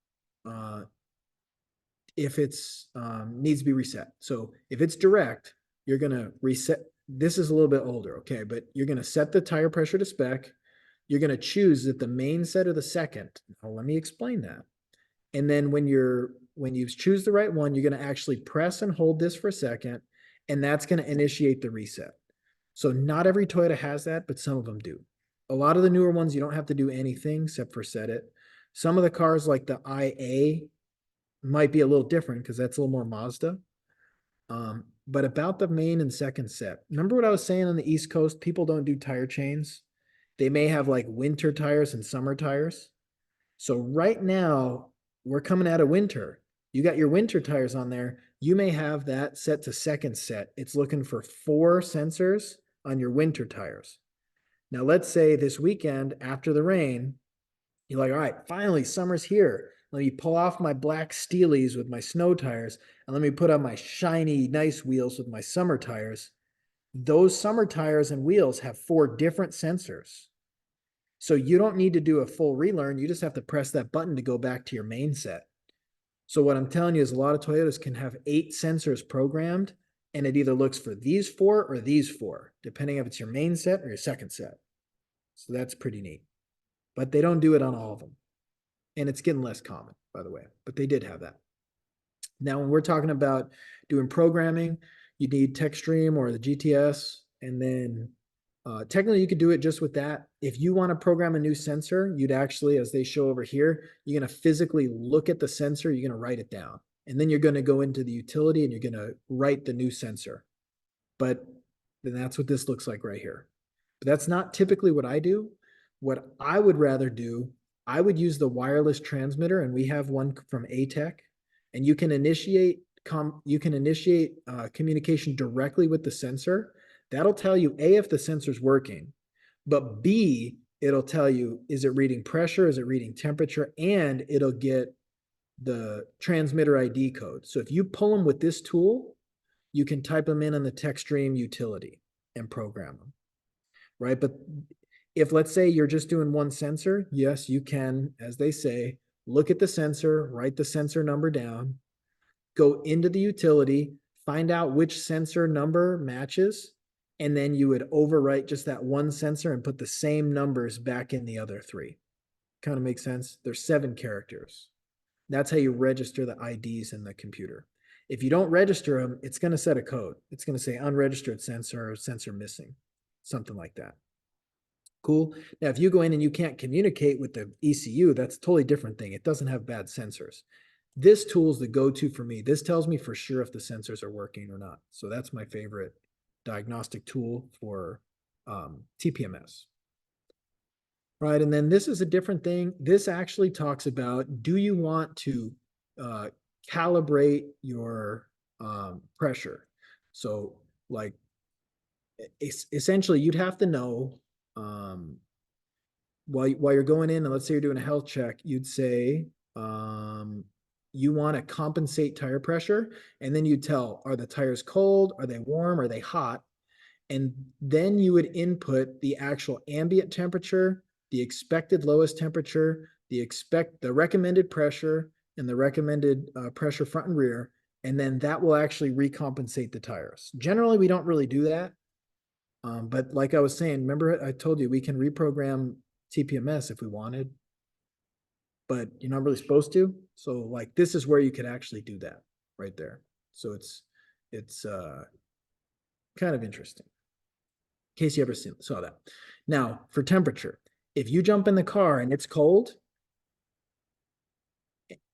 if it's needs to be reset. So if it's direct, you're going to reset. This is a little bit older. Okay. But you're going to set the tire pressure to spec. You're going to choose that the main set or the second. Now, let me explain that. And then when you choose the right one, you're going to actually press and hold this for a second, and that's going to initiate the reset. So not every Toyota has that, but some of them do. A lot of the newer ones, you don't have to do anything except for set it. Some of the cars like the IA might be a little different because that's a little more Mazda. But about the main and second set, remember what I was saying on the East Coast? People don't do tire chains. They may have like winter tires and summer tires. So right now, we're coming out of winter. You got your winter tires on there. You may have that set to second set. It's looking for 4 sensors on your winter tires. Now, let's say this weekend after the rain, you're like, all right, finally, summer's here. Let me pull off my black Steelies with my snow tires, and let me put on my shiny, nice wheels with my summer tires. Those summer tires and wheels have 4 different sensors. So you don't need to do a full relearn. You just have to press that button to go back to your main set. So what I'm telling you is a lot of Toyotas can have 8 sensors programmed, and it either looks for these 4 or these 4, depending if it's your main set or your second set. So that's pretty neat. But they don't do it on all of them. And it's getting less common, by the way, but they did have that. Now, when we're talking about doing programming, you need TechStream or the GTS, and then technically you could do it just with that. If you want to program a new sensor, you'd actually, as they show over here, you're going to physically look at the sensor, you're going to write it down. And then you're going to go into the utility and you're going to write the new sensor. But then that's what this looks like right here. But that's not typically what I do. What I would rather do, I would use the wireless transmitter, and we have one from ATEC, and you can initiate communication directly with the sensor. That'll tell you A, if the sensor's working, but B, it'll tell you, is it reading pressure? Is it reading temperature? And it'll get the transmitter ID code. So if you pull them with this tool, you can type them in on the TechStream utility and program them, right? But if let's say you're just doing one sensor, yes, you can, as they say, look at the sensor, write the sensor number down, go into the utility, find out which sensor number matches, and then you would overwrite just that one sensor and put the same numbers back in the other 3. Kind of makes sense. There's 7 characters. That's how you register the IDs in the computer. If you don't register them, it's going to set a code. It's going to say unregistered sensor or sensor missing, something like that. Cool. Now, if you go in and you can't communicate with the ECU, that's a totally different thing. It doesn't have bad sensors. This tool is the go-to for me. This tells me for sure if the sensors are working or not. So that's my favorite diagnostic tool for TPMS. Right, and then this is a different thing. This actually talks about, do you want to calibrate your pressure? So like essentially you'd have to know while you're going in, and let's say you're doing a health check, you'd say you want to compensate tire pressure, and then you tell, are the tires cold? Are they warm? Are they hot? And then you would input the actual ambient temperature, the expected lowest temperature, the recommended pressure, and the recommended pressure front and rear. And then that will actually recompensate the tires. Generally, we don't really do that. But like I was saying, remember I told you we can reprogram TPMS if we wanted, but you're not really supposed to. So like this is where you could actually do that right there. So it's kind of interesting in case you ever saw that. Now for temperature, if you jump in the car and it's cold,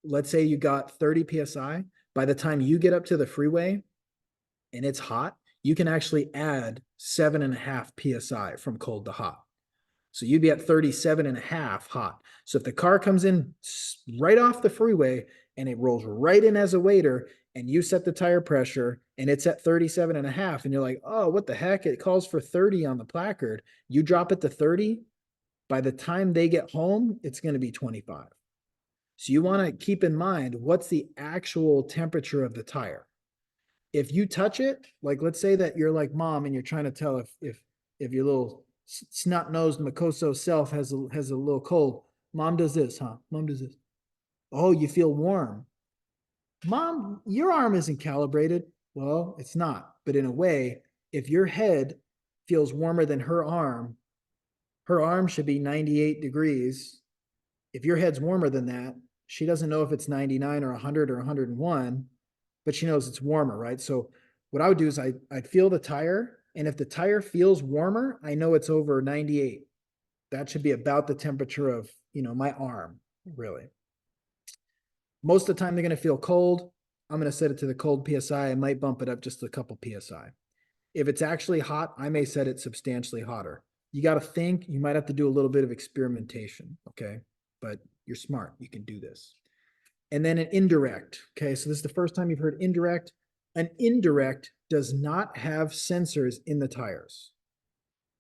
let's say you got 30 psi, by the time you get up to the freeway and it's hot, you can actually add 7.5 psi from cold to hot. So you'd be at 37.5 hot. So if the car comes in right off the freeway and it rolls right in as a waiter, and you set the tire pressure and it's at 37.5, and you're like, oh, what the heck? It calls for 30 on the placard. You drop it to 30. By the time they get home, it's going to be 25. So you want to keep in mind what's the actual temperature of the tire. If you touch it, like let's say that you're like mom and you're trying to tell if your little snot-nosed Makoso self has a little cold. Mom does this, huh? Mom does this. Oh, you feel warm. Mom, your arm isn't calibrated. Well, it's not. But in a way, if your head feels warmer than her arm should be 98 degrees. If your head's warmer than that, she doesn't know if it's 99 or 100 or 101, but she knows it's warmer, right? So what I would do is I'd feel the tire, and if the tire feels warmer, I know it's over 98. That should be about the temperature of, my arm, really. Most of the time they're going to feel cold. I'm going to set it to the cold PSI. I might bump it up just a couple PSI. If it's actually hot, I may set it substantially hotter. You got to think, you might have to do a little bit of experimentation, okay? But you're smart, you can do this. And then an indirect, okay? So this is the first time you've heard indirect. An indirect does not have sensors in the tires.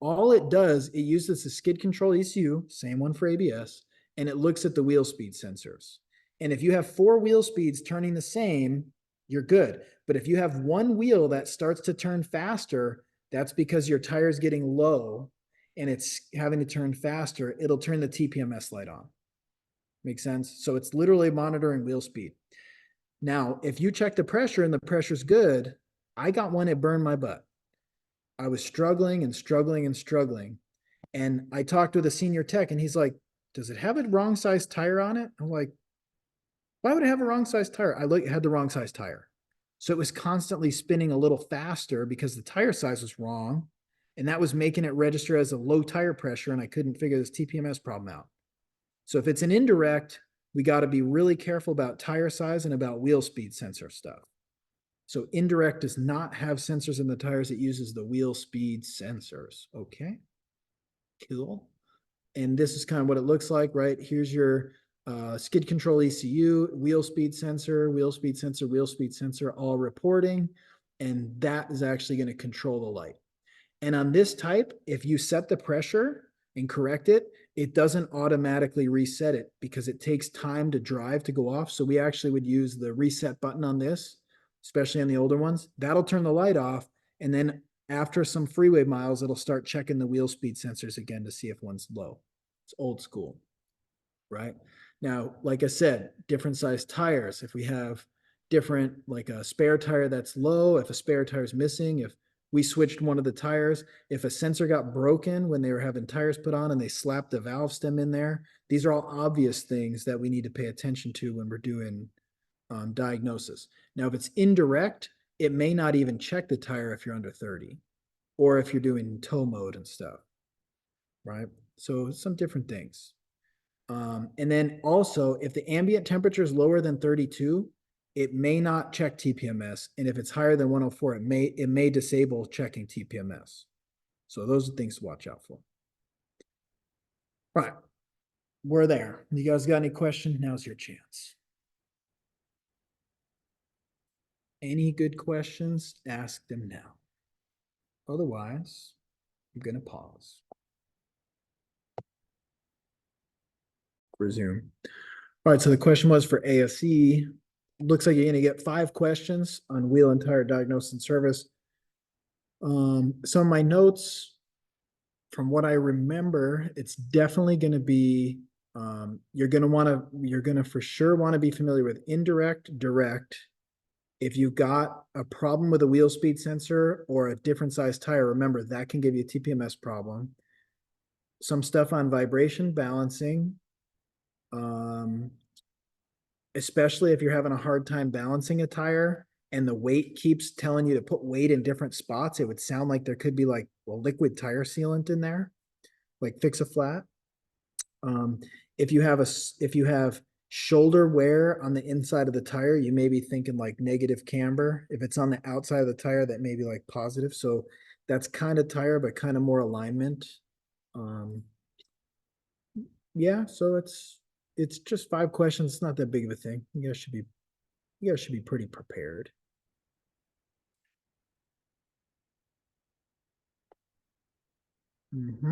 All it does, it uses the skid control ECU, same one for ABS, and it looks at the wheel speed sensors. And if you have 4 wheel speeds turning the same, you're good. But if you have one wheel that starts to turn faster, that's because your tire is getting low and it's having to turn faster. It'll turn the TPMS light on. Make sense? So it's literally monitoring wheel speed. Now, if you check the pressure and the pressure's good, I got one that burned my butt. I was struggling and struggling and struggling. And I talked with a senior tech and he's like, does it have a wrong size tire on it? I'm like, why would it have a wrong size tire? It had the wrong size tire. So it was constantly spinning a little faster because the tire size was wrong. And that was making it register as a low tire pressure. And I couldn't figure this TPMS problem out. So if it's an indirect, we got to be really careful about tire size and about wheel speed sensor stuff. So indirect does not have sensors in the tires. It uses the wheel speed sensors. Okay, cool. And this is kind of what it looks like, right? Here's your skid control ECU, wheel speed sensor, wheel speed sensor, wheel speed sensor, all reporting. And that is actually going to control the light. And on this type, if you set the pressure and correct it, it doesn't automatically reset it because it takes time to drive to go off. So we actually would use the reset button on this, especially on the older ones. That'll turn the light off. And then after some freeway miles, it'll start checking the wheel speed sensors again to see if one's low. It's old school, right? Now, like I said, different size tires. If we have different, like a spare tire that's low, if a spare tire is missing, if we switched one of the tires, if a sensor got broken when they were having tires put on and they slapped the valve stem in there, these are all obvious things that we need to pay attention to when we're doing diagnosis. Now, if it's indirect, it may not even check the tire if you're under 30 or if you're doing tow mode and stuff, right? So some different things. And then also, if the ambient temperature is lower than 32, it may not check TPMS. And if it's higher than 104, it may disable checking TPMS. So those are things to watch out for. All right, we're there. You guys got any questions? Now's your chance. Any good questions? Ask them now. Otherwise, I'm going to pause. Resume. All right, so the question was for ASE. looks like you're gonna get 5 questions on wheel and tire diagnosis and service. Some of my notes, from what I remember, it's definitely gonna be, you're gonna for sure wanna be familiar with indirect, direct. If you've got a problem with a wheel speed sensor or a different size tire, remember that can give you a TPMS problem. Some stuff on vibration balancing. Especially if you're having a hard time balancing a tire and the weight keeps telling you to put weight in different spots, it would sound like there could be like a liquid tire sealant in there, like fix a flat. If you have shoulder wear on the inside of the tire, you may be thinking like negative camber. If it's on the outside of the tire, that may be like positive. So that's kind of tire, but kind of more alignment. Yeah, so it's just 5 questions. It's not that big of a thing. You guys should be pretty prepared. Mm-hmm.